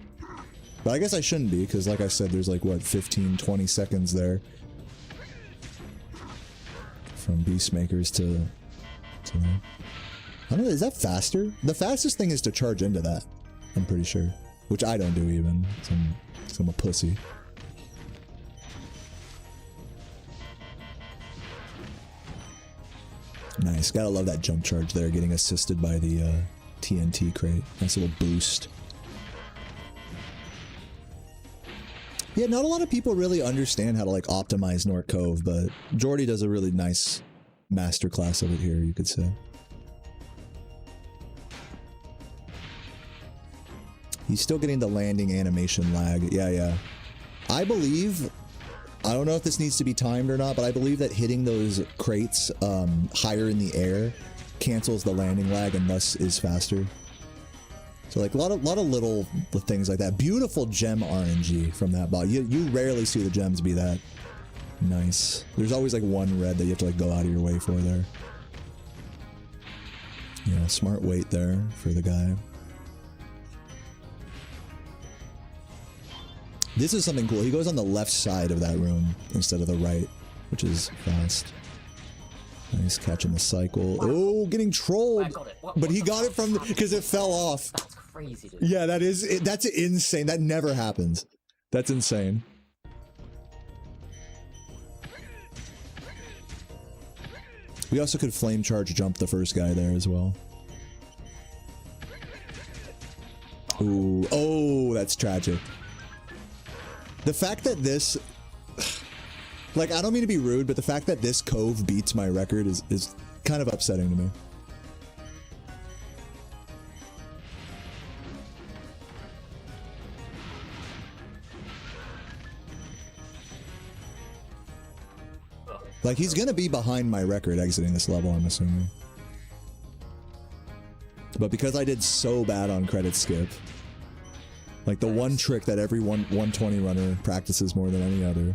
But I guess I shouldn't be, because like I said, there's like, what, 15, 20 seconds there. From Beastmakers to that. I don't know, is that faster? The fastest thing is to charge into that, I'm pretty sure. Which I don't do even, because I'm a pussy. Nice, gotta love that jump charge there, getting assisted by the TNT crate. Nice little boost. Yeah, not a lot of people really understand how to like optimize North Cove, but Jordy does a really nice masterclass of it here, you could say. He's still getting the landing animation lag. Yeah. I believe, I don't know if this needs to be timed or not, but I believe that hitting those crates higher in the air cancels the landing lag and thus is faster. So like a lot of little things like that. Beautiful gem RNG from that bot. You rarely see the gems be that nice. There's always like one red that you have to like go out of your way for there. Yeah, smart wait there for the guy. This is something cool. He goes on the left side of that room instead of the right, which is fast. Nice catching the cycle. Oh, getting trolled. But he got it from because it fell off. That's crazy, dude. Yeah, that's insane. That never happens. That's insane. We also could flame charge jump the first guy there as well. Ooh, oh, that's tragic. The fact that this, like, I don't mean to be rude, but the fact that this cove beats my record is kind of upsetting to me. Like, he's gonna be behind my record exiting this level, I'm assuming. But because I did so bad on credit skip, like the one trick that every 120 runner practices more than any other,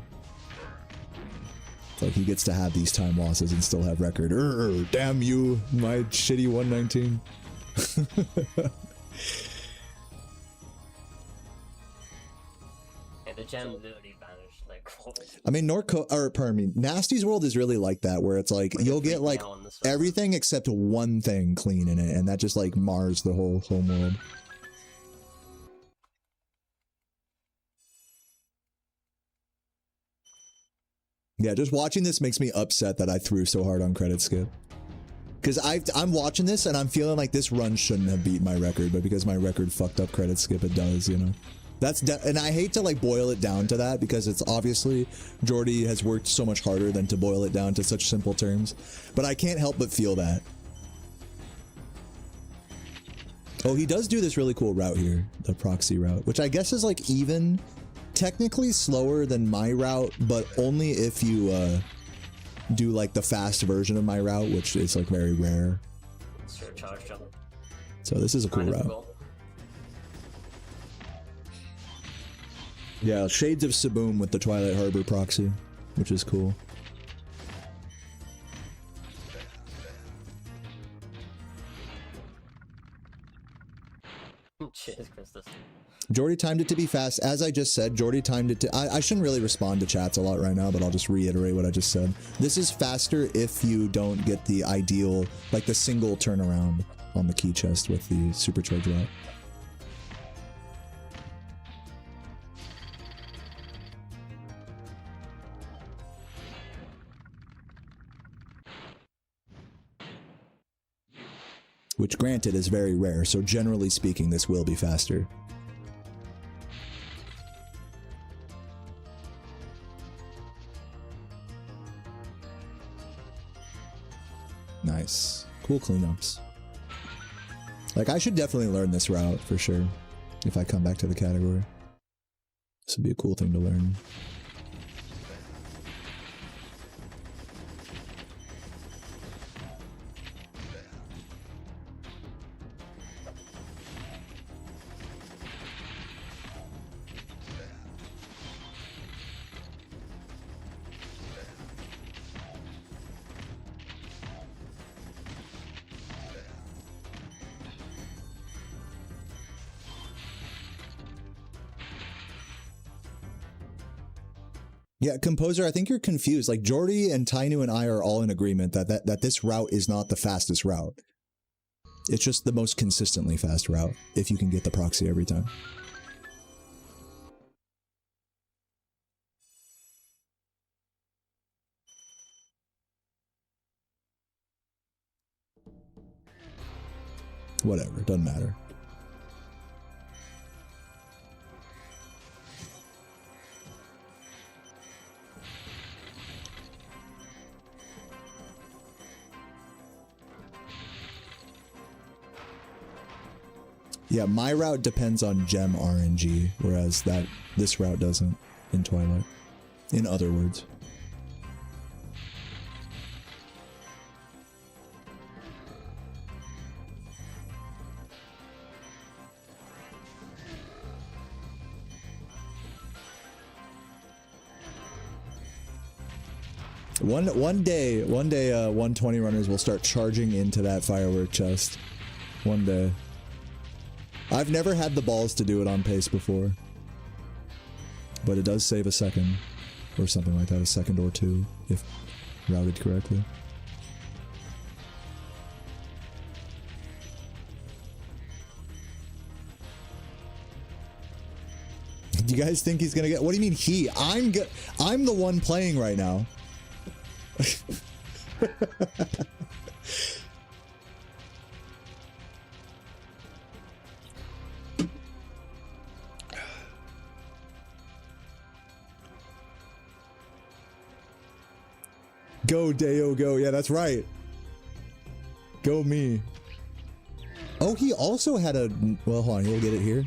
like he gets to have these time losses and still have record. Damn you, my shitty 119. Yeah, the gem literally vanished. Like, I mean, pardon me, Nasty's World is really like that, where it's like you'll get like everything except one thing clean in it, and that just like mars the whole world. Yeah, just watching this makes me upset that I threw so hard on credit skip. Because I'm watching this and I'm feeling like this run shouldn't have beat my record, but because my record fucked up credit skip, it does, you know? And I hate to like boil it down to that, because it's obviously Jordy has worked so much harder than to boil it down to such simple terms, but I can't help but feel that. Oh, he does do this really cool route here, the proxy route, which I guess is like even technically slower than my route, but only if you do like the fast version of my route, which is like very rare. Surcharge jump. So this is a cool route. Cool. Yeah, shades of Saboom with the Twilight Harbor proxy, which is cool. Cheers, Christus. Jordy timed it to be fast. As I just said, Jordy timed it to... I shouldn't really respond to chats a lot right now, but I'll just reiterate what I just said. This is faster if you don't get the ideal, like the single turnaround on the key chest with the supercharge route. Which, granted, is very rare, so generally speaking, this will be faster. Nice. Cool cleanups. Like, I should definitely learn this route, for sure, if I come back to the category. This would be a cool thing to learn. Yeah, Composer, I think you're confused. Like, Jordy and Tainu and I are all in agreement that this route is not the fastest route. It's just the most consistently fast route, if you can get the proxy every time. Whatever, doesn't matter. Yeah, my route depends on gem RNG, whereas this route doesn't in Twilight. In other words. One day 120 runners will start charging into that firework chest. One day. I've never had the balls to do it on pace before. But it does save a second. Or something like that, a second or two, if routed correctly. Do you guys think he's gonna get? What do you mean he? I'm the one playing right now. Go, Deo, go. Yeah, that's right. Go me. Oh, he also had a... Well, hold on. He'll get it here.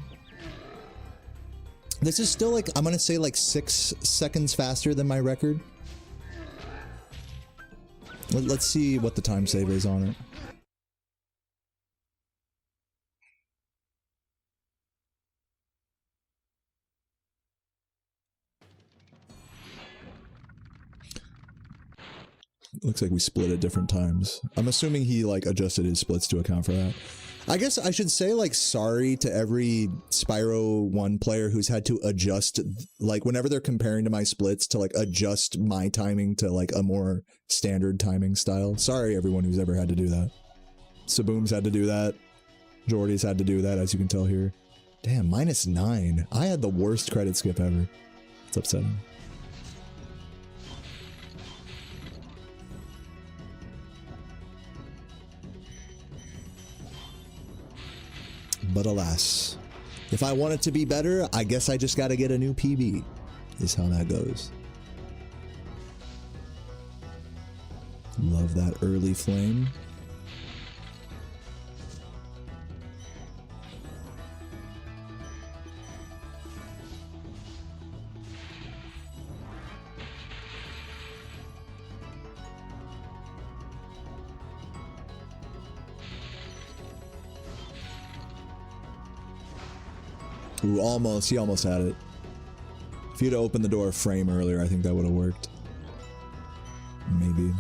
This is still like... I'm going to say like 6 seconds faster than my record. Let's see what the time save is on it. Looks like we split at different times. I'm assuming he like adjusted his splits to account for that. I guess I should say like sorry to every Spyro 1 player who's had to adjust, like whenever they're comparing to my splits, to like adjust my timing to like a more standard timing style. Sorry everyone who's ever had to do that. Saboom's had to do that. Jordy's had to do that, as you can tell here. Damn, -9. I had the worst credit skip ever. It's upsetting. But alas, if I want it to be better, I guess I just gotta get a new PB, is how that goes. Love that early flame. Ooh, almost. He almost had it. If he'd opened the door a frame earlier, I think that would have worked. Maybe.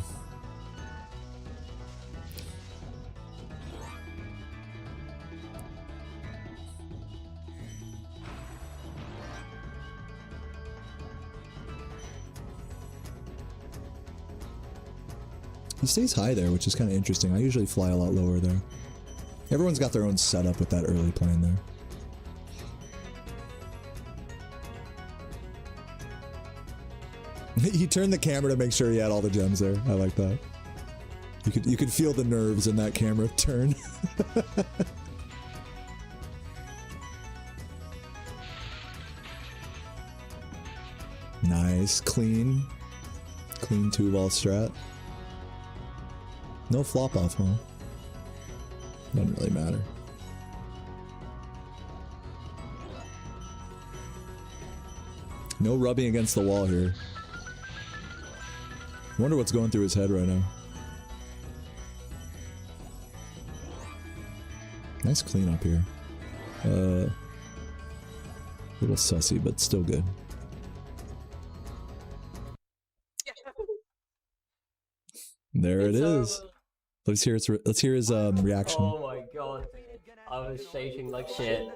He stays high there, which is kind of interesting. I usually fly a lot lower there. Everyone's got their own setup with that early plane there. He turned the camera to make sure he had all the gems there. I like that. You could feel the nerves in that camera turn. Nice, clean 2-ball strat. No flop off, huh? Doesn't really matter. No rubbing against the wall here. Wonder what's going through his head right now. Nice cleanup here. Little sussy, but still good. There it is. Let's hear his reaction. Oh my god. I was shaking like shit.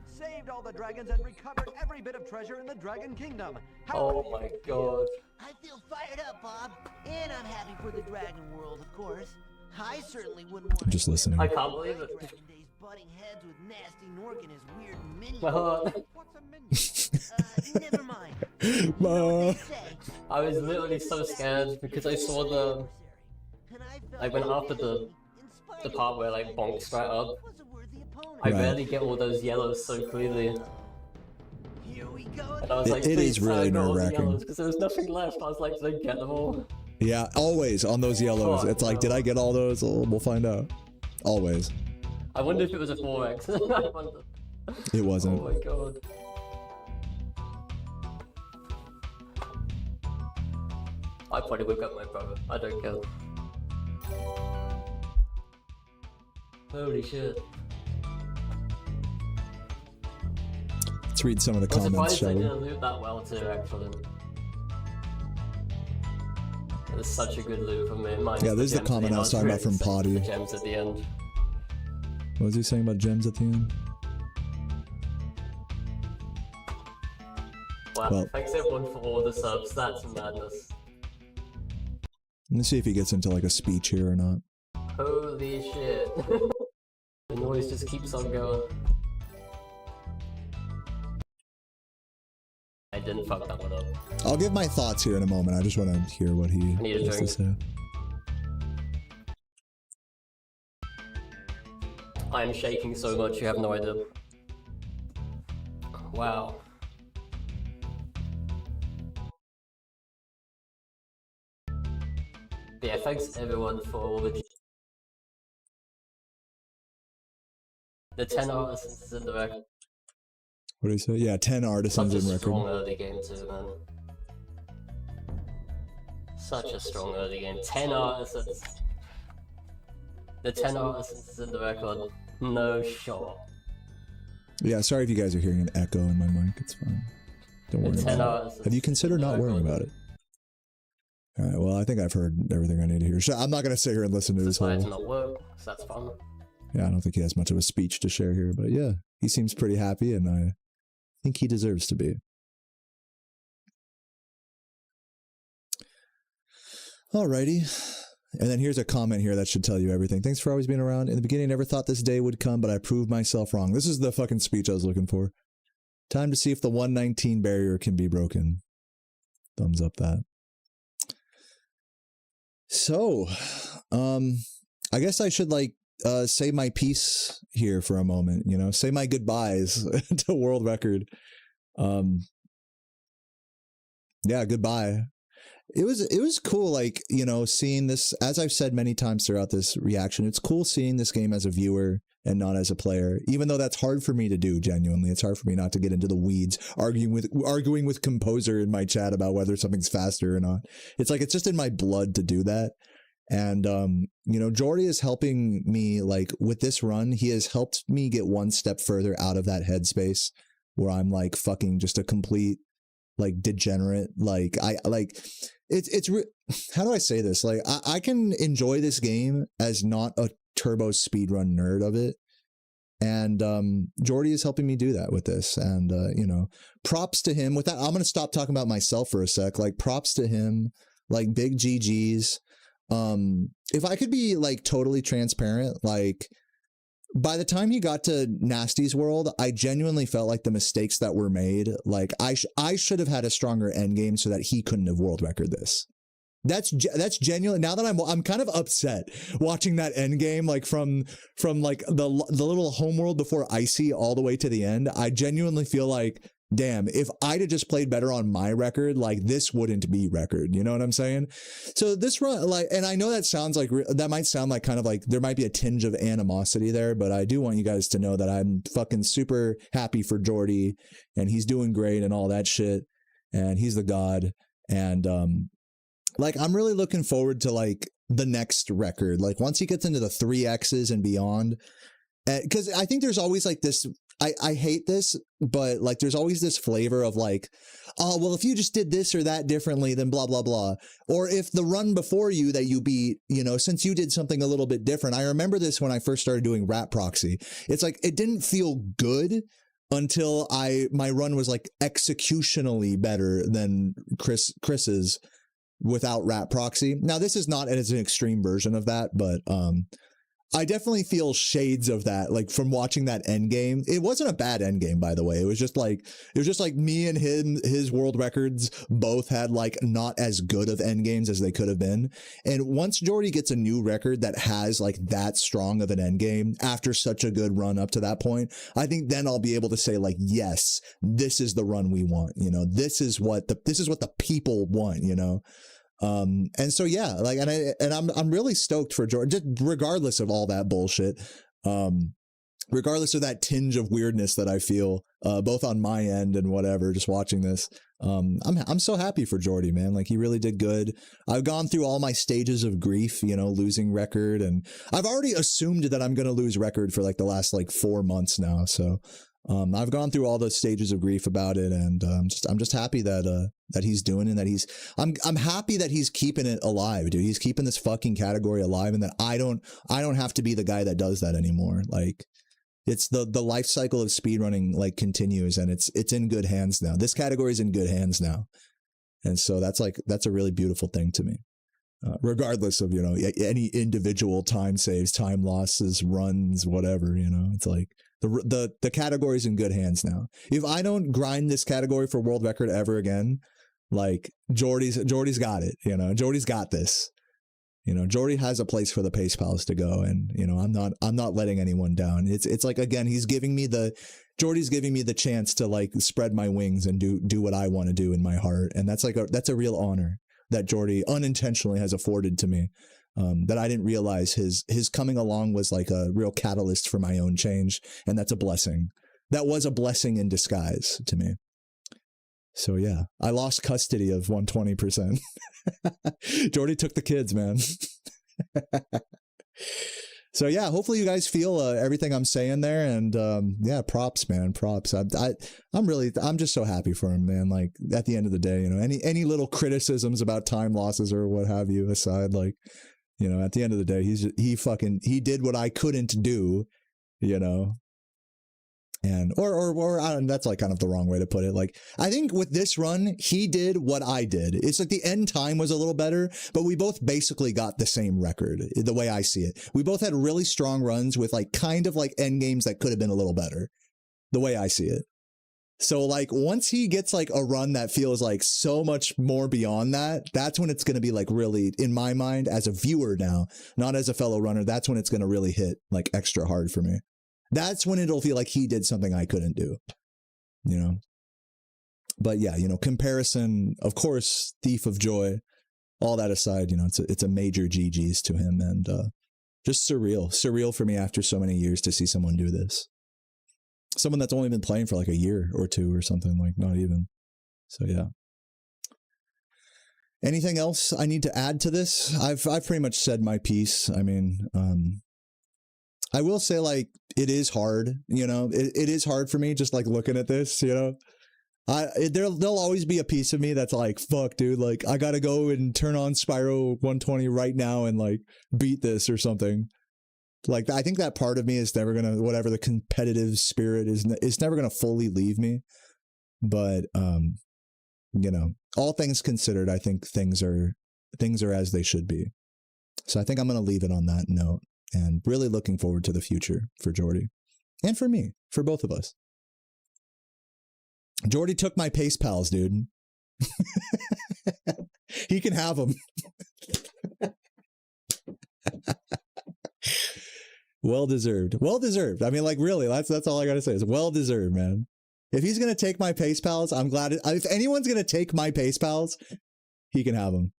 Saved all the dragons and recovered every bit of treasure in the Dragon Kingdom. Oh my god. I feel fired up, Bob, and I'm happy for the dragon world, of course. I certainly wouldn't want I'm just listening. I can't believe it. Dragon Days butting heads with Nasty Nork and his weird minion. Well, Never mind. You know what they say. I was literally so scared because I saw the... I went after the part where like bonks right up. I rarely get all those yellows so clearly. And I was like, it is really nerve-wracking. Because there was nothing left. I was like, did I get them all? Yeah, always on those yellows. It's like, did I get all those? Oh, we'll find out. Always. I wonder if it was a 4x. I wonder. It wasn't. Oh my god. I probably would got my brother. I don't care. Holy shit. Let's read some of the I'm comments, surprised shall they we? didn't loot that well too, actually. It was such a good loot from me. Minus Yeah, this is the gems comment at I was the talking end. about from Potty. The gems at the end. What was he saying about gems at the end? Wow, Well- thanks everyone for all the subs. That's madness. Let me see if he gets into like a speech here or not. Holy shit. The noise just keeps on going. I didn't fuck that one up. I'll give my thoughts here in a moment. I just want to hear what he need a has to drink. say. I'm shaking so much you have no idea. Wow. Yeah, thanks everyone for all the 10 artisans in the record. What do you say? Yeah, 10 artisans Such in a record. strong early game too, man. Such a strong early game. 10 artisans. The 10 artisans in the record. No shot. Yeah, sorry if you guys are hearing an echo in my mic. It's fine. Don't worry The 10 about it. artisans. Have you considered not worrying about it? All right, well, I think I've heard everything I need to hear. So I'm not going to sit here and listen to his That's whole... not work, so that's fun. Yeah, I don't think he has much of a speech to share here, but yeah, he seems pretty happy, and I think he deserves to be. Alrighty. And then here's a comment here that should tell you everything. Thanks for always being around. In the beginning, I never thought this day would come, but I proved myself wrong. This is the fucking speech I was looking for. Time to see if the 119 barrier can be broken. Thumbs up that. So, I guess I should say my piece here for a moment, you know, say my goodbyes to World Record. Yeah, goodbye. It was cool, like, you know, seeing this, as I've said many times throughout this reaction, it's cool seeing this game as a viewer and not as a player, even though that's hard for me to do, genuinely. It's hard for me not to get into the weeds, arguing with Composer in my chat about whether something's faster or not. It's like, it's just in my blood to do that. And, you know, Jordy is helping me, like, with this run, he has helped me get one step further out of that headspace where I'm, like, fucking just a complete, like, degenerate. Like, how do I say this? Like, I can enjoy this game as not a turbo speedrun nerd of it. And Jordy is helping me do that with this. And, you know, props to him. With that, I'm going to stop talking about myself for a sec. Like, props to him. Like, big GGs. If I could be, like, totally transparent, like, by the time he got to Nasty's world, I genuinely felt like the mistakes that were made, like, I should have had a stronger endgame so that he couldn't have world record this. That's genuine. Now that I'm kind of upset watching that end game, like from like the little homeworld before Icy all the way to the end. I genuinely feel like, damn, if I'd have just played better on my record, like, this wouldn't be record. You know what I'm saying? So this run, like, and I know that sounds like, that might sound like kind of like there might be a tinge of animosity there, but I do want you guys to know that I'm fucking super happy for Jordy, and he's doing great and all that shit, and he's the god. And like, I'm really looking forward to, like, the next record. Like, once he gets into the 3Xs and beyond, because I think there's always, like, this, I hate this, but, like, there's always this flavor of, like, oh, well, if you just did this or that differently, then blah, blah, blah. Or if the run before you that you beat, you know, since you did something a little bit different. I remember this when I first started doing Rat Proxy. It's like, it didn't feel good until my run was, like, executionally better than Chris's without Rat Proxy. Now, this is not as an extreme version of that, but I definitely feel shades of that, like, from watching that end game. It wasn't a bad end game, by the way. It was just like me and his world records both had, like, not as good of end games as they could have been. And once Jordy gets a new record that has, like, that strong of an end game after such a good run up to that point, I think then I'll be able to say, like, yes, this is the run we want. You know, this is what the people want, you know? And so, yeah, like, and I'm really stoked for Jordan, just regardless of all that bullshit. regardless of that tinge of weirdness that I feel, both on my end and whatever, just watching this, I'm so happy for Jordy, man. Like, he really did good. I've gone through all my stages of grief, you know, losing record, and I've already assumed that I'm going to lose record for like the last like 4 months now. So, I've gone through all those stages of grief about it, and I'm just happy that that he's doing it, and that I'm happy that he's keeping it alive, dude. He's keeping this fucking category alive, and that I don't have to be the guy that does that anymore. Like, it's the life cycle of speedrunning like continues, and it's in good hands now. This category is in good hands now, and so that's a really beautiful thing to me. Regardless of, you know, any individual time saves, time losses, runs, whatever, you know, it's like the category's in good hands now. If I don't grind this category for world record ever again, like Jordy's got it, you know, Jordy's got this. You know, Jordy has a place for the Pace Pals to go, and, you know, I'm not letting anyone down. It's like, again, Jordy's giving me the chance to like spread my wings and do what I want to do in my heart, and that's a real honor that Jordy unintentionally has afforded to me, that I didn't realize his coming along was like a real catalyst for my own change, and that's a blessing. That was a blessing in disguise to me. So yeah, I lost custody of 120%. Jordy took the kids, man. So yeah, hopefully you guys feel everything I'm saying there, and yeah, props, man, props. I'm just so happy for him, man. Like, at the end of the day, you know, any little criticisms about time losses or what have you aside, like, you know, at the end of the day, he did what I couldn't do, you know. And or that's like kind of the wrong way to put it. Like, I think with this run, he did what I did. It's like the end time was a little better, but we both basically got the same record, the way I see it. We both had really strong runs with like kind of like end games that could have been a little better, the way I see it. So like, once he gets like a run that feels like so much more beyond that, that's when it's going to be like really, in my mind, as a viewer now, not as a fellow runner, that's when it's going to really hit like extra hard for me. That's when it'll feel like he did something I couldn't do, you know? But yeah, you know, comparison, of course, thief of joy, all that aside, you know, it's a major GG's to him, and just surreal for me after so many years to see someone do this. Someone that's only been playing for like a year or two or something, like, not even. So yeah. Anything else I need to add to this? I've pretty much said my piece. I mean, I will say, like, it is hard, you know, it is hard for me just like looking at this, you know. There'll always be a piece of me that's like, fuck, dude, like, I gotta go and turn on Spyro 120 right now and like beat this or something. Like, I think that part of me is never gonna, whatever the competitive spirit is never gonna fully leave me. But you know, all things considered, I think things are as they should be. So I think I'm gonna leave it on that note. And really looking forward to the future for Jordy. And for me. For both of us. Jordy took my Pace Pals, dude. He can have them. Well deserved. Well deserved. I mean, like, really, that's all I gotta say. Is well deserved, man. If he's gonna take my Pace Pals, I'm glad. If anyone's gonna take my Pace Pals, he can have them.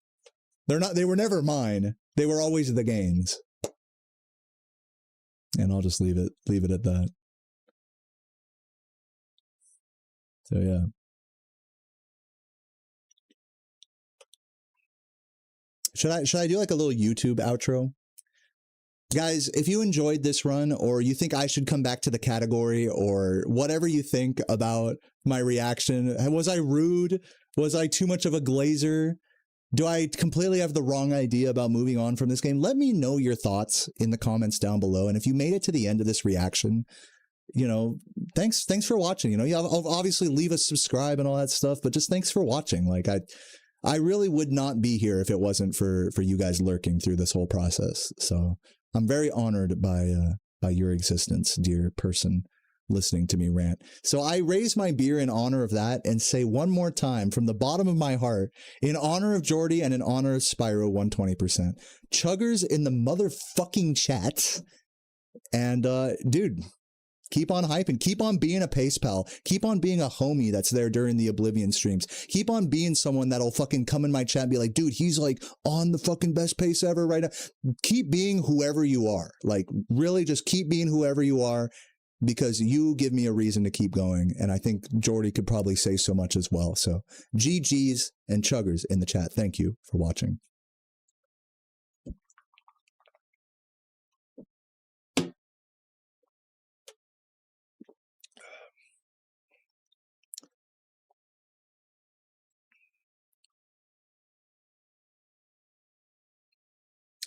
They were never mine. They were always the game's. And I'll just leave it at that. So yeah. Should I do like a little YouTube outro? Guys, if you enjoyed this run, or you think I should come back to the category, or whatever you think about my reaction, was I rude? Was I too much of a glazer? Do I completely have the wrong idea about moving on from this game? Let me know your thoughts in the comments down below. And if you made it to the end of this reaction, you know, thanks for watching. You know, I'll obviously leave a subscribe and all that stuff, but just thanks for watching. Like, I really would not be here if it wasn't for you guys lurking through this whole process. So I'm very honored by your existence, dear person listening to me rant. So I raise my beer in honor of that and say one more time from the bottom of my heart, in honor of Jordy and in honor of Spyro 120%, chuggers in the motherfucking chat. And dude, keep on hyping, keep on being a Pace Pal, keep on being a homie that's there during the Oblivion streams, keep on being someone that'll fucking come in my chat and be like, dude, he's like on the fucking best pace ever right now. Keep being whoever you are. Like, really just keep being whoever you are. because you give me a reason to keep going, and I think Jordy could probably say so much as well. So GGs and chuggers in the chat. Thank you for watching.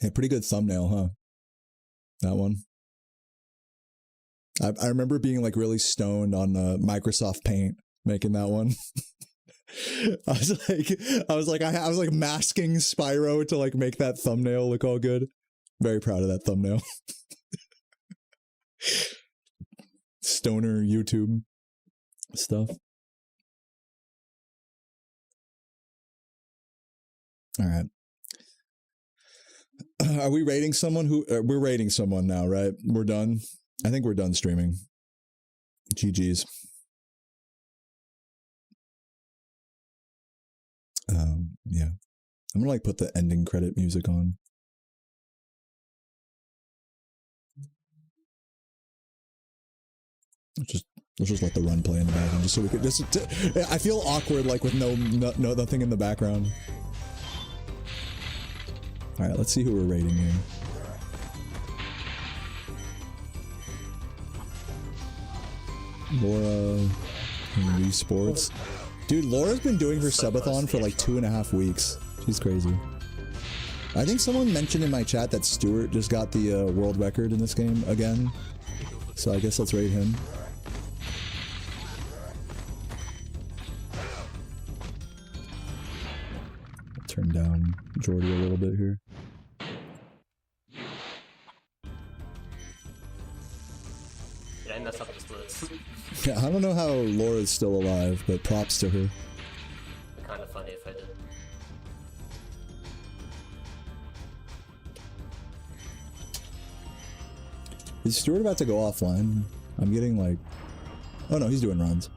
Hey, pretty good thumbnail, huh? That one. I remember being like really stoned on Microsoft Paint making that one. I was like masking Spyro to like make that thumbnail look all good. Very proud of that thumbnail. Stoner YouTube stuff. All right. Are we rating someone who we're rating someone now, right? We're done. I think we're done streaming. GG's. Yeah. I'm gonna like put the ending credit music on. Let's just let the run play in the background, just so we could just. I feel awkward, like with nothing in the background. All right, let's see who we're rating here. Laura, Wii Sports. Dude, Laura's been doing her subathon for like 2.5 weeks. She's crazy. I think someone mentioned in my chat that Stuart just got the world record in this game again. So I guess let's rate him. Turn down Jordy a little bit here. Yeah, I messed up the splits. Yeah, I don't know how Laura's still alive, but props to her. Kind of funny if I did. Is Stuart about to go offline? I'm getting like... Oh no, he's doing runs.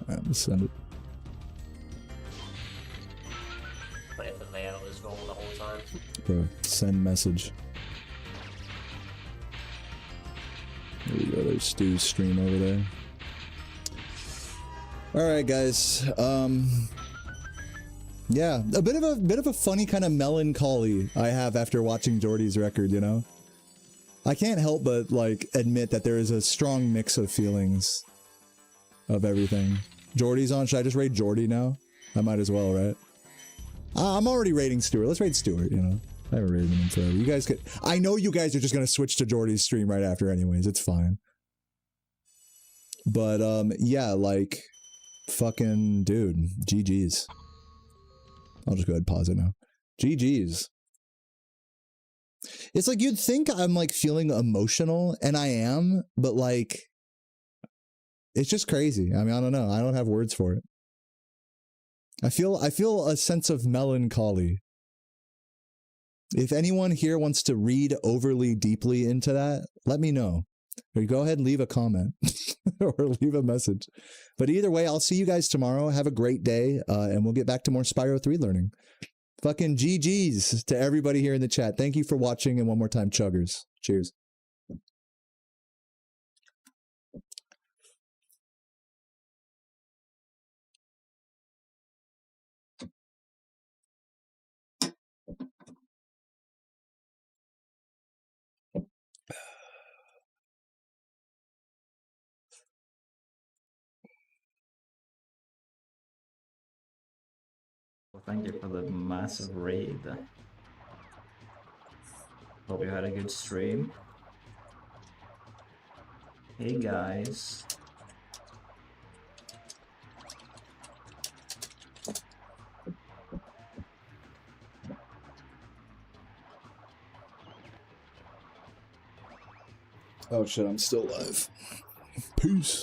Alright, let's send it. But if the layout was wrong the whole time. Bro, send message. There we go, there's Stu's stream over there. Alright guys, yeah, a bit of a funny kind of melancholy I have after watching Jordy's record, you know? I can't help but, like, admit that there is a strong mix of feelings of everything. Jordy's on. Should I just rate Jordy now? I might as well, right? I'm already rating Stuart. Let's rate Stuart, you know? I haven't rated him forever. You guys could... I know you guys are just gonna switch to Jordy's stream right after anyways. It's fine. But, yeah, like... Fucking... Dude. GG's. I'll just go ahead and pause it now. GG's. It's like you'd think I'm like feeling emotional, and I am, but like it's just crazy. I mean, I don't know. I don't have words for it. I feel a sense of melancholy. If anyone here wants to read overly deeply into that, let me know. Or go ahead and leave a comment or leave a message. But either way, I'll see you guys tomorrow. Have a great day, and we'll get back to more Spyro 3 learning. Fucking GG's to everybody here in the chat. Thank you for watching, and one more time, chuggers. Cheers. Well, thank you for the massive raid. Hope you had a good stream. Hey guys. Oh shit, I'm still live. Peace.